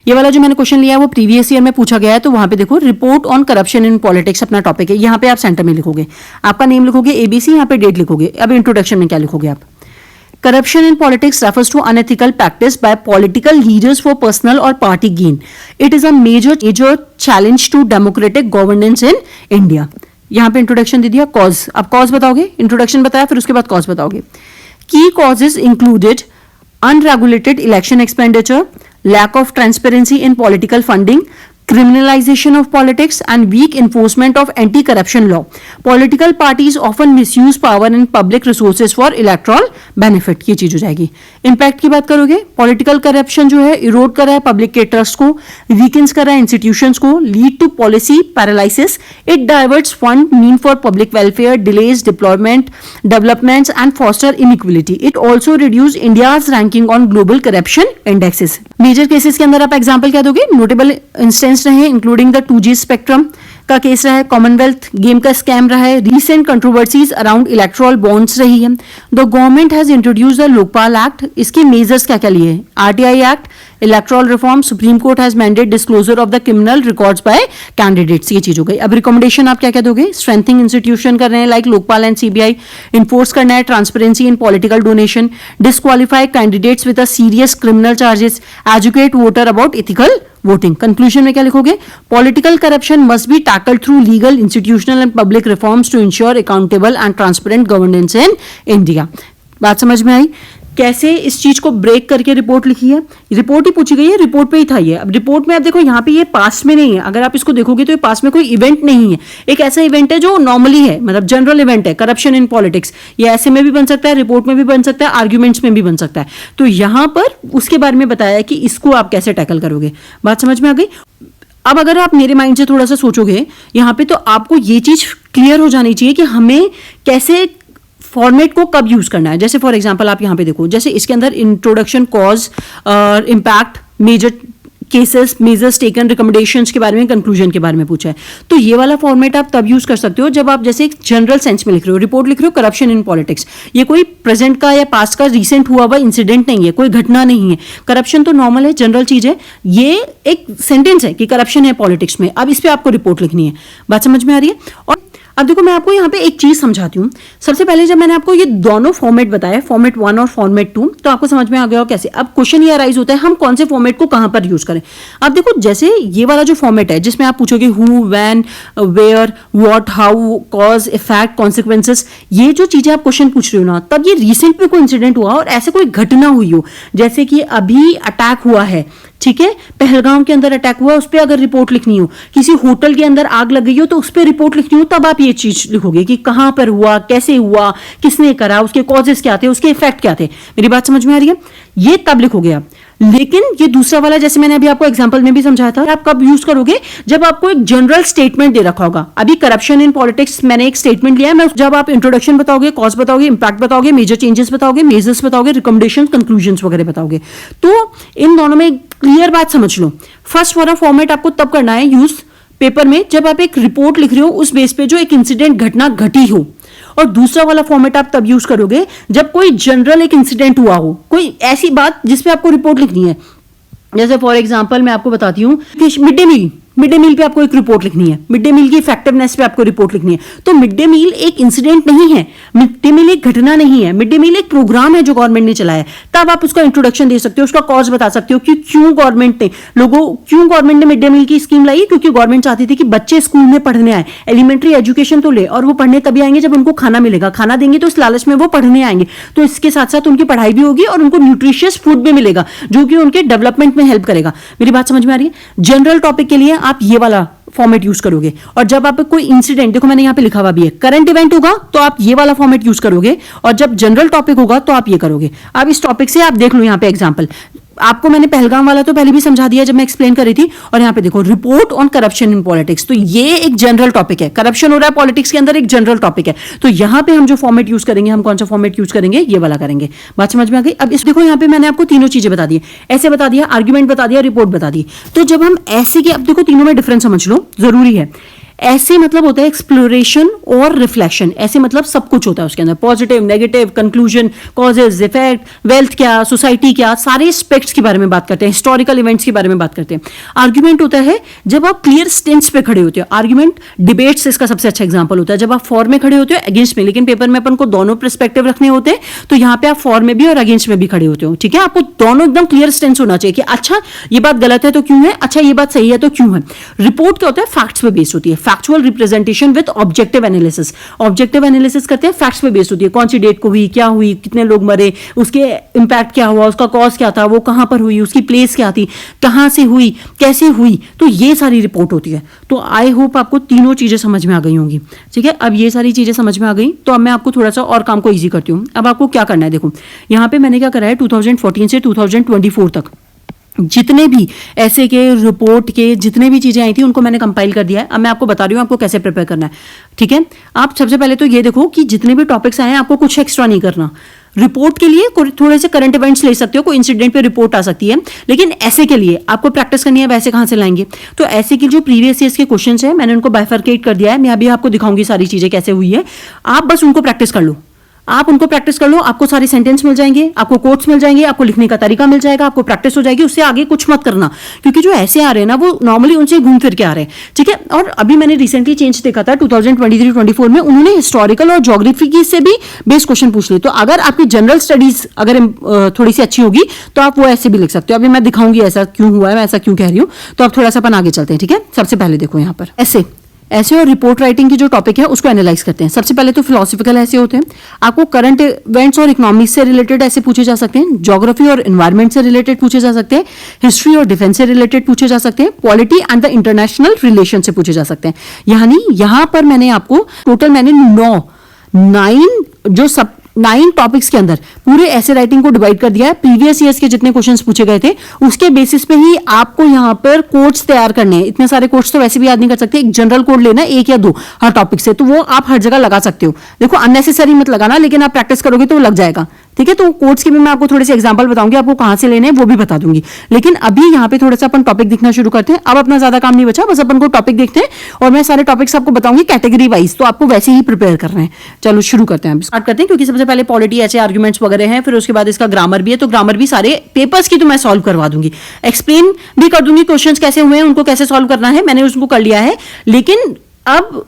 ये वाला जो मैंने क्वेश्चन लिया है वो प्रीवियस ईयर में पूछा गया है। तो वहां पे देखो, report on corruption in politics अपना टॉपिक है। यहाँ पे आप सेंटर में लिखोगे, आपका नेम लिखोगे एबीसी, यहाँ पे डेट लिखोगे। अब इंट्रोडक्शन में क्या लिखोगे आप, Corruption in politics refers to unethical practice by political leaders for personal or party gain. It is a major challenge to democratic governance in India. यहाँ पे इंट्रोडक्शन दे दिया, कॉज, अब कॉज बताओगे, इंट्रोडक्शन बताया फिर उसके बाद कॉज बताओगे। की causes included unregulated election expenditure, lack of transparency in political funding, criminalization of politics and weak enforcement of anti-corruption law. Political parties often misuse power and public resources for electoral benefit. ये चीज हो जाएगी। Impact की बात करोगे, political corruption जो है इरोड कर रहा है पब्लिक के ट्रस्ट को, वीकेंस कर रहा है इंस्टीट्यूशंस को, lead to policy paralysis, it diverts fund meant for public welfare, delays deployment developments and foster inequality. It also reduce India's ranking on global corruption indexes. Major cases के अंदर आप example क्या दोगे, notable instance रहे including the 2G spectrum का case रहा है, Commonwealth game का स्कैम रहा है, recent controversies around electoral bonds रही है। The government has introduce the Lokpal act, इसके मेजर्स क्या क्या लिए, RTI act, electoral reform, supreme court has mandate disclosure of the criminal records by candidates. ये चीज हो गई। अब रिकमेंडेशन आप क्या क्या दोगे, स्ट्रेंथिंग इंस्टीट्यूशन कर रहे हैं like Lokpal and CBI, enforce करना है transparency in political donation, disqualify candidates with a serious criminal charges, educate voter about ethical voting. Conclusion में क्या लिखोगे, political corruption must be tackled through legal, institutional and public reforms to ensure accountable and transparent governance in India. बात समझ में आई, कैसे इस चीज को ब्रेक करके रिपोर्ट लिखी है, रिपोर्ट ही पूछी गई है, रिपोर्ट पे ही था ये। अब रिपोर्ट में आप देखो यहाँ पे ये पास्ट में नहीं है, अगर आप इसको देखोगे तो ये पास्ट में कोई इवेंट नहीं है, एक ऐसा इवेंट है जो नॉर्मली है, मतलब जनरल इवेंट है, करप्शन इन पॉलिटिक्स। ये ऐसे में भी बन सकता है, रिपोर्ट में भी बन सकता है, आर्ग्यूमेंट्स में भी बन सकता है। तो यहाँ पर उसके बारे में बताया है कि इसको आप कैसे टैकल करोगे। बात समझ में आ गई। अब अगर आप मेरे माइंड से थोड़ा सा सोचोगे यहाँ पे, तो आपको ये चीज क्लियर हो जानी चाहिए कि हमें कैसे फॉर्मेट को कब यूज करना है। जैसे फॉर एग्जांपल आप यहाँ पे देखो, जैसे इसके अंदर introduction, cause, impact, major cases, measures taken, recommendations के बारे में, कंक्लूजन के बारे में पूछा है। तो ये वाला फॉर्मेट आप तब यूज कर सकते हो जब आप जैसे एक जनरल सेंस में लिख रहे हो, रिपोर्ट लिख रहे हो करप्शन इन पॉलिटिक्स। ये कोई प्रेजेंट का या पास्ट का रिसेंट हुआ हुआ इंसिडेंट नहीं है, कोई घटना नहीं है। करप्शन तो नॉर्मल है, जनरल चीज है। ये एक सेंटेंस है कि करप्शन है पॉलिटिक्स में, अब इस पे आपको रिपोर्ट लिखनी है। बात समझ में आ रही है? और अब देखो मैं आपको यहाँ पे एक चीज समझाती हूँ। सबसे पहले जब मैंने आपको ये दोनों फॉर्मेट बताया, फॉर्मेट 1 और फॉर्मेट 2, तो आपको समझ में आ गया हो कैसे। अब क्वेश्चन ये अराइज होता है हम कौन से फॉर्मेट को कहां पर यूज करें। अब देखो जैसे ये वाला जो फॉर्मेट है जिसमें आप पूछोगे who, when, where, what, how, cause, effect, consequences, ये जो चीजें आप क्वेश्चन पूछ रहे हो ना, तब ये रिसेंट में कोई इंसिडेंट हुआ और ऐसे कोई घटना हुई हो, जैसे कि अभी अटैक हुआ है, ठीक है, पहलगाम के अंदर अटैक हुआ, उस पर अगर रिपोर्ट लिखनी हो, किसी होटल के अंदर आग लग गई हो तो उस पर रिपोर्ट लिखनी हो, तब आप ये चीज लिखोगे कि कहां पर हुआ, कैसे हुआ, किसने करा, उसके कॉजेस क्या थे, उसके इफेक्ट क्या थे। मेरी बात समझ में आ रही है? ये तब लिखोगे आप। लेकिन ये दूसरा वाला जैसे मैंने अभी आपको एग्जांपल में भी समझाया था, आप कब यूज करोगे जब आपको एक जनरल स्टेटमेंट दे रखा होगा। अभी करप्शन इन पॉलिटिक्स मैंने एक स्टेटमेंट लिया है, मैं जब आप इंट्रोडक्शन बताओगे, कॉज बताओगे, इंपैक्ट बताओगे, मेजर चेंजेस बताओगे, मेजर्स बताओगे, रिकमेंडेशन, कंक्लूजन्स वगैरह बताओगे, तो इन दोनों में क्लियर बात समझ लो। फर्स्ट वाला फॉर्मेट आपको तब करना है यूज पेपर में जब आप एक रिपोर्ट लिख रहे हो उस बेस पे जो एक इंसिडेंट घटना घटी हो, और दूसरा वाला फॉर्मेट आप तब यूज करोगे जब कोई जनरल एक इंसिडेंट हुआ हो, कोई ऐसी बात जिसपे आपको रिपोर्ट लिखनी है। जैसे फॉर एग्जांपल मैं आपको बताती हूँ कि मिड डे मील पे आपको एक रिपोर्ट लिखनी है, मिड डे मील की इफेक्टिवनेस पे आपको रिपोर्ट लिखनी है। तो मिड डे मील एक इंसिडेंट नहीं है, मिड डे मील एक घटना नहीं है, मिड डे मील एक प्रोग्राम है जो गवर्नमेंट ने चलाया है। तब आप उसका इंट्रोडक्शन दे सकते हो, उसका कॉज बता सकते हो कि क्यों गवर्नमेंट ने मिड डे मील की स्कीम लाई, क्योंकि गवर्नमेंट चाहती थी कि बच्चे स्कूल में पढ़ने आए, एलिमेंट्री एजुकेशन तो ले, और वो पढ़ने तभी आएंगे जब उनको खाना मिलेगा, खाना देंगे तो इस लालच में वो पढ़ने आएंगे, तो इसके साथ साथ उनकी पढ़ाई भी होगी और उनको न्यूट्रिशियस फूड भी मिलेगा जो कि उनके डेवलपमेंट में हेल्प करेगा। मेरी बात समझ में आ रही है? जनरल टॉपिक के लिए आप ये वाला फॉर्मेट यूज करोगे, और जब आप कोई इंसिडेंट, देखो मैंने यहां पे लिखा हुआ भी है, करंट इवेंट होगा तो आप ये वाला फॉर्मेट यूज करोगे, और जब जनरल टॉपिक होगा तो आप ये करोगे। अब इस टॉपिक से आप देख लो, यहां पे एग्जांपल आपको मैंने पहलगाम वाला तो पहले भी समझा दिया जब मैं एक्सप्लेन कर रही थी, और यहाँ पे देखो report on corruption in politics, तो ये एक जनरल टॉपिक है, करप्शन हो रहा है पॉलिटिक्स के अंदर, एक जनरल टॉपिक है। तो यहाँ पे हम जो फॉर्मेट यूज करेंगे, हम कौन सा फॉर्मेट यूज करेंगे, ये वाला करेंगे। बात समझ में आ गई? अब इस देखो यहाँ पे मैंने आपको तीनों चीजें बता दी, ऐसे बता दिया, आर्ग्यूमेंट बता दिया, रिपोर्ट बता दी। तो जब हम ऐसे के, अब देखो तीनों में डिफरेंस समझ लो, जरूरी है। ऐसे मतलब होता है एक्सप्लोरेशन और रिफ्लेक्शन, ऐसे मतलब सब कुछ होता है उसके अंदर, positive, negative, conclusion, causes, effect, wealth क्या, सोसाइटी क्या, सारे एस्पेक्ट्स के बारे में बात करते हैं, हिस्टोरिकल इवेंट्स के बारे में बात करते हैं। आर्ग्यूमेंट होता है जब आप क्लियर स्टेंस पे खड़े होते हो, आर्ग्यूमेंट डिबेट्स इसका सबसे अच्छा एग्जांपल होता है, जब आप फॉर में खड़े होते हो, अगेंस्ट में, लेकिन पेपर में अपन को दोनों पर्सपेक्टिव रखने होते हैं, तो यहाँ पे आप फॉर में भी और अगेंस्ट में भी खड़े होते हो, ठीक है। आपको दोनों एकदम क्लियर स्टेंस होना चाहिए कि अच्छा ये बात गलत है तो क्यों है, अच्छा ये बात सही है तो क्यों है। रिपोर्ट क्या होता है, फैक्ट्स पे बेस्ड होती है, factual representation with objective analysis. Objective analysis करते हैं, फैक्ट्स पे बेस्ड होती है, कौन सी डेट को हुई, क्या हुई, कितने लोग मरे, उसके इंपैक्ट क्या हुआ, उसका कॉज क्या था, वो कहां पर हुई, उसकी प्लेस क्या थी, कहां से हुई, कैसे हुई, तो ये सारी रिपोर्ट होती है। तो आई होप आपको तीनों चीजें समझ में आ गई होंगी, ठीक है। अब ये सारी चीजें समझ में आ गई तो अब मैं आपको थोड़ा सा और काम को ईजी करती हूँ। अब आपको क्या करना है, देखो यहाँ पे मैंने क्या करा है, 2014 से 2024 तक जितने भी ऐसे के रिपोर्ट के जितने भी चीजें आई थी उनको मैंने कंपाइल कर दिया है। अब मैं आपको बता रही हूँ आपको कैसे प्रिपेयर करना है, ठीक है। आप सबसे पहले तो ये देखो कि जितने भी टॉपिक्स आए हैं आपको कुछ एक्स्ट्रा नहीं करना। रिपोर्ट के लिए थोड़े से करंट इवेंट्स ले सकते हो, कोई इंसिडेंट पे रिपोर्ट आ सकती है, लेकिन ऐसे के लिए आपको प्रैक्टिस करनी है, वैसे कहां से लाएंगे। तो ऐसे की जो प्रीवियस ईयर्स के क्वेश्चंस हैं मैंने उनको बाइफरकेट कर दिया है, मैं अभी आपको दिखाऊंगी सारी चीजें कैसे हुई है, आप बस उनको प्रैक्टिस कर लो। आप उनको प्रैक्टिस कर लो, आपको सारे सेंटेंस मिल जाएंगे, आपको कोट्स मिल जाएंगे, आपको लिखने का तरीका मिल जाएगा, आपको प्रैक्टिस हो जाएगी। उससे आगे कुछ मत करना, क्योंकि जो ऐसे आ रहे हैं ना वो नॉर्मली उनसे घूम फिर के आ रहे हैं, ठीक है। और अभी मैंने रिसेंटली चेंज देखा था 2023-24 में, उन्होंने हिस्टोरिकल और ज्योग्राफी की से भी बेस क्वेश्चन पूछ लिए। तो अगर आपकी जनरल स्टडीज अगर थोड़ी सी अच्छी होगी तो आप वो ऐसे भी लिख सकते हो। अभी मैं दिखाऊंगी ऐसा क्यों हुआ है, मैं ऐसा क्यों कह रही हूँ। तो आप थोड़ा सा अपन आगे चलते हैं, ठीक है। सबसे पहले देखो यहाँ पर ऐसे और रिपोर्ट राइटिंग की जो टॉपिक है उसको एनालाइज करते हैं। सबसे पहले तो फिलोसफिकल ऐसे होते हैं, आपको करंट इवेंट्स और इकोनॉमिक्स से रिलेटेड ऐसे पूछे जा सकते हैं, ज्योग्राफी और एनवायरनमेंट से रिलेटेड पूछे जा सकते हैं, हिस्ट्री और डिफेंस से रिलेटेड पूछे जा सकते हैं, polity and the international relation से पूछे जा सकते हैं। यानी यहां पर मैंने आपको टोटल 9 जो सब 9 टॉपिक्स के अंदर पूरे ऐसे राइटिंग को डिवाइड कर दिया है। प्रीवियस ईयर्स के जितने क्वेश्चंस पूछे गए थे उसके बेसिस पे ही आपको यहाँ पर कोड्स तैयार करने हैं। इतने सारे कोड्स तो वैसे भी याद नहीं कर सकते, एक जनरल कोड लेना है 1 या 2 हर टॉपिक से, तो वो आप हर जगह लगा सकते हो। देखो अननेसेसरी मत लगाना, लेकिन आप प्रैक्टिस करोगे तो लग जाएगा, ठीक है। तो कोड्स के भी मैं आपको थोड़े से एग्जांपल बताऊंगी, आपको कहां से लेने हैं वो भी बता दूंगी। लेकिन अभी यहाँ पे थोड़ा सा अपन टॉपिक देखना शुरू करते हैं। अब अपना ज्यादा काम नहीं बचा, बस अपन को टॉपिक देखते हैं और मैं सारे टॉपिक्स आपको बताऊंगी कैटेगरी वाइज, तो आपको वैसे ही प्रिपेयर करना है। चलो शुरू करते हैं, स्टार्ट करते हैं, क्योंकि सबसे पहले पॉलिटी ऐसे आर्ग्यूमेंट्स वगैरह हैं, फिर उसके बाद इसका ग्रामर भी है, तो ग्रामर भी सारे पेपर्स की तो मैं सॉल्व करवा दूंगी, एक्सप्लेन भी कर दूंगी क्वेश्चंस कैसे हुए हैं, उनको कैसे सॉल्व करना है, मैंने उसको कर लिया है। लेकिन अब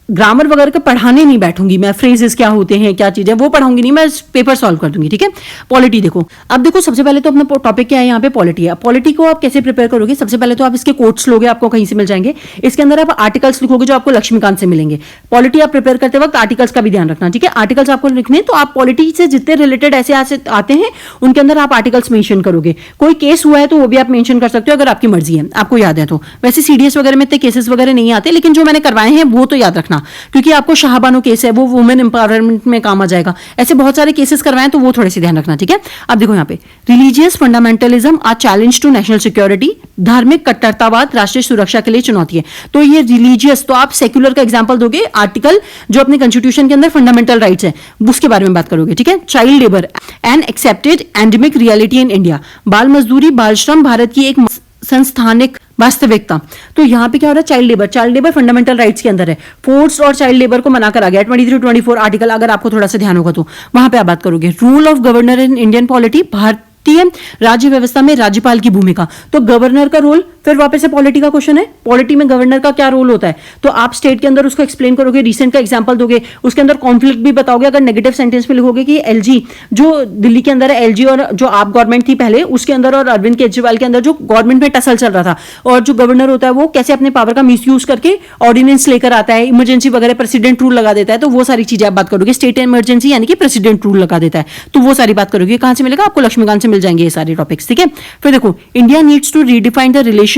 ग्रामर वगैरह का पढ़ाने नहीं बैठूंगी मैं, फ्रेजेस क्या होते हैं क्या चीजें वो पढ़ाऊंगी नहीं, मैं पेपर सॉल्व कर दूंगी, ठीक है। पॉलिटी देखो, अब देखो सबसे पहले तो अपना टॉपिक क्या है यहाँ पे, पॉलिटी है। पॉलिटी को आप कैसे प्रिपेयर करोगे, सबसे पहले तो आप इसके कोट्स लोगे, आपको कहीं से मिल जाएंगे। इसके अंदर आप आर्टिकल्स लिखोगे जो आपको लक्ष्मीकांत से मिलेंगे। पॉलिटी आप प्रिपेयर करते वक्त आर्टिकल्स का भी ध्यान रखना, ठीक है। आर्टिकल्स आपको लिखने, तो आप पॉलिटी से जितने रिलेटेड ऐसे आते हैं उनके अंदर आप आर्टिकल्स मेंशन करोगे। कोई केस हुआ है तो वो भी आप मेंशन कर सकते हो अगर आपकी मर्जी है, आपको याद है तो। वैसे सीडीएस वगैरह में इतने केसेस वगैरह नहीं आते, लेकिन जो मैंने करवाए हैं वो तो याद रखना, क्योंकि आपको शाहबानो केस है वो वुमेन एम्पावरमेंट में काम आ जाएगा। ऐसे बहुत सारे केसेस करवाएं तो वो थोड़े से ध्यान रखना, ठीक है। अब देखो यहाँ पे religious fundamentalism are challenge to national security, धार्मिक कट्टरतावाद राष्ट्रीय सुरक्षा के लिए चुनौती है। तो ये रिलीजियस, तो आप सेक्युलर का एग्जांपल दोगे, आर्टिकल जो अपने कॉन्स्टिट्यूशन के अंदर फंडामेंटल राइट्स है उसके बारे में बात करोगे, ठीक है। Child labour an accepted endemic reality in India, बाल मजदूरी बाल श्रम भारत की एक संस्थानिक वास्तविकता। तो यहाँ पे क्या हो रहा है, चाइल्ड लेबर फंडामेंटल राइट्स के अंदर है। फोर्स और चाइल्ड लेबर को मना करा गया 23-24 आर्टिकल, अगर आपको थोड़ा सा ध्यान होगा तो वहां पे आप बात करोगे। Rule of governor in Indian polity, भारतीय राज्य व्यवस्था में राज्यपाल की भूमिका। तो गवर्नर का रोल, फिर वापस से पॉलिटी का क्वेश्चन है, पॉलिटी में गवर्नर का क्या रोल होता है, तो आप स्टेट के अंदर उसको एक्सप्लेन करोगे, रिसेंट का एग्जांपल दोगे, उसके अंदर कॉन्फ्लिक्ट भी बताओगे। अगर नेगेटिव सेंटेंस में लिखोगे कि एलजी जो दिल्ली के अंदर है, एलजी और जो आप गवर्नमेंट थी पहले उसके अंदर और अरविंद केजरीवाल के अंदर जो गवर्नमेंट में टसल चल रहा था, और जो गवर्नर होता है वो कैसे अपने पावर का मिसयूज करके ऑर्डिनेंस लेकर आता है, इमरजेंसी वगैरह प्रेसिडेंट रूल लगा देता है, तो वो सारी चीजें आप बात करोगे। स्टेट इमरजेंसी यानी कि प्रेसिडेंट रूल लगा देता है, तो वो सारी बात करोगे। कहां से मिलेगा आपको, लक्ष्मीकांत से मिल जाएंगे ये सारे टॉपिक्स, ठीक है। फिर देखो, India needs to redefine the relations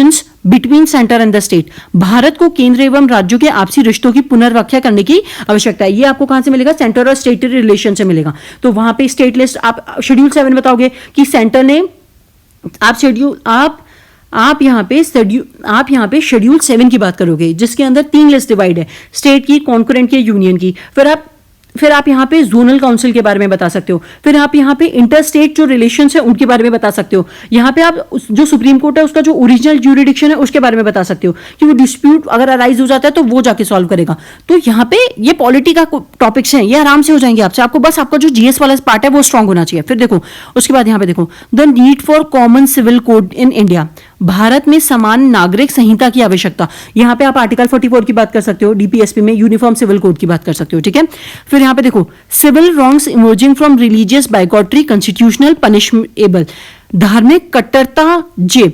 between centre and the state, Bharat को केंद्र एवं राज्यों के आपसी रिश्तों की पुनर्व्याख्या करने की आवश्यकता है। ये आपको कहां से मिलेगा, सेंटर और स्टेट रिलेशन से मिलेगा। तो वहां पे स्टेट लिस्ट आप शेड्यूल 7 बताओगे कि सेंटर ने आप यहाँ पे शेड्यूल 7 की बात करोगे, जिसके अंदर 3 लिस्ट डिवाइड है, स्टेट की, कॉन्करेंट की, यूनियन की। फिर आप यहाँ पे जोनल काउंसिल के बारे में बता सकते हो। फिर आप यहाँ पे इंटर स्टेट जो रिलेशंस है उनके बारे में बता सकते हो। यहाँ पे आप जो सुप्रीम कोर्ट है उसका जो ओरिजिनल ज्यूरिडिक्शन है उसके बारे में बता सकते हो कि वो डिस्प्यूट अगर अराइज हो जाता है तो वो जाके सॉल्व करेगा। तो यहाँ पे ये पॉलिटी का टॉपिक्स हैं, ये आराम से हो जाएंगे आपसे। आपको बस आपका जो जीएस वाला पार्ट है वो स्ट्रांग होना चाहिए। फिर देखो उसके बाद यहाँ पे देखो, the need for common civil code in India, Bharat में समान नागरिक संहिता की आवश्यकता। यहाँ पे आप आर्टिकल 44 की बात कर सकते हो, डीपीएसपी में यूनिफॉर्म सिविल कोड की बात कर सकते हो, ठीक है। फिर यहाँ पे देखो, civil wrongs emerging from religious bigotry constitutional punishable, धार्मिक कट्टरता जे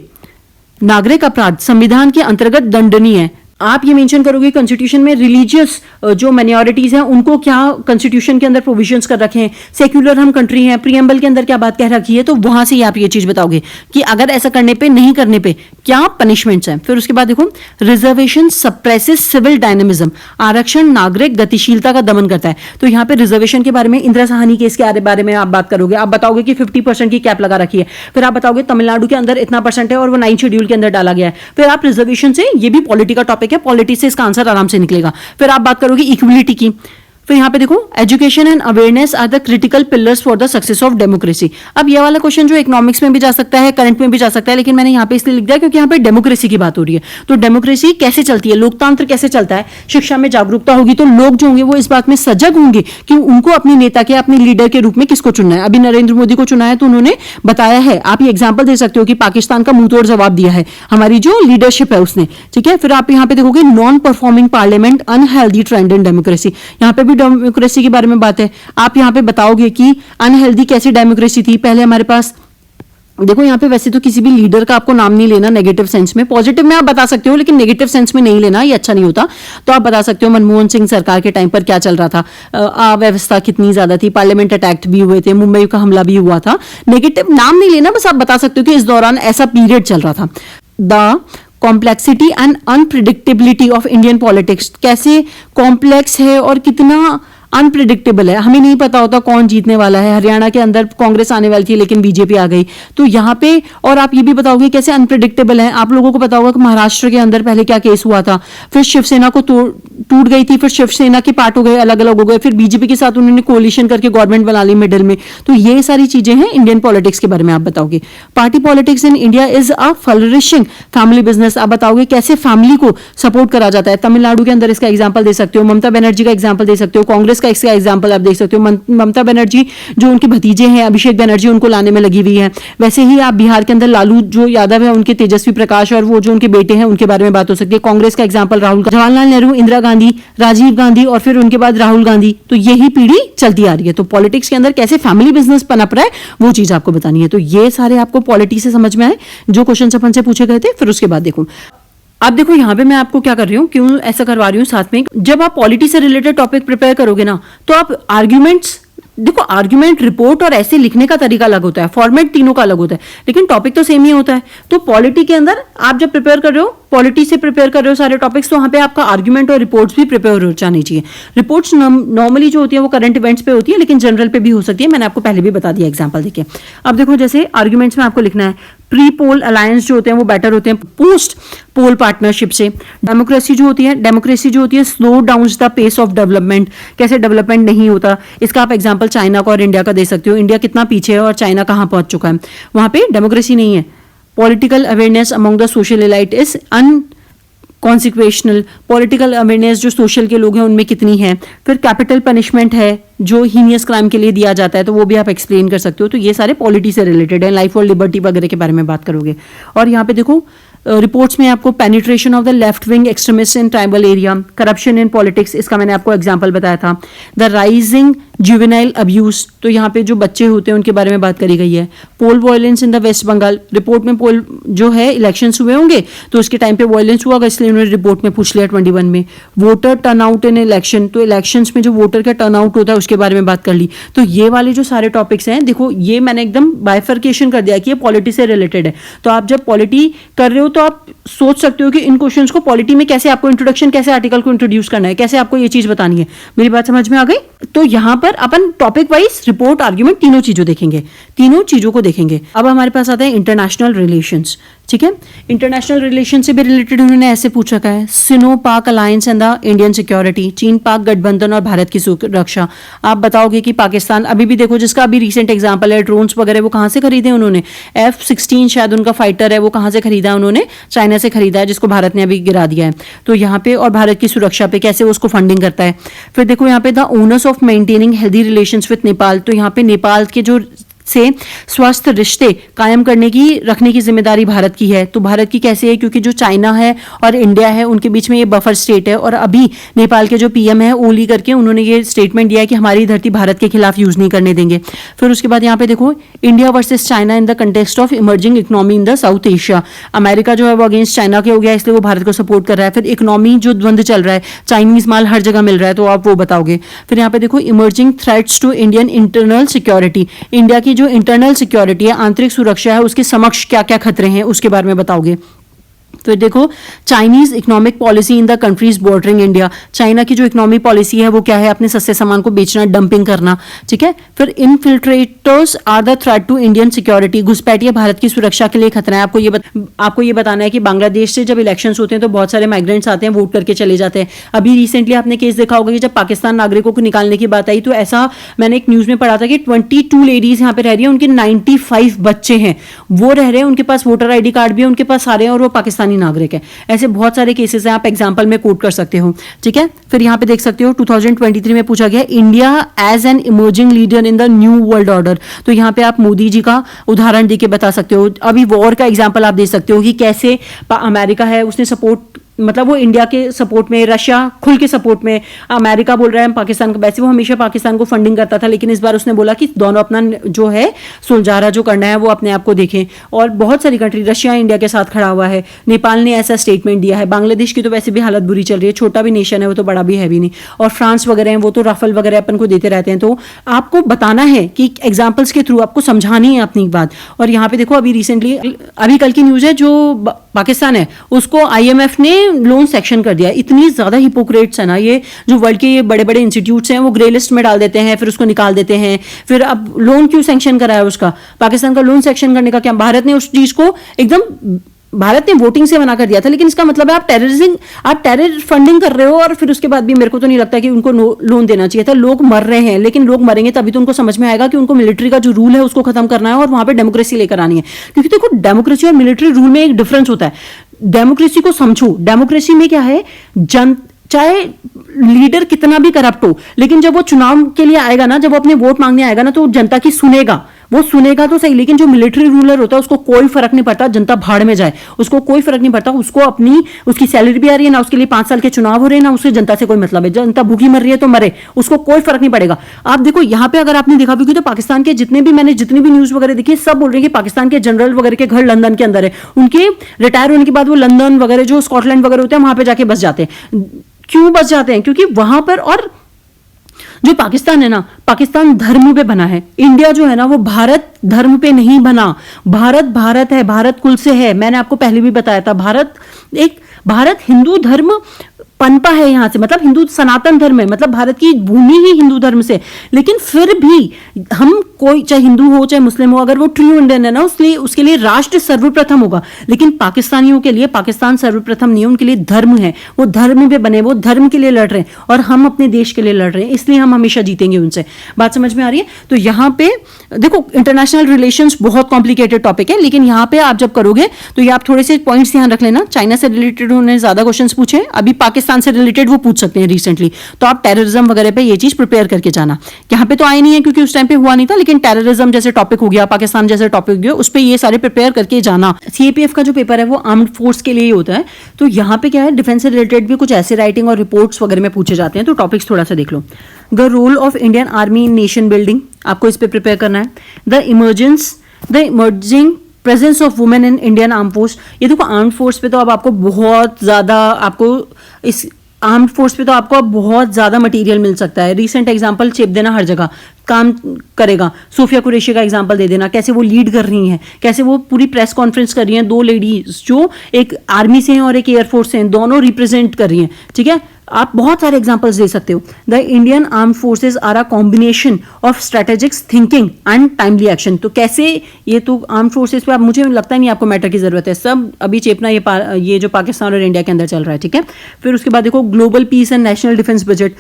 नागरिक अपराध संविधान के अंतर्गत दंडनीय है। आप ये मेंशन करोगे कॉन्स्टिट्यूशन में रिलीजियस जो माइनॉरिटीज हैं उनको क्या कॉन्स्टिट्यूशन के अंदर प्रोविजंस कर रखे हैं, सेक्युलर हम कंट्री हैं, प्रीएम्बल के अंदर क्या बात कह रखी है, तो वहां से आप ये चीज बताओगे कि अगर ऐसा करने पे, नहीं करने पे क्या पनिशमेंट्स हैं। फिर उसके बाद देखो, रिजर्वेशन सप्रेसेस सिविल डायनेमिज्म, आरक्षण नागरिक गतिशीलता का दमन करता है। तो यहाँ पे रिजर्वेशन के बारे में, इंदिरा साहनी केस के बारे में आप बात करोगे, आप बताओगे कि 50% की कैप लगा रखी है। फिर आप बताओगे तमिलनाडु के अंदर इतना परसेंट है और वो 9 शेड्यूल के अंदर डाला गया है। फिर आप रिजर्वेशन से, ये भी पॉलिटी का टॉपिक है, पॉलिटी से इसका आंसर आराम से निकलेगा। फिर आप बात करोगे इक्वलिटी की। फिर यहाँ पे देखो, education and awareness are the critical pillars for the success of democracy. अब ये वाला क्वेश्चन जो इकोनॉमिक्स में भी जा सकता है, करंट में भी जा सकता है, लेकिन मैंने यहाँ पे इसलिए लिख दिया क्योंकि यहाँ पे डेमोक्रेसी की बात हो रही है। तो डेमोक्रेसी कैसे चलती है, लोकतंत्र कैसे चलता है, शिक्षा में जागरूकता होगी तो लोग जो होंगे वो इस बात में सजग होंगे कि उनको अपने नेता के, अपने लीडर के रूप में किसको चुनना है। अभी नरेंद्र मोदी को चुना है तो उन्होंने बताया है, आप ये एग्जाम्पल दे सकते हो कि पाकिस्तान का मुंहतोड़ जवाब दिया है हमारी जो लीडरशिप है उसने, ठीक है। फिर आप यहाँ पे देखोगे, non performing parliament unhealthy trend in democracy, यहाँ पे भी डेमोक्रेसी के बारे में बात है। आप यहाँ पे बताओगे कि अनहेल्दी कैसी डेमोक्रेसी थी। पहले हमारे पास देखो, यहाँ पे वैसे तो किसी भी लीडर का आपको नाम नहीं लेना नेगेटिव सेंस में, पॉजिटिव में आप बता सकते हो लेकिन नेगेटिव सेंस में नहीं लेना, ये अच्छा नहीं होता। तो आप बता सकते हो मनमोहन सिंह सरकार के टाइम पर क्या चल रहा था, अव्यवस्था कितनी ज्यादा थी, पार्लियामेंट अटैक भी हुए थे, मुंबई का हमला भी हुआ था। नेगेटिव नाम नहीं लेना, बस आप बता सकते हो कि इस दौरान ऐसा पीरियड चल रहा था। The complexity and unpredictability of Indian politics, कैसे कॉम्प्लेक्स है और कितना अनप्रिडिक्टेबल है, हमें नहीं पता होता कौन जीतने वाला है। हरियाणा के अंदर कांग्रेस आने वाली थी लेकिन बीजेपी आ गई, तो यहाँ पे और आप ये भी बताओगे कैसे अनप्रिडिक्टेबल है। आप लोगों को पता होगा कि महाराष्ट्र के अंदर पहले क्या केस हुआ था, फिर शिवसेना को टूट गई थी, फिर शिवसेना के पार्ट हो गए, अलग अलग हो गए, फिर बीजेपी के साथ उन्होंने कोलिशन करके गवर्नमेंट बना ली मिडिल में। तो ये सारी चीजें हैं इंडियन पॉलिटिक्स के बारे में आप बताओगे। Party politics in India is a flourishing family business, आप बताओगे कैसे फैमिली को सपोर्ट करा जाता है। तमिलनाडु के अंदर इसका एग्जाम्पल दे सकते हो, ममता बनर्जी का एग्जाम्पल दे सकते हो, कांग्रेस का इसका एग्जाम्पल आप देख सकते हो। ममता बनर्जी जो उनके भतीजे हैं अभिषेक बनर्जी, उनको लाने में लगी हुई है। वैसे ही आप बिहार के अंदर लालू जो यादव है उनके तेजस्वी प्रकाश और वो जो उनके बेटे हैं उनके बारे में बात हो सकती है। कांग्रेस का एग्जाम्पल राहुल, जवाहरलाल नेहरू, इंदिरा गांधी, राजीव गांधी और फिर उनके बाद राहुल गांधी, तो यही पीढ़ी चलती आ रही है। तो पॉलिटिक्स के अंदर कैसे फैमिली बिजनेस पनप रहा है वो चीज आपको बतानी है। तो ये सारे आपको पॉलिटी से समझ में आए जो क्वेश्चन अपन से पूछे गए थे। फिर उसके बाद देखो, आप देखो यहाँ पे मैं आपको क्या कर रही हूँ, क्यों ऐसा करवा रही हूँ साथ में। जब आप पॉलिटी से रिलेटेड टॉपिक प्रिपेयर करोगे ना, तो आप आर्ग्यूमेंट्स देखो, आर्ग्यूमेंट, रिपोर्ट और ऐसे लिखने का तरीका अलग होता है, फॉर्मेट तीनों का अलग होता है, लेकिन टॉपिक तो सेम ही होता है। तो पॉलिटी के अंदर आप जब प्रिपेयर कर रहे हो, पॉलिटी से प्रिपेयर कर रहे हो सारे टॉपिक्स, तो वहां पे आपका आर्ग्यूमेंट और रिपोर्ट्स भी प्रिपेयर हो जानी चाहिए। रिपोर्ट्स नॉर्मली जो होती है वो करंट इवेंट्स पे होती है, लेकिन जनरल पे भी हो सकती है। मैंने आपको पहले भी बता दिया एग्जाम्पल देखिए। अब देखो जैसे आर्ग्यूमेंट्स में आपको लिखना है प्री पोल अलायंस जो होते हैं वो बेटर होते हैं पोस्ट पोल पार्टनरशिप से। डेमोक्रेसी जो होती है slow down the pace of development, कैसे डेवलपमेंट नहीं होता। इसका आप एग्जांपल चाइना का और इंडिया का दे सकते हो। इंडिया कितना पीछे है और चाइना कहां पहुंच चुका है, वहां पे डेमोक्रेसी नहीं है। Political awareness among the social elite is consequential, political awareness जो सोशल के लोग हैं उनमें कितनी है। फिर कैपिटल पनिशमेंट है जो हीनियस क्राइम के लिए दिया जाता है, तो वो भी आप एक्सप्लेन कर सकते हो। तो ये सारे पॉलिटी से रिलेटेड है, लाइफ और लिबर्टी वगैरह के बारे में बात करोगे। और यहाँ पे देखो रिपोर्ट्स में आपको penetration of the left wing extremist in tribal area, corruption in politics, इसका मैंने आपको एग्जांपल बताया था। द राइजिंग जुवेनाइल अब्यूज, तो यहाँ पे जो बच्चे होते हैं उनके बारे में बात करी गई है। Poll violence in the West Bengal, report में पोल जो है इलेक्शंस हुए होंगे तो उसके टाइम पे वायलेंस हुआ, इसलिए उन्होंने रिपोर्ट में पूछ लिया 21 में। वोटर टर्नआउट इन इलेक्शन, तो इलेक्शंस में जो वोटर का टर्नआउट होता है उसके बारे में बात कर ली। तो ये वाले जो सारे टॉपिक्स हैं, देखो ये मैंने एकदम बाइफर्केशन कर दिया कि ये पॉलिटी से रिलेटेड है। तो आप जब पॉलिटी कर रहे हो तो आप सोच सकते हो कि इन क्वेश्चंस को पॉलिटी में कैसे आपको इंट्रोडक्शन, कैसे आर्टिकल को इंट्रोड्यूस करना है, कैसे आपको ये चीज बतानी है। मेरी बात समझ में आ गई? तो यहां पर अपन टॉपिक वाइज रिपोर्ट, आर्ग्यूमेंट तीनों चीजों देखेंगे, तीनों चीजों को देखेंगे। अब हमारे पास आता है इंटरनेशनल रिलेशंस। ठीक है, इंटरनेशनल रिलेशन से भी रिलेटेड उन्होंने ऐसे पूछ रखा है, सिनो पाक alliance and the Indian security, चीन पाक गठबंधन और भारत की सुरक्षा। आप बताओगे कि पाकिस्तान अभी भी देखो, जिसका अभी रिसेंट एग्जांपल है ड्रोन्स वगैरह, वो कहां से खरीदे उन्होंने? F-16 शायद उनका फाइटर है, वो कहां से खरीदा है उन्होंने? चाइना से खरीदा है, जिसको भारत ने अभी गिरा दिया है। तो यहाँ पे और भारत की सुरक्षा पे कैसे उसको फंडिंग करता है। फिर देखो यहाँ पे the owners of maintaining healthy relations with Nepal, तो यहाँ पे नेपाल के जो से स्वस्थ रिश्ते कायम करने की, रखने की जिम्मेदारी भारत की है। तो भारत की कैसे है, क्योंकि जो चाइना है और इंडिया है उनके बीच में ये बफर स्टेट है, और अभी नेपाल के जो पीएम है ओली करके उन्होंने ये स्टेटमेंट दिया है कि हमारी धरती भारत के खिलाफ यूज नहीं करने देंगे। फिर उसके बाद यहाँ पे देखो India versus China in the context of emerging economy in the south Asia, America जो है वो अगेंस्ट चाइना के हो गया, इसलिए वो भारत को सपोर्ट कर रहा है। फिर इकोनॉमी जो द्वंद्व चल रहा है, चाइनीज माल हर जगह मिल रहा है, तो आप वो बताओगे। फिर यहाँ पे देखो emerging threats to Indian internal security, India की जो इंटरनल सिक्योरिटी है, आंतरिक सुरक्षा है, उसके समक्ष क्या क्या खतरे हैं उसके बारे में बताओगे। फिर देखो Chinese economic policy in the countries bordering India, China की जो इकोनॉमी पॉलिसी है वो क्या है, अपने सस्ते सामान को बेचना, डंपिंग करना। ठीक है, फिर infiltrators are the threat to Indian security, घुसपैठिए भारत की सुरक्षा के लिए खतरा है। आपको ये बताना है कि बांग्लादेश से जब इलेक्शंस होते हैं तो बहुत सारे माइग्रेंट्स आते हैं, वोट करके चले जाते हैं। अभी रिसेंटली आपने केस देखा होगा कि जब पाकिस्तान नागरिकों को निकालने की बात आई, तो ऐसा मैंने एक न्यूज में पढ़ा था कि 22 लेडीज यहाँ पे रह रही है, उनके 95 बच्चे हैं, वो रह रहे हैं, उनके पास वोटर ID कार्ड भी है, उनके पास सारे हैं, और वो पाकिस्तानी नागरिक है। ऐसे बहुत सारे केसेस हैं, आप एग्जांपल में कोट कर सकते हो। ठीक है, फिर यहां पे देख सकते हो 2023 में पूछा गया India as an emerging leader in the new world order, तो यहां पे आप मोदी जी का उदाहरण देके बता सकते हो। अभी वॉर का एग्जांपल आप दे सकते हो कि कैसे अमेरिका है उसने सपोर्ट, मतलब वो इंडिया के सपोर्ट में, रशिया खुल के सपोर्ट में, अमेरिका बोल रहा है पाकिस्तान का, वैसे वो हमेशा पाकिस्तान को फंडिंग करता था, लेकिन इस बार उसने बोला कि दोनों अपना जो है सुलझारा जो करना है वो अपने आप को देखें। और बहुत सारी कंट्री, रशिया इंडिया के साथ खड़ा हुआ है, नेपाल ने ऐसा स्टेटमेंट दिया है, बांग्लादेश की तो वैसे भी हालत बुरी चल रही है, छोटा भी नेशन है वो, तो बड़ा भी है भी नहीं, और फ्रांस वगैरह हैं वो तो राफेल वगैरह अपन को देते रहते हैं। तो आपको बताना है कि एग्जाम्पल्स के थ्रू आपको समझानी है अपनी बात। और यहाँ पे देखो अभी रिसेंटली, अभी कल की न्यूज है, जो पाकिस्तान है उसको आईएमएफ ने लोन सेक्शन कर दिया। इतनी ज्यादा हिपोक्रेट्स है ना ये, जो वर्ल्ड के ये बड़े बड़े इंस्टीट्यूट्स हैं वो ग्रे लिस्ट में डाल देते हैं, फिर उसको निकाल देते हैं। फिर अब लोन क्यों सैंक्शन करा है उसका, पाकिस्तान का लोन सैंक्शन करने का क्या, भारत ने उस चीज को एकदम, भारत ने वोटिंग से मना कर दिया था। लेकिन इसका मतलब है आप टेरर फंडिंग कर रहे हो, और फिर उसके बाद भी मेरे को तो नहीं लगता कि उनको लोन देना चाहिए था। लोग मर रहे हैं, लेकिन लोग मरेंगे तभी तो उनको समझ में आएगा कि उनको मिलिट्री का जो रूल है उसको खत्म करना है और वहां पे डेमोक्रेसी लेकर आनी है। क्योंकि देखो डेमोक्रेसी और मिलिट्री रूल में एक डिफरेंस होता है। डेमोक्रेसी को समझो, डेमोक्रेसी में क्या है, चाहे लीडर कितना भी करप्ट हो, लेकिन जब वो चुनाव के लिए आएगा ना, जब वो अपने वोट मांगने आएगा ना, तो जनता की सुनेगा, वो सुनेगा तो सही। लेकिन जो मिलिट्री रूलर होता है उसको कोई फर्क नहीं पड़ता, जनता भाड़ में जाए, उसको कोई फर्क नहीं पड़ता। उसको अपनी, उसकी सैलरी भी आ रही है ना, उसके लिए 5 साल के चुनाव हो रहे हैं ना, उससे जनता से कोई मतलब है। जनता भूखी मर रही है तो मरे, उसको कोई फर्क नहीं पड़ेगा। आप देखो यहाँ पे, अगर आपने देखा भी तो पाकिस्तान के जितने भी न्यूज वगैरह देखी, सब बोल रहे हैं कि पाकिस्तान के जनरल वगैरह के घर लंदन के अंदर है। उनके रिटायर होने के बाद वो लंदन वगैरह, जो स्कॉटलैंड वगैरह होते हैं, वहां पे जाके बस जाते हैं। क्यों बस जाते हैं? क्योंकि वहां पर, और जो पाकिस्तान है ना, पाकिस्तान धर्म पे बना है। इंडिया जो है ना वो भारत धर्म पे नहीं बना। भारत है, भारत कुल से है। मैंने आपको पहले भी बताया था, भारत हिंदू धर्म पनपा है यहां से, मतलब हिंदू सनातन धर्म है, मतलब भारत की भूमि ही हिंदू धर्म से। लेकिन फिर भी हम, कोई चाहे हिंदू हो चाहे मुस्लिम हो, अगर वो ट्रू इंडियन है ना, उसके लिए राष्ट्र सर्वप्रथम होगा। लेकिन पाकिस्तानियों के लिए पाकिस्तान सर्वप्रथम नहीं है, उनके लिए धर्म है। वो धर्म पे बने, वो धर्म के लिए लड़ रहे हैं, और हम अपने देश के लिए लड़ रहे हैं, इसलिए हम हमेशा जीतेंगे उनसे। बात समझ में आ रही है? तो यहाँ पे देखो, इंटरनेशनल रिलेशंस बहुत कॉम्प्लिकेटेड टॉपिक है, लेकिन यहाँ पे आप जब करोगे तो ये आप थोड़े से पॉइंट्स ध्यान रख लेना। चाइना से रिलेटेड उन्होंने ज्यादा क्वेश्चन पूछे, अभी पाकिस्तान से रिलेटेड वो पूछ सकते हैं रिसेंटली, तो आप टेररिज्म वगैरह पे ये चीज प्रिपेयर करके जाना। यहाँ पे तो आए नहीं है क्योंकि उस टाइम पे हुआ नहीं था, लेकिन टेररिज्म जैसे टॉपिक हो गया, पाकिस्तान जैसे टॉपिक हो गया, उस पे ये सारे प्रिपेयर करके जाना। सीएपीएफ का जो पेपर है वो आर्म्ड फोर्स के लिए ही होता है। तो यहाँ पे क्या है, डिफेंस से रिलेटेड भी कुछ ऐसे राइटिंग और रिपोर्ट्स वगैरह में पूछे जाते हैं। तो टॉपिक्स थोड़ा सा देख लो। The role of Indian army in nation building, आपको इस पे प्रिपेयर करना है। The emerging presence of women in Indian arm force. ये देखो, आर्म फोर्स पे तो अब आपको बहुत ज्यादा, इस आर्म्ड फोर्स पे तो आपको अब बहुत ज्यादा मटेरियल मिल सकता है। रीसेंट एग्जांपल चेप देना, हर जगह काम करेगा। सोफिया कुरैशी का एग्जांपल दे देना, कैसे वो लीड कर रही हैं, कैसे वो पूरी प्रेस कॉन्फ्रेंस कर रही हैं। 2 लेडीज जो एक आर्मी से हैं और एक एयरफोर्स से हैं, दोनों रिप्रेजेंट कर रही हैं। ठीक है, आप बहुत सारे एग्जांपल्स दे सकते हो। The Indian arm forces are a combination of strategic thinking and timely action. तो कैसे, ये तो आर्म फोर्सेज पे अब मुझे लगता नहीं आपको मैटर की जरूरत है, सब अभी चेपना ये जो पाकिस्तान और इंडिया के अंदर चल रहा है। ठीक है, फिर उसके बाद देखो, global piece and national defence budget.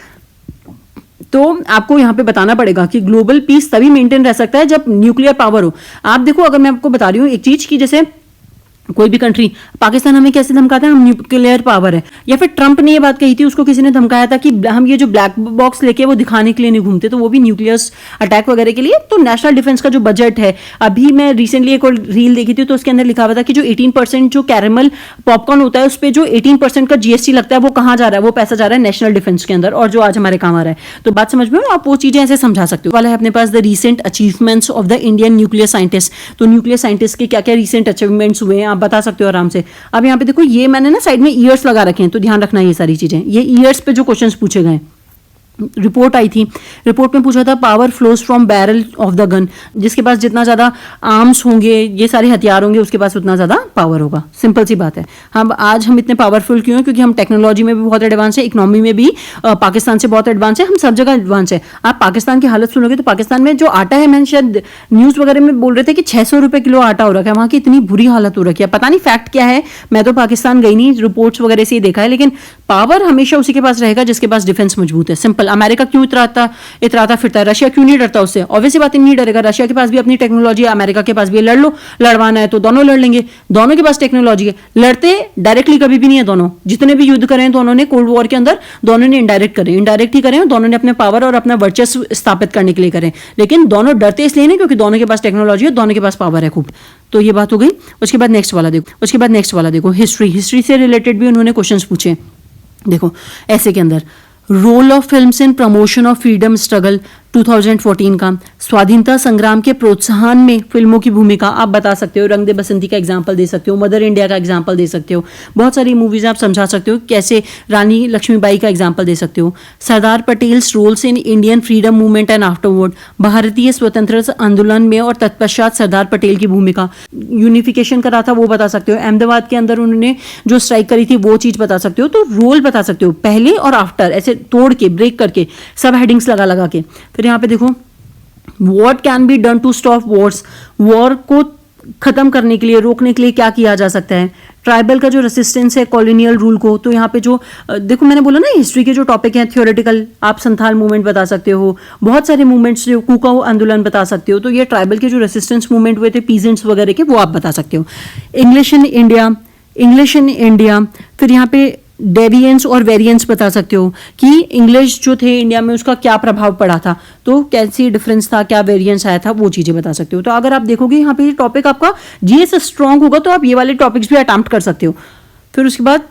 तो आपको यहां पे बताना पड़ेगा कि ग्लोबल पीस तभी मेंटेन रह सकता है जब न्यूक्लियर पावर हो। आप देखो, अगर मैं आपको बता रही हूं एक चीज की, जैसे कोई भी कंट्री, पाकिस्तान हमें कैसे धमकाता है, हम न्यूक्लियर पावर है। या फिर ट्रंप ने ये बात कही थी, उसको किसी ने धमकाया था कि हम ये जो ब्लैक बॉक्स लेके वो दिखाने के लिए नहीं घूमते, तो वो भी न्यूक्लियर अटैक वगैरह के लिए। तो नेशनल डिफेंस का जो बजट है, अभी मैं रिसेंटली एक और रील देखी थी, तो उसके अंदर लिखा हुआ था कि जो 18% जो कैरेमल पॉपकॉर्न होता है, उस पर जो 18% का जीएसटी लगता है, वो कहाँ जा रहा है, वो पैसा जा रहा है नेशनल डिफेंस के अंदर, और जो आज हमारे काम आ रहा है। तो बात समझ में, आप वो चीजें ऐसे समझा सकते हो। वाला है अपने पास the recent achievements of the Indian nuclear scientist. तो न्यूक्लियर साइंटिस्ट के क्या क्या रीसेंट अचीवमेंट्स हुए हैं, आप बता सकते हो आराम से। अब यहाँ पे देखो, ये मैंने ना साइड में ईयर्स लगा रखे हैं, तो ध्यान रखना ये सारी चीजें। ये ईयर्स पे जो क्वेश्चंस पूछे गए, रिपोर्ट आई थी, रिपोर्ट में पूछा था power flows from barrel of the gun. जिसके पास जितना ज्यादा आर्म्स होंगे, ये सारे हथियार होंगे, उसके पास उतना ज्यादा पावर होगा। सिंपल सी बात है। हम इतने पावरफुल क्यों हैं? क्योंकि हम टेक्नोलॉजी में भी बहुत एडवांस है, इकोनॉमी में भी पाकिस्तान से बहुत एडवांस है, हम सब जगह एडवांस है। आप पाकिस्तान की हालत सुनोगे तो पाकिस्तान में जो आटा है, मैंने शायद न्यूज वगैरह में बोल रहे थे कि 600 रुपए किलो आटा हो रखा है, वहां की इतनी बुरी हालत हो रखी है। पता नहीं फैक्ट क्या है, मैं तो पाकिस्तान गई नहीं, रिपोर्ट्स वगैरह से ही देखा है। लेकिन पावर हमेशा उसी के पास रहेगा जिसके पास डिफेंस मजबूत है। सिंपल। अमेरिका क्यों इतराता फिरता है, रशिया क्यों नहीं डरता उससे? ऑब्वियसली बात नहीं डरेगा, रशिया के पास भी अपनी टेक्नोलॉजी है, अमेरिका के पास भी है। लड़ लो, लड़वाना है तो दोनों लड़ लेंगे, दोनों के पास टेक्नोलॉजी है। लड़ते डायरेक्टली कभी भी नहीं है दोनों। जितने भी युद्ध करें दोनों ने कोल्ड वॉर के अंदर, दोनों ने इनडायरेक्ट करें, इनडायरेक्ट ही करें, दोनों ने अपने पावर और अपना वर्चस्व स्थापित करने के लिए करें। लेकिन दोनों डरते इसलिए नहीं क्योंकि दोनों के पास टेक्नोलॉजी है, दोनों के पास पावर है खूब। तो ये बात हो गई। उसके बाद नेक्स्ट वाला देखो, हिस्ट्री से रिलेटेड भी उन्होंने क्वेश्चंस पूछे। देखो, ऐसे के अंदर role of films in promotion of freedom struggle. 2014 का स्वाधीनता संग्राम के प्रोत्साहन में फिल्मों की भूमिका आप बता सकते हो, रंग दे बसंती का एग्जाम्पल दे सकते हो, मदर इंडिया का एग्जाम्पल दे सकते हो, बहुत सारी मूवीज आप समझा सकते हो, कैसे रानी लक्ष्मीबाई का एग्जाम्पल दे सकते हो। Sardar Patel's roles in Indian freedom movement and afterward, भारतीय स्वतंत्रता आंदोलन में और तत्पश्चात सरदार पटेल की भूमिका, यूनिफिकेशन करा था वो बता सकते हो, अहमदाबाद के अंदर उन्होंने जो स्ट्राइक करी थी वो चीज बता सकते हो। तो रोल बता सकते हो पहले और आफ्टर, ऐसे तोड़ के ब्रेक करके सब हेडिंग्स लगा लगा के। फिर यहाँ पे देखो what can be done to stop wars, war को खत्म करने के लिए, रोकने के लिए क्या किया जा सकता है। ट्राइबल का जो रेसिस्टेंस है कॉलोनियल रूल को, तो यहाँ पे जो देखो मैंने बोला ना हिस्ट्री के जो टॉपिक हैं थियोरेटिकल, आप संथाल मूवमेंट बता सकते हो, बहुत सारे मूवमेंट्स जो कुकाऊ आंदोलन बता सकते हो। तो ये ट्राइबल के जो रेसिस्टेंस मूवमेंट हुए थे पीजेंट्स वगैरह के, वो आप बता सकते हो। इंग्लिश इन इंडिया, फिर यहाँ पे डेविएंस और वेरिएंस बता सकते हो कि इंग्लिश जो थे इंडिया में उसका क्या प्रभाव पड़ा था, तो कैसी डिफरेंस था, क्या वेरिएंस आया था, वो चीजें बता सकते हो। तो अगर आप देखोगे यहाँ पे टॉपिक आपका जीएस स्ट्रांग होगा तो आप ये वाले टॉपिक्स भी अटेम्प्ट कर सकते हो। फिर उसके बाद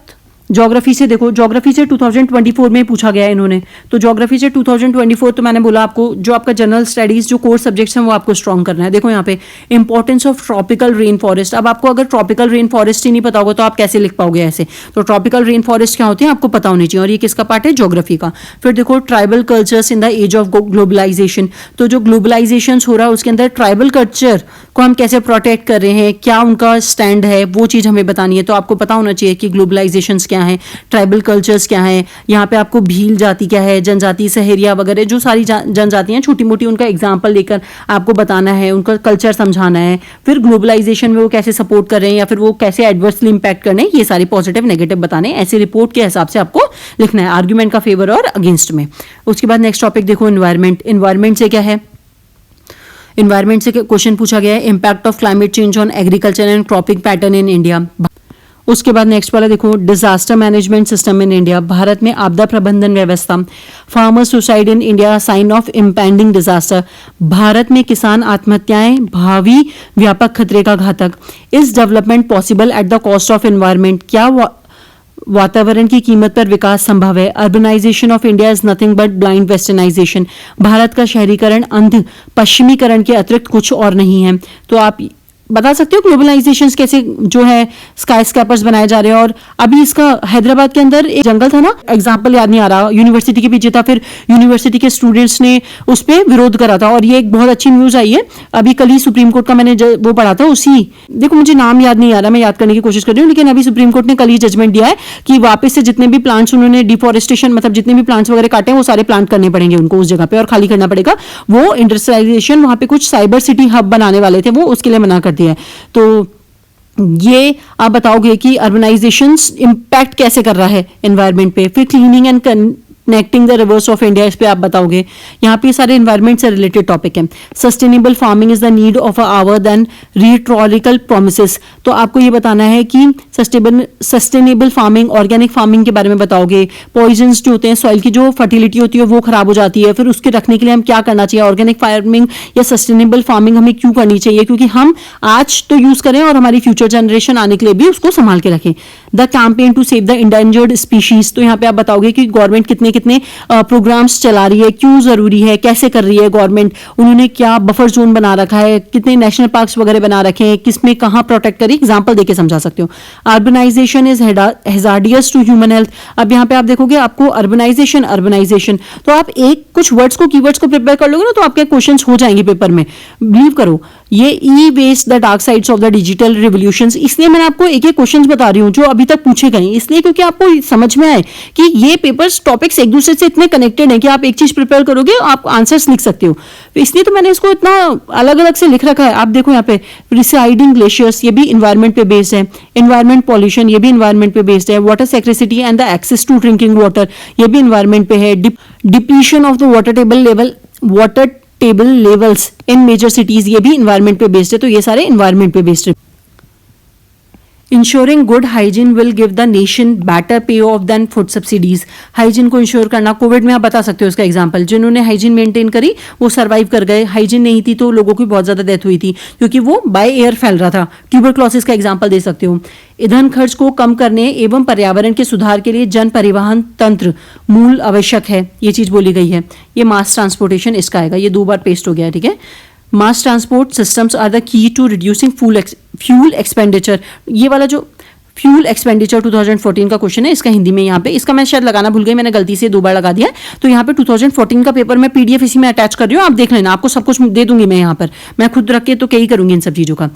ज्योग्राफी से देखो, ज्योग्राफी से 2024 में पूछा गया है इन्होंने, तो ज्योग्राफी से 2024 तो मैंने बोला आपको जो आपका जनरल स्टडीज जो कोर सब्जेक्ट्स हैं वो आपको स्ट्रॉन्ग करना है। देखो यहाँ पे importance of tropical rain forest, अब आपको अगर ट्रॉपिकल रेन फॉरेस्ट ही नहीं पता होगा तो आप कैसे लिख पाओगे ऐसे, तो ट्रॉपिकल रेन फॉरेस्ट क्या होते हैं आपको पता होनी चाहिए, और ये किसका पार्ट है, ज्योग्राफी का। फिर देखो tribal cultures in the age of globalisation, तो जो ग्लोबलाइजेशन हो रहा है उसके अंदर ट्राइबल कल्चर को हम कैसे प्रोटेक्ट कर रहे हैं, क्या उनका स्टैंड है, वो चीज हमें बतानी है। तो आपको पता होना चाहिए कि ग्लोबलाइजेशन क्या है, ट्राइबल कल्चर्स क्या है, यहाँ पे आपको भील जाति क्या है, जनजाति सहेरिया वगैरह जो सारी जनजातियां छोटी मोटी, उनका एग्जाम्पल लेकर आपको बताना है, उनका कल्चर समझाना है। फिर ग्लोबलाइजेशन में वो कैसे सपोर्ट कर रहे हैं या फिर वो कैसे एडवर्सली इंपैक्ट कर रहे हैं, ये सारे पॉजिटिव नेगेटिव बताने, ऐसे रिपोर्ट के हिसाब से आपको लिखना है, आर्ग्यूमेंट का फेवर और अगेंस्ट में। उसके बाद नेक्स्ट टॉपिक देखो एनवायरमेंट, एनवायरमेंट से क्या है, एनवायरमेंट से क्वेश्चन पूछा गया है impact of climate change on agriculture and cropping pattern in India. उसके बाद नेक्स्ट वाला देखो disaster management system in India, Bharat में आपदा प्रबंधन व्यवस्था, farmer suicide in India sign of impending disaster, Bharat में किसान आत्महत्याएं भावी व्यापक खतरे का घातक, is development possible at the cost of environment, क्या वातावरण की कीमत पर विकास संभव है, urbanisation of India is nothing but blind westernisation, Bharat का शहरीकरण अंध पश्चिमीकरण के अतिरिक्त कुछ और नहीं है। तो आप बता सकते हो ग्लोबलाइजेशन कैसे जो है स्काई स्क्रैपर्स बनाए जा रहे हैं। और अभी इसका हैदराबाद के अंदर एक जंगल था ना, एग्जाम्पल याद नहीं आ रहा, यूनिवर्सिटी के पीछे था, फिर यूनिवर्सिटी के स्टूडेंट्स ने उस पर विरोध करा था, और ये एक बहुत अच्छी न्यूज आई है अभी कल ही सुप्रीम कोर्ट का, मैंने वो पढ़ा था उसी, देखो मुझे नाम याद नहीं आ रहा, मैं याद करने की कोशिश कर रही हूँ, लेकिन अभी सुप्रीम कोर्ट ने कल ही जजमेंट दिया है कि वापस से जितने भी प्लांट्स उन्होंने डिफॉरेस्टेशन मतलब जितने भी प्लांट्स वगैरह काटे हैं वो सारे प्लांट करने पड़ेंगे उनको उस जगह पे, और खाली करना पड़ेगा। वो इंडस्ट्रियलाइजेशन वहां पे कुछ साइबर सिटी हब बनाने वाले थे, वो उसके लिए मना कर दिया है। तो ये आप बताओगे कि अर्बनाइजेशन इंपैक्ट कैसे कर रहा है एनवायरनमेंट पे। फिर cleaning and connecting the rivers of India, इस पे आप बताओगे। यहाँ पे सारे एनवायरनमेंट से रिलेटेड टॉपिक है। Sustainable farming is the need of a hour than rhetorical promises, तो आपको ये बताना है कि सस्टेनेबल फार्मिंग, ऑर्गेनिक फार्मिंग के बारे में बताओगे। पॉइजन्स जो होते हैं, सॉइल की जो फर्टिलिटी होती है वो खराब हो जाती है, फिर उसके रखने के लिए हम क्या करना चाहिए, ऑर्गेनिक फार्मिंग या सस्टेनेबल फार्मिंग हमें क्यों करनी चाहिए, क्योंकि हम आज तो यूज करें और हमारी फ्यूचर जनरेशन आने के लिए भी उसको संभाल के रखें। The campaign to save the endangered species, तो यहाँ पे आप बताओगे कि गवर्नमेंट कितने प्रोग्राम्स चला रही है, क्यों जरूरी है, कैसे कर रही है गवर्नमेंट, उन्होंने क्या बफर जोन बना रखा है, कितने नेशनल पार्क्स वगैरह बना रखे हैं, किसमें कहां प्रोटेक्ट करें, एग्जांपल देके समझा सकते हो। Urbanisation is hazardous to human health, अब यहाँ पे आप देखोगे आपको अर्बनाइजेशन, तो आप एक कुछ वर्ड्स को कीवर्ड्स को प्रिपेयर कर लोगे ना तो आपके क्वेश्चंस हो जाएंगे पेपर में, बिलीव करो। ये E waste the dark sides of the digital revolutions, इसलिए मैंने आपको एक एक क्वेश्चंस बता रही हूँ जो अभी तक पूछे गए, इसलिए क्योंकि आपको समझ में आए कि ये पेपर्स टॉपिक्स एक दूसरे से इतने कनेक्टेड हैं कि आप एक चीज प्रिपेयर करोगे आप आंसर्स लिख सकते हो, इसलिए तो मैंने इसको इतना अलग अलग से लिख रखा है। आप देखो यहाँ पे रिसाइडिंग ग्लेशियर्स, ये भी इन्वायरमेंट पे बेस्ड है। एनवायरमेंट पॉल्यूशन, ये भी इन्वायरमेंट पे बेस्ड है। Water scarcity and the access to drinking water, ये भी इन्वायरमेंट पे है। Depletion of the water table levels in major cities, ये भी इन्वायरमेंट पे बेस्ड है। तो ये सारे इन्वायरमेंट पे बेस्ड है। Ensuring good hygiene will give the nation better pay off than food subsidies. Hygiene को इंश्योर करना, कोविड में आप बता सकते हो उसका एग्जांपल, जिन्होंने हाइजीन मेंटेन करी वो सर्वाइव कर गए, हाइजीन नहीं थी तो लोगों की बहुत ज्यादा डेथ हुई थी क्योंकि वो बाय एयर फैल रहा था। ट्यूबरक्लोसिस का एग्जांपल दे सकते हो। ईंधन खर्च को कम करने एवं पर्यावरण के सुधार के लिए जन परिवहन तंत्र मूल आवश्यक है, ये चीज बोली गई है। ये मास ट्रांसपोर्टेशन इसका आएगा, ये 2 बार पेस्ट हो गया है, ठीक है। Mass transport systems are the key to reducing fuel expenditure. ये वाला जो फ्यूल एक्सपेंडिचर 2014 का क्वेश्चन है, इसका हिंदी में यहाँ पे, इसका मैं शायद लगाना भूल गई, मैंने गलती से 2 बार लगा दिया। तो यहाँ पे 2014 का पेपर मैं पीडीएफ इसी में अटैच कर रही हूँ, आप देख लेना, आपको सब कुछ दे दूंगी मैं यहाँ पर, मैं खुद रख के तो क्या ही करूंगी इन सब चीजों का।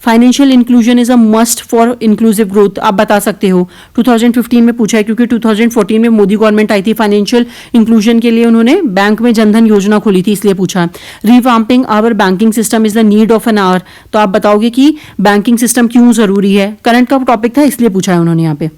Financial inclusion is a must for inclusive growth, आप बता सकते हो। 2015 में पूछा है क्योंकि 2014 में मोदी गवर्नमेंट आई थी, फाइनेंशियल इंक्लूजन के लिए उन्होंने बैंक में जनधन योजना खोली थी, इसलिए पूछा। Revamping our banking system is the need of an hour, तो आप बताओगे कि बैंकिंग सिस्टम क्यों जरूरी है, करंट का टॉपिक था इसलिए पूछा है उन्होंने यहाँ पे।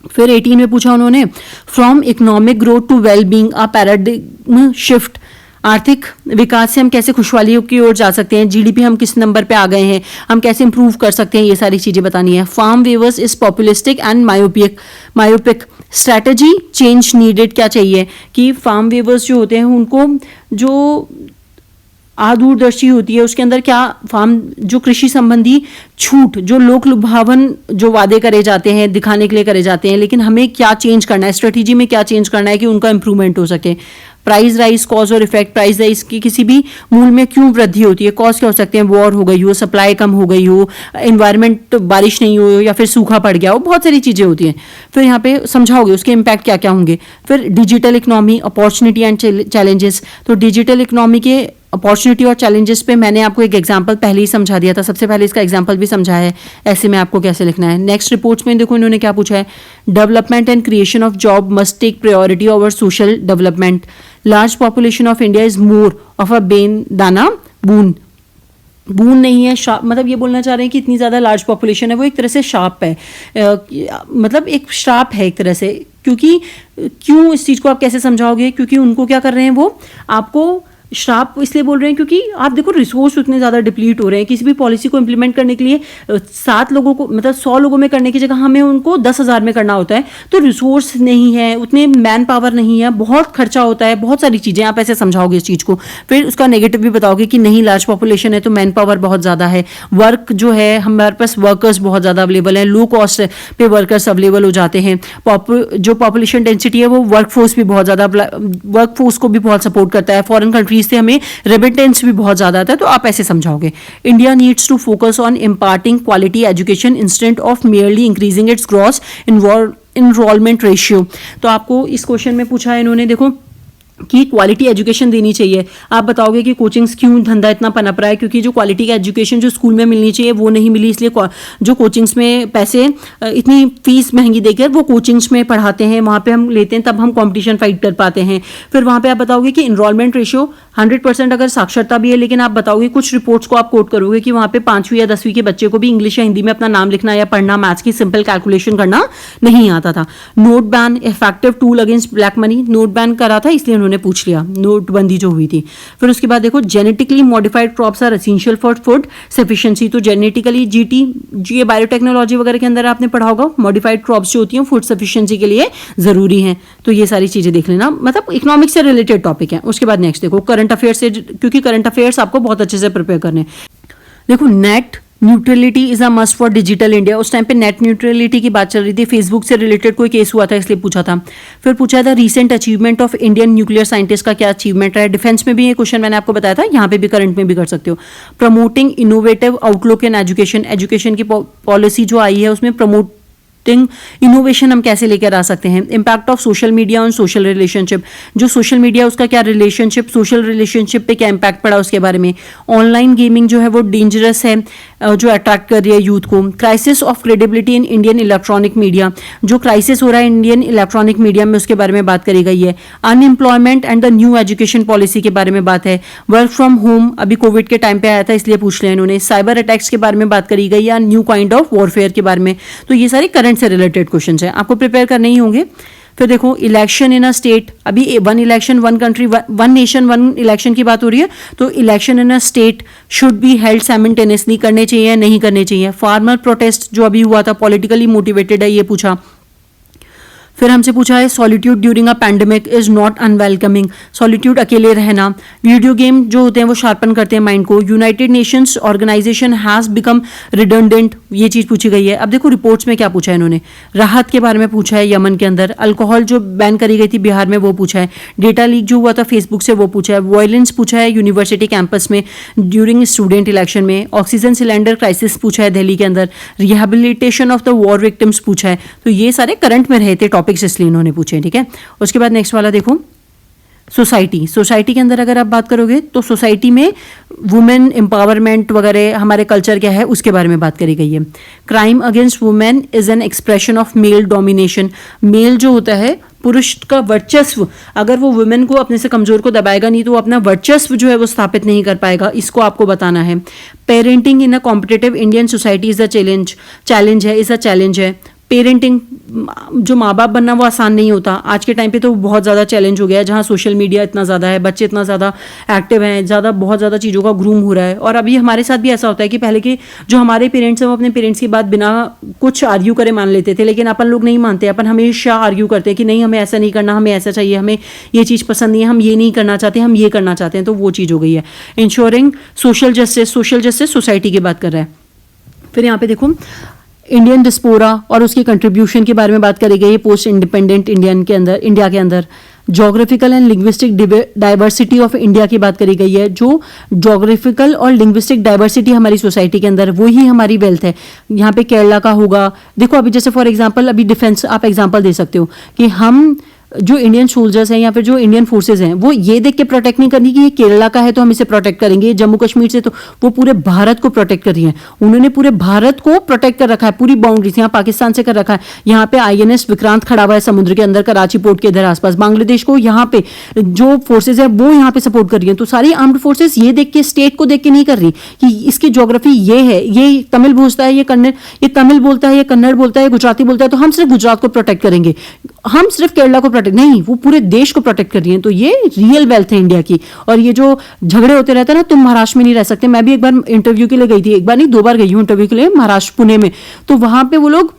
फिर 18 में पूछा उन्होंने, from economic growth to well being a paradigm shift, आर्थिक विकास से हम कैसे खुशहाली की ओर जा सकते हैं, जीडीपी हम किस नंबर पे आ गए हैं, हम कैसे इंप्रूव कर सकते हैं, ये सारी चीजें बतानी है। Farm waivers is populistic and myopic strategy change needed, क्या चाहिए कि फार्म वेवर्स जो होते हैं उनको जो दूरदर्शी होती है उसके अंदर क्या फार्म जो कृषि संबंधी छूट, जो लोक लुभावन जो वादे करे जाते हैं दिखाने के लिए करे जाते हैं, लेकिन हमें क्या चेंज करना है, स्ट्रेटेजी में क्या चेंज करना है कि उनका इंप्रूवमेंट हो सके। प्राइस राइज, कॉज और इफेक्ट, प्राइस राइज की किसी भी मूल में क्यों वृद्धि होती है, कॉज क्या हो सकते हैं, वॉर हो गई हो, सप्लाई कम हो गई हो, एनवायरनमेंट बारिश नहीं हो या फिर सूखा पड़ गया हो, बहुत सारी चीजें होती हैं। फिर यहाँ पे समझाओगे उसके इम्पैक्ट क्या क्या होंगे। फिर digital economy, opportunity and challenges, तो डिजिटल इकोनॉमी के अपॉर्चुनिटी और चैलेंजेस पे मैंने आपको एक एग्जांपल पहले ही समझा दिया था, सबसे पहले इसका एग्जांपल भी समझाया है, ऐसे में आपको कैसे लिखना है। नेक्स्ट रिपोर्ट्स में देखो इन्होंने क्या पूछा है, development and creation of job must take priority over social development. Large population of India is more of a bane than a boon, बून नहीं है शार्प, मतलब ये बोलना चाह रहे हैं कि इतनी ज़्यादा लार्ज पॉपुलेशन है वो एक तरह से शार्प है, मतलब एक श्राप है एक तरह से, क्योंकि क्यों इस चीज़ को आप कैसे समझाओगे, क्योंकि उनको क्या कर रहे हैं वो आपको श्राप इसलिए बोल रहे हैं क्योंकि आप देखो रिसोर्स उतने ज़्यादा डिप्लीट हो रहे हैं, किसी भी पॉलिसी को इंप्लीमेंट करने के लिए 7 लोगों को मतलब 100 लोगों में करने की जगह हमें उनको 10,000 में करना होता है, तो रिसोर्स नहीं है, उतने मैन पावर नहीं है, बहुत खर्चा होता है, बहुत सारी चीज़ें, आप ऐसे समझाओगे इस चीज़ को। फिर उसका नेगेटिव भी बताओगे कि नहीं लार्ज पॉपुलेशन है तो मैन पावर बहुत ज़्यादा है, वर्क जो है हमारे पास वर्कर्स बहुत ज़्यादा अवेलेबल हैं, लो कॉस्ट पे वर्कर्स अवेलेबल हो जाते हैं, जो पॉपुलेशन डेंसिटी है वो वर्कफोर्स भी बहुत ज़्यादा, वर्कफोर्स को भी बहुत सपोर्ट करता है, फॉरेन कंट्रीज से हमें रेमिटेंस भी बहुत ज़्यादा आता है, तो आप ऐसे समझाओगे। India needs to focus on imparting quality education instead of merely increasing its gross enrolment ratio, तो आपको इस क्वेश्चन में पूछा है इन्होंने देखो कि क्वालिटी एजुकेशन देनी चाहिए। आप बताओगे कि कोचिंग्स क्यों धंधा इतना पनप रहा है, क्योंकि जो क्वालिटी का एजुकेशन जो स्कूल में मिलनी चाहिए वो नहीं मिली, इसलिए जो कोचिंग्स में पैसे इतनी फीस महंगी देकर वो कोचिंग्स में पढ़ाते हैं, वहाँ पे हम लेते हैं, तब हम कंपटीशन फाइट कर पाते हैं। फिर वहाँ पे आप बताओगे कि इनरोलमेंट रेशियो 100% अगर साक्षरता भी है, लेकिन आप बताओगे कुछ रिपोर्ट्स को आप कोट करोगे कि वहाँ पे 5वीं या 10वीं के बच्चे को भी इंग्लिश या हिंदी में अपना नाम लिखना या पढ़ना, मैथ्स की सिंपल कैलकुलेशन करना नहीं आता था। Note ban effective tool against black money, note ban करा था इसलिए उन्होंने पूछ लिया, नोटबंदी जो हुई थी। फिर उसके बाद देखो genetically modified crops are essential for food sufficiency, तो जेनेटिकली ये बायोटेक्नोलॉजी वगैरह के अंदर आपने पढ़ा होगा, मॉडिफाइड क्रॉप्स जो होती हैं फूड सफिशिएंसी के लिए जरूरी हैं, तो ये सारी चीजें देख लेना, मतलब इकोनॉमिक्स से रिलेटेड टॉपिक है। उसके बाद नेक्स्ट देखो करंट अफेयर्स से, क्योंकि करंट अफेयर्स आपको बहुत अच्छे से प्रिपेयर करने। देखो net neutrality is a must for digital India, उस टाइम पे नेट न्यूट्रलिटी की बात चल रही थी, फेसबुक से रिलेटेड कोई केस हुआ था इसलिए पूछा था। फिर पूछा था recent achievement of Indian nuclear scientist का क्या अचीवमेंट है, डिफेंस में भी ये क्वेश्चन मैंने आपको बताया था, यहाँ पे भी करंट में भी कर सकते हो। Promoting innovative outlook in education, education की पॉलिसी जो आई है उसमें प्रमोट इनोवेशन हम कैसे लेकर आ सकते हैं। Impact of social media on social relationship, जो सोशल मीडिया उसका क्या रिलेशनशिप, सोशल रिलेशनशिप पे क्या इम्पैक्ट पड़ा उसके बारे में। ऑनलाइन गेमिंग जो है वो डेंजरस है, जो अट्रैक्ट कर रही है यूथ को। Crisis of credibility in Indian electronic media, जो क्राइसिस हो रहा है इंडियन इलेक्ट्रॉनिक मीडिया में उसके बारे में बात करी गई है। Unemployment and the new education policy के बारे में बात है। वर्क फ्रॉम होम अभी कोविड के टाइम पे आया था इसलिए पूछ लिया इन्होंने। साइबर अटैक्स के बारे में बात करी गई या न्यू काइंड ऑफ वॉरफेयर के बारे में, तो ये सारे करंट से रिलेटेड क्वेश्चंस हैं, आपको प्रिपेयर करने ही होंगे। फिर देखो इलेक्शन इन अ स्टेट, अभी one election one country one nation one election की बात हो रही है, तो election in a state should be held simultaneously, करने चाहिए नहीं करने चाहिए। फार्मर प्रोटेस्ट जो अभी हुआ था पॉलिटिकली मोटिवेटेड है, ये पूछा। फिर हमसे पूछा है solitude during a pandemic is not unwelcoming, solitude अकेले रहना। वीडियो गेम जो होते हैं वो शार्पन करते हैं माइंड को। United Nations Organisation has become redundant, ये चीज पूछी गई है। अब देखो रिपोर्ट्स में क्या पूछा है इन्होंने, राहत के बारे में पूछा है यमन के अंदर, अल्कोहल जो बैन करी गई थी बिहार में वो पूछा है, डेटा लीक जो हुआ था फेसबुक से वो पूछा है, वायलेंस पूछा है यूनिवर्सिटी कैंपस में ड्यूरिंग स्टूडेंट इलेक्शन में, ऑक्सीजन सिलेंडर क्राइसिस पूछा है दिल्ली के अंदर, rehabilitation of the war victims पूछा है। तो ये सारे करंट में रहे थे टॉपिक्स, इसलिए इन्होंने पूछे, ठीक है। उसके बाद नेक्स्ट वाला देखो सोसाइटी के अंदर अगर आप बात करोगे तो सोसाइटी में वुमेन एम्पावरमेंट वगैरह हमारे कल्चर क्या है उसके बारे में बात करी गई है। Crime against women is an expression of male domination, male जो होता है पुरुष का वर्चस्व, अगर वो वुमेन को अपने से कमजोर को दबाएगा नहीं तो वो अपना वर्चस्व जो है वो स्थापित नहीं कर पाएगा, इसको आपको बताना है। Parenting in a competitive Indian society is a challenge है। पेरेंटिंग, जो माँ बाप बनना वो आसान नहीं होता, आज के टाइम पे तो बहुत ज़्यादा चैलेंज हो गया है, जहाँ सोशल मीडिया इतना ज़्यादा है, बच्चे इतना ज़्यादा एक्टिव हैं, बहुत ज़्यादा चीज़ों का ग्रूम हो रहा है। और अभी हमारे साथ भी ऐसा होता है कि पहले के जो हमारे पेरेंट्स हैं वो अपने पेरेंट्स की बात बिना कुछ आर्ग्यू करे मान लेते थे, लेकिन अपन लोग नहीं मानते, अपन हमेशा आर्ग्यू करते हैं कि नहीं हमें ऐसा नहीं करना, हमें ऐसा चाहिए, हमें ये चीज़ पसंद नहीं है, हम ये नहीं करना चाहते, हम ये करना चाहते हैं। तो वो चीज़ हो गई है। इंश्योरिंग सोशल जस्टिस सोसाइटी की बात कर रहा है। फिर यहाँ पे देखो इंडियन डिस्पोरा और उसकी कंट्रीब्यूशन के बारे में बात करी गई है पोस्ट इंडिपेंडेंट इंडिया के अंदर। Geographical and linguistic diversity of India की बात करी गई है। जो जोग्राफिकल और लिंग्विस्टिक डाइवर्सिटी हमारी सोसाइटी के अंदर, वही हमारी वेल्थ है। यहाँ पे केरला का होगा, देखो अभी जैसे फॉर एग्जांपल अभी डिफेंस आप एग्जांपल दे सकते हो कि हम जो इंडियन सोल्जर्स हैं या फिर जो इंडियन फोर्सेज हैं वो ये देख के प्रोटेक्ट नहीं करनी कि ये केरला का है तो हम इसे प्रोटेक्ट करेंगे, जम्मू कश्मीर से, तो वो पूरे भारत को प्रोटेक्ट कर रही हैं। उन्होंने पूरे भारत को प्रोटेक्ट कर रखा है, पूरी बाउंड्रीज यहाँ पाकिस्तान से कर रखा है। यहाँ पे INS विक्रांत खड़ा हुआ है समुद्र के अंदर, कराची पोर्ट के इधर आसपास। बांग्लादेश को यहाँ पे जो फोर्सेज है वो यहाँ पे सपोर्ट कर रही है। तो सारी आर्म्ड फोर्सेज ये देख के, स्टेट को देख के नहीं कर रही कि इसकी ज्योग्राफी ये है, ये तमिल बोलता है, ये तमिल बोलता है, ये कन्नड़ बोलता है, गुजराती बोलता है, तो हम सिर्फ गुजरात को प्रोटेक्ट करेंगे, हम सिर्फ केरला को प्रोटेक्ट नहीं, वो पूरे देश को प्रोटेक्ट कर रही हैं। तो ये रियल वेल्थ है इंडिया की। और ये जो झगड़े होते रहते हैं ना, तुम महाराष्ट्र में नहीं रह सकते। मैं भी एक बार इंटरव्यू के लिए गई थी, एक बार नहीं 2 बार गई हूँ इंटरव्यू के लिए महाराष्ट्र पुणे में। तो वहां पे वो लोग,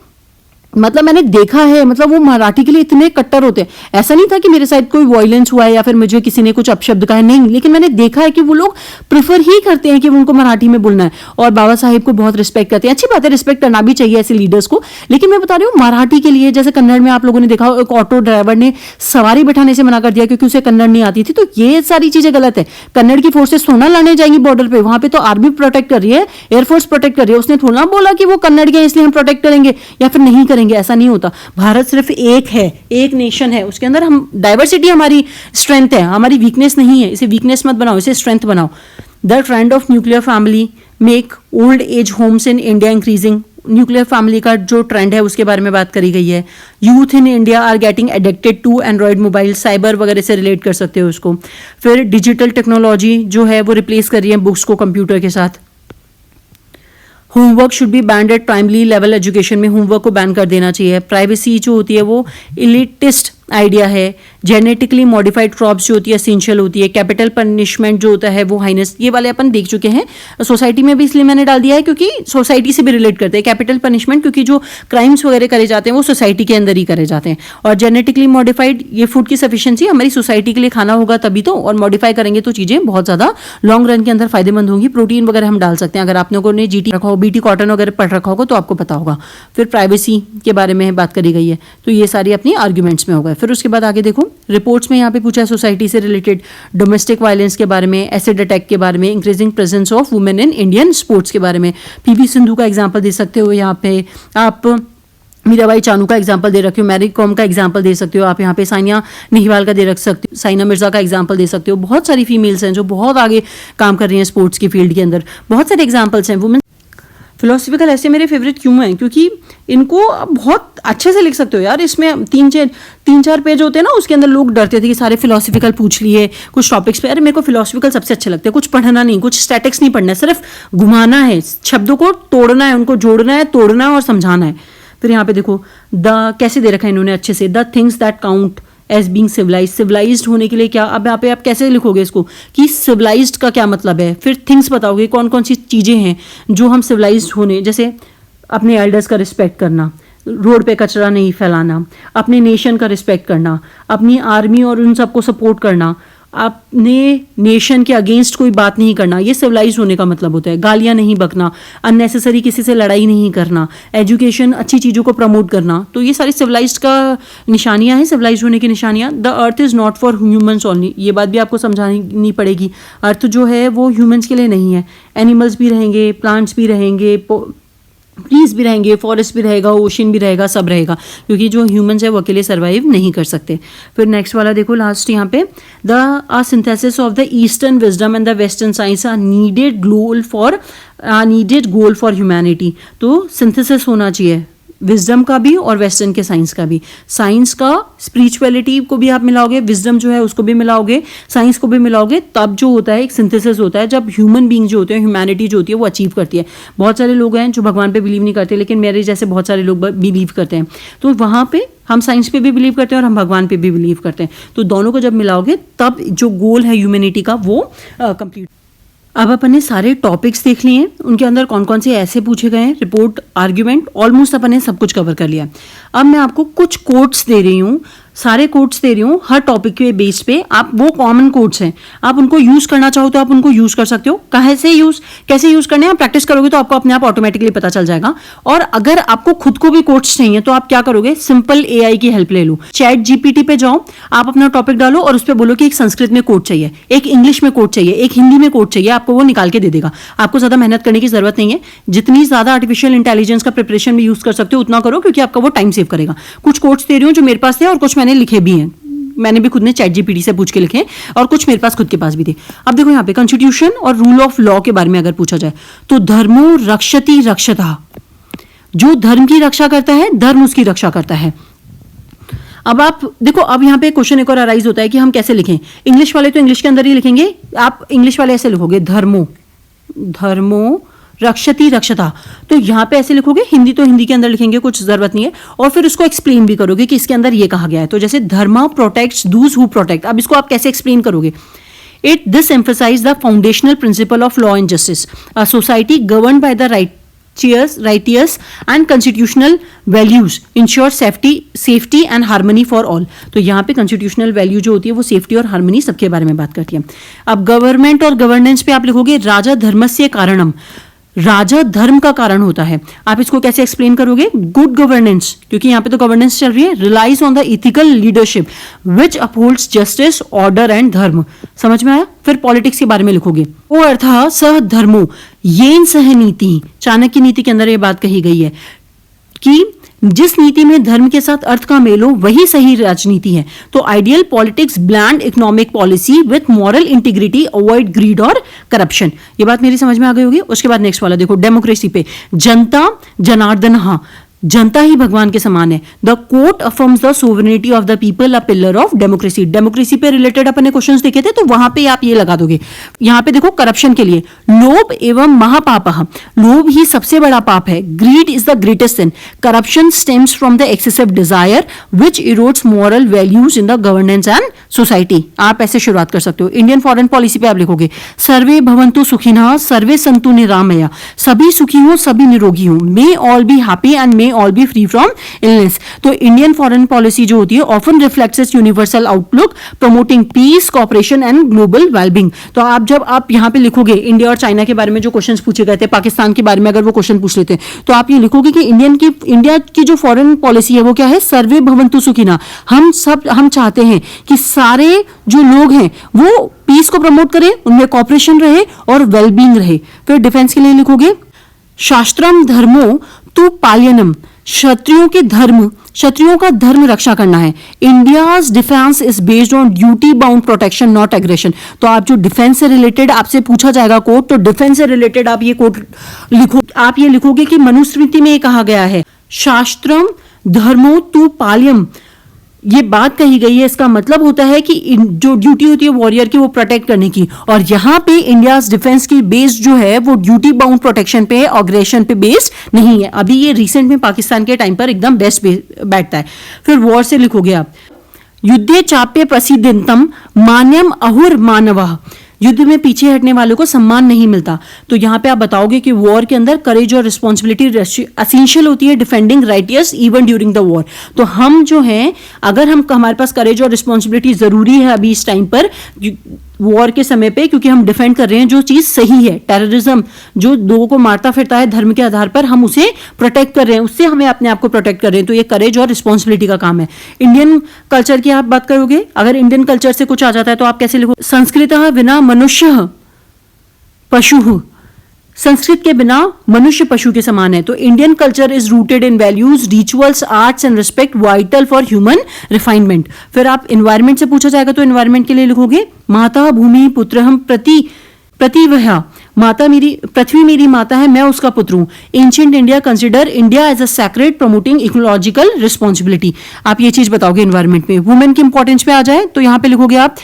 मतलब मैंने देखा है, मतलब वो मराठी के लिए इतने कट्टर होते हैं। ऐसा नहीं था कि मेरे साथ कोई वायलेंस हुआ है या फिर मुझे किसी ने कुछ अपशब्द कहा है, नहीं, लेकिन मैंने देखा है कि वो लोग प्रेफर ही करते हैं कि उनको मराठी में बोलना है और बाबा साहिब को बहुत रिस्पेक्ट करते हैं। अच्छी बात है, रिस्पेक्ट करना भी चाहिए ऐसे लीडर्स को, लेकिन मैं बता रही हूँ मराठी के लिए, जैसे कन्नड़ में आप लोगों ने देखा एक ऑटो ड्राइवर ने सवारी बैठाने से मना कर दिया क्योंकि उसे कन्नड़ नहीं आती थी। तो ये सारी चीजें गलत है। कन्नड़ की फोर्सेस थोड़ा लाने जाएंगी बॉर्डर पे, वहां पे तो आर्मी प्रोटेक्ट कर रही है, एयरफोर्स प्रोटेक्ट कर रही है। उसने थोड़ा बोला कि वो कन्नड़ के इसलिए हम प्रोटेक्ट करेंगे या फिर नहीं करेंगे, ऐसा नहीं होता। भारत सिर्फ एक है, एक नेशन है, उसके अंदर हम डाइवर्सिटी हमारी स्ट्रेंथ है, हमारी वीकनेस नहीं है। इसे वीकनेस मत बनाओ, इसे स्ट्रेंथ बनाओ। The trend of nuclear family make old age homes in India increasing. Nuclear family का जो ट्रेंड है उसके बारे में बात करी गई है। Youth in India are getting addicted to Android mobile, cyber वगैरह से रिलेट कर सकते हो उसको। फिर डिजिटल टेक्नोलॉजी जो है वो रिप्लेस कर रही है बुक्स को कंप्यूटर के साथ। Homework should be band eight primary level education में, होमवर्क को बैन कर देना चाहिए। प्राइवेसी जो होती है वो इलिटिस्ट आइडिया है। जेनेटिकली मॉडिफाइड क्रॉप्स जो होती है एसेंशियल होती है। कैपिटल पनिशमेंट जो होता है वो हाइनेस, ये वाले अपन देख चुके हैं। सोसाइटी में भी इसलिए मैंने डाल दिया है क्योंकि सोसाइटी से भी रिलेट करते हैं कैपिटल पनिशमेंट, क्योंकि जो क्राइम्स वगैरह करे जाते हैं वो सोसाइटी के अंदर ही करे जाते हैं। और जेनेटिकली मॉडिफाइड, ये फूड की सफिशिएंसी हमारी सोसाइटी के लिए खाना होगा तभी तो, और मॉडिफाई करेंगे तो चीज़ें बहुत ज़्यादा लॉन्ग रन के अंदर फायदेमंद होंगी। प्रोटीन वगैरह हम डाल सकते हैं, अगर आप लोगों ने GT रखा हो, BT कॉटन वगैरह पढ़ रखा होगा तो आपको पता होगा। फिर प्राइवेसी के बारे में बात करी गई है। तो ये सारी अपनी आर्ग्यूमेंट्स में हो गए। फिर उसके बाद आगे देखो रिपोर्ट्स में यहाँ पे पूछा है सोसाइटी से रिलेटेड डोमेस्टिक वायलेंस के बारे में, एसिड अटैक के बारे में, increasing presence of women in Indian sports के बारे में। PV सिंधु का एग्जांपल दे सकते हो यहाँ पे आप, मीराबाई चानू का एग्जांपल दे रखे हो, मैरी कॉम का एग्जांपल दे सकते हो आप, यहाँ पे सानिया नेहवाल का दे रख सकते हो, साइना मिर्जा का एग्जांपल दे सकते हो। बहुत सारी फीमेल्स हैं जो बहुत आगे काम कर रही हैं स्पोर्ट्स की फील्ड के अंदर, बहुत सारे एग्जाम्पल्स हैं। वुमेन फिलोसफिकल ऐसे मेरे फेवरेट क्यों हैं, क्योंकि इनको आप बहुत अच्छे से लिख सकते हो यार। इसमें 3-4 पेज होते हैं ना, उसके अंदर लोग डरते थे कि सारे फिलोसफिकल पूछ लिए कुछ टॉपिक्स पे। अरे मेरे को फिलोसफिकल सबसे अच्छे लगते हैं, कुछ पढ़ना नहीं, कुछ स्टैटिक्स नहीं पढ़ना है, सिर्फ घुमाना है, शब्दों को तोड़ना है, उनको जोड़ना है, तोड़ना है और समझाना है। फिर यहाँ पे देखो द कैसे दे रखा है इन्होंने अच्छे से, the things that count as being civilised होने के लिए क्या, अब यहाँ पे आप कैसे लिखोगे इसको कि सिविलाइज्ड का क्या मतलब है, फिर थिंग्स बताओगे कौन कौन सी चीज़ें हैं जो हम सिविलाइज्ड होने, जैसे अपने एल्डर्स का रिस्पेक्ट करना, रोड पे कचरा नहीं फैलाना, अपने नेशन का रिस्पेक्ट करना, अपनी आर्मी और उन सबको सपोर्ट करना, अपने नेशन के अगेंस्ट कोई बात नहीं करना, ये सिविलाइज होने का मतलब होता है। गालियां नहीं बकना, अननेसेसरी किसी से लड़ाई नहीं करना, एजुकेशन अच्छी चीज़ों को प्रमोट करना, तो ये सारी सिविलाइज्ड का निशानियां हैं, सिविलाइज होने की निशानियां। The earth is not for humans only, ये बात भी आपको समझानी पड़ेगी। अर्थ जो है वो ह्यूमन्स के लिए नहीं है, एनिमल्स भी रहेंगे, प्लांट्स भी रहेंगे, ट्रीज भी रहेंगे, फॉरेस्ट भी रहेगा, ओशन भी रहेगा, सब रहेगा, क्योंकि जो ह्यूमंस है वो अकेले सर्वाइव नहीं कर सकते। फिर नेक्स्ट वाला देखो लास्ट यहाँ पे, the synthesis of the eastern wisdom and the western science are needed goal for humanity. तो सिंथेसिस होना चाहिए विजडम का भी और वेस्टर्न के साइंस का भी। साइंस का स्पिरिचुअलिटी को भी आप मिलाओगे, विजडम जो है उसको भी मिलाओगे, साइंस को भी मिलाओगे, तब जो होता है एक सिंथेसिस होता है, जब ह्यूमन बीइंग जो होते हैं, ह्यूमैनिटी जो होती है वो अचीव करती है। बहुत सारे लोग हैं जो भगवान पे बिलीव नहीं करते, लेकिन मेरे जैसे बहुत सारे लोग बिलीव करते हैं, तो वहाँ पे हम साइंस पे भी बिलीव करते हैं और हम भगवान पे भी बिलीव करते हैं, तो दोनों को जब मिलाओगे तब जो गोल है ह्यूमैनिटी का वो कंप्लीट। अब अपन ने सारे टॉपिक्स देख लिए हैं, उनके अंदर कौन कौन से ऐसे पूछे गए हैं, रिपोर्ट, आर्ग्यूमेंट, ऑलमोस्ट अपन ने सब कुछ कवर कर लिया। अब मैं आपको कुछ कोट्स दे रही हूँ, सारे कोट्स दे रही हूँ हर टॉपिक के बेस पे। आप वो कॉमन कोट्स हैं, आप उनको यूज करना चाहो तो आप उनको यूज कर सकते हो। कैसे यूज करने हैं, आप प्रैक्टिस करोगे तो आपको अपने आप ऑटोमेटिकली पता चल जाएगा। और अगर आपको खुद को भी कोट्स चाहिए तो आप क्या करोगे, सिंपल एआई की हेल्प ले लो। चैट जीपीटी पे जाओ, आप अपना टॉपिक डालो और उस पर बोलो कि एक संस्कृत में कोट चाहिए, एक इंग्लिश में कोट चाहिए, एक हिंदी में कोट चाहिए, आपको वो निकाल के दे देगा। आपको ज्यादा मेहनत करने की जरूरत नहीं है, जितनी ज्यादा आर्टिफिशियल इंटेलिजेंस का प्रिपरेशन में यूज कर सकते हो उतना करो, क्योंकि आपका वो टाइम सेव करेगा। कुछ कोट्स दे रही हूँ जो मेरे पास थे और कुछ मैंने लिखे भी हैं, मैंने भी खुद ने चैट जीपीटी से पूछ के लिखे और कुछ मेरे पास खुद के पास भी थे। अब देखो यहाँ पे कॉन्स्टिट्यूशन और रूल ऑफ लॉ के बारे में अगर पूछा जाए तो धर्मो रक्षति रक्षता, जो धर्म की रक्षा करता है धर्म उसकी रक्षा करता है। अब आप देखो, अब यहाँ पे क्वेश्चन एक और अराइज होता है कि हम कैसे लिखें। इंग्लिश वाले तो इंग्लिश के अंदर ही लिखेंगे, आप इंग्लिश वाले ऐसे लिखोगे धर्मो रक्षति रक्षता, तो यहाँ पे ऐसे लिखोगे। हिंदी तो हिंदी के अंदर लिखेंगे, कुछ जरूरत नहीं है, और फिर उसको एक्सप्लेन भी करोगे कि इसके अंदर ये कहा गया है। तो जैसे dharma protects those who protect, अब इसको आप कैसे एक्सप्लेन करोगे। This emphasise the foundational principle of law and justice, a society governed by the righteous and constitutional values ensure safety and harmony for all। तो यहाँ पे constitutional value जो होती है वो सेफ्टी और हार्मनी सबके बारे में बात करती है। अब गवर्नमेंट और गवर्नेंस पे आप लिखोगे राजा धर्मस्य कारणम, राजा धर्म का कारण होता है। आप इसको कैसे एक्सप्लेन करोगे, गुड गवर्नेंस, क्योंकि यहाँ पे तो गवर्नेंस चल रही है, relies on the ethical leadership which upholds justice, order and dharma. समझ में आया। फिर पॉलिटिक्स के बारे में लिखोगे, वो अर्थः सह धर्मो येन सह नीति, चाणक्य नीति के अंदर ये बात कही गई है कि जिस नीति में धर्म के साथ अर्थ का मेल हो वही सही राजनीति है। तो ideal politics blend economic policy with moral integrity, avoid greed और करप्शन। ये बात मेरी समझ में आ गई होगी। उसके बाद नेक्स्ट वाला देखो, डेमोक्रेसी पे, जनता जनार्दन, जनता ही भगवान के समान है। The court affirms the sovereignty of the people, a pillar of democracy. Democracy पे रिलेटेड अपने क्वेश्चंस देखे थे, तो वहां पे आप ये लगा दोगे। यहाँ पे देखो करप्शन के लिए, लोभ एवं महापाप, लोभ ही सबसे बड़ा पाप है। Greed is the greatest sin. Corruption stems from the excessive desire which erodes moral values in the governance and society. आप ऐसे शुरुआत कर सकते हो। इंडियन फॉरेन पॉलिसी पे आप लिखोगे, सर्वे भवन्तु सुखिनः सर्वे सन्तु निरामया, सभी सुखी हो सभी निरोगी हो, may all be happy and may all be free from illness. तो इंडियन फॉरेन पॉलिसी जो होती है often reflects its universal outlook promoting peace, cooperation and global wellbeing. तो आप जब आप यहाँ पे लिखोगे इंडिया और चाइना के बारे में जो क्वेश्चंस पूछे गए थे, पाकिस्तान के बारे में अगर वो क्वेश्चन पूछ लेते हैं, तो आप ये लिखोगे कि इंडिया की जो फॉरेन पॉलिसी है वो क्या है, सर्वे भवन्तु सुखिनः। हम चाहते हैं कि सारे जो लोग हैं वो पीस को प्रमोट करें, उनमें कॉपरेशन रहे और वेलबींग रहे। फिर डिफेंस के लिए लिखोगे, शास्त्रम धर्मो तु पाल्यनम, क्षत्रियों का धर्म रक्षा करना है। India's defence is based on duty bound protection not aggression. तो आप जो डिफेंस से रिलेटेड आपसे पूछा जाएगा कोट, तो डिफेंस से रिलेटेड आप ये कोट लिखो। आप ये लिखोगे कि मनुस्मृति में ये कहा गया है, शास्त्रम धर्मो तु पाल्यम, ये बात कही गई है, इसका मतलब होता है कि जो ड्यूटी होती है वॉरियर की वो प्रोटेक्ट करने की, और यहाँ पे इंडिया डिफेंस की बेस जो है वो ड्यूटी बाउंड प्रोटेक्शन पे, अग्रेशन पे बेस्ड नहीं है। अभी ये रिसेंट में पाकिस्तान के टाइम पर एकदम बेस्ट बैठता है। फिर वॉर से लिखोगे आप, युद्धे चाप्य प्रसिद्धितम मान्यम अहुर मानवः, युद्ध में पीछे हटने वालों को सम्मान नहीं मिलता। तो यहाँ पे आप बताओगे कि वॉर के अंदर करेज और रिस्पॉन्सिबिलिटी एसेंशियल होती है, defending righteous even during the war. तो हम जो है, अगर हमारे पास करेज और रिस्पॉन्सिबिलिटी जरूरी है अभी इस टाइम पर वॉर के समय पे, क्योंकि हम डिफेंड कर रहे हैं जो चीज सही है। टेररिज्म जो लोगों को मारता फिरता है धर्म के आधार पर, हम उसे प्रोटेक्ट कर रहे हैं, उससे हमें अपने आप को प्रोटेक्ट कर रहे हैं। तो ये करेज और रिस्पॉन्सिबिलिटी का काम है। इंडियन कल्चर की आप बात करोगे, अगर इंडियन कल्चर से कुछ आ जाता है तो आप कैसे लिखो, संस्कृतः विना मनुष्य पशु, संस्कृत के बिना मनुष्य पशु के समान है। तो Indian culture is rooted in values, rituals, arts and respect vital for human refinement. फिर आप एनवायरमेंट से पूछा जाएगा तो एनवायरमेंट के लिए लिखोगे, माता भूमि पुत्रहम प्रतिवह्य, माता मेरी पृथ्वी मेरी माता है, मैं उसका पुत्र हूं। Ancient India consider India as a sacred promoting ecological responsibility. आप ये चीज बताओगे एनवायरमेंट में। वुमेन की इंपॉर्टेंस पे आ जाए तो यहां पे लिखोगे आप,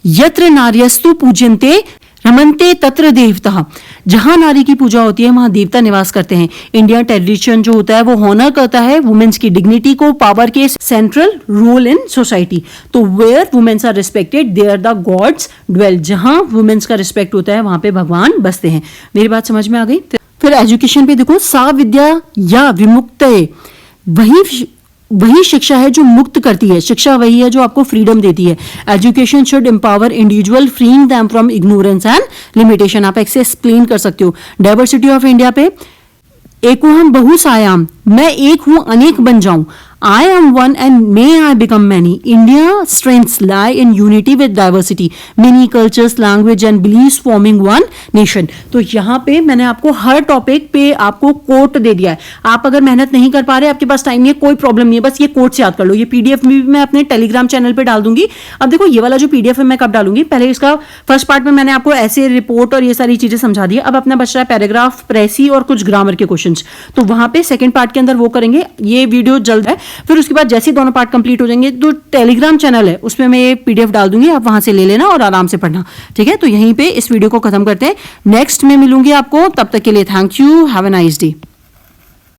यत्र नार्यस्तु पूज्यन्ते रमन्ते तत्र देवता, जहां नारी की पूजा होती है वहां देवता निवास करते हैं। इंडियन ट्रेडिशन जो होता है वो हॉनर करता है वुमेन्स की डिग्निटी को, पावर के सेंट्रल रोल इन सोसाइटी। तो where womens are respected there the gods dwell, जहां वुमेन्स का रिस्पेक्ट होता है वहां पे भगवान बसते हैं। मेरी बात समझ में आ गई। फिर एजुकेशन पे देखो, सा विद्या या विमुक्त, वही शिक्षा है जो मुक्त करती है, शिक्षा वही है जो आपको फ्रीडम देती है। Education should empower individual, freeing them from ignorance and limitation. आप ऐसे एक्सप्लेन कर सकते हो। डाइवर्सिटी ऑफ इंडिया पे, एको हम बहुसायाम, मैं एक हूं अनेक बन जाऊं, I am one and may I become many. India's strengths lie in unity with diversity. Many cultures, language and beliefs forming one nation. तो यहाँ पे मैंने आपको हर टॉपिक पे आपको कोट दे दिया है। आप अगर मेहनत नहीं कर पा रहे, आपके पास टाइम नहीं है, कोई प्रॉब्लम नहीं है, बस ये कोट से याद कर लो। ये पीडीएफ भी मैं अपने टेलीग्राम चैनल पे डाल दूंगी। अब देखो ये वाला जो पीडीएफ है मैं कब डालूंगी, पहले इसका फर्स्ट पार्ट में मैंने आपको ऐसे रिपोर्ट और ये सारी चीजें समझा दी। अब अपना बच रहा है पैराग्राफ, प्रेसी और कुछ ग्रामर के क्वेश्चंस। तो वहां पे सेकंड पार्ट के अंदर वो करेंगे। ये वीडियो जल्द है। फिर उसके बाद जैसे दोनों पार्ट कंप्लीट हो जाएंगे तो टेलीग्राम चैनल है उसमें मैं ये पीडीएफ डाल दूंगी, आप वहां से ले लेना और आराम से पढ़ना। ठीक है, तो यहीं पे इस वीडियो को खत्म करते हैं। नेक्स्ट में मिलूंगी आपको, तब तक के लिए thank you, have a nice day.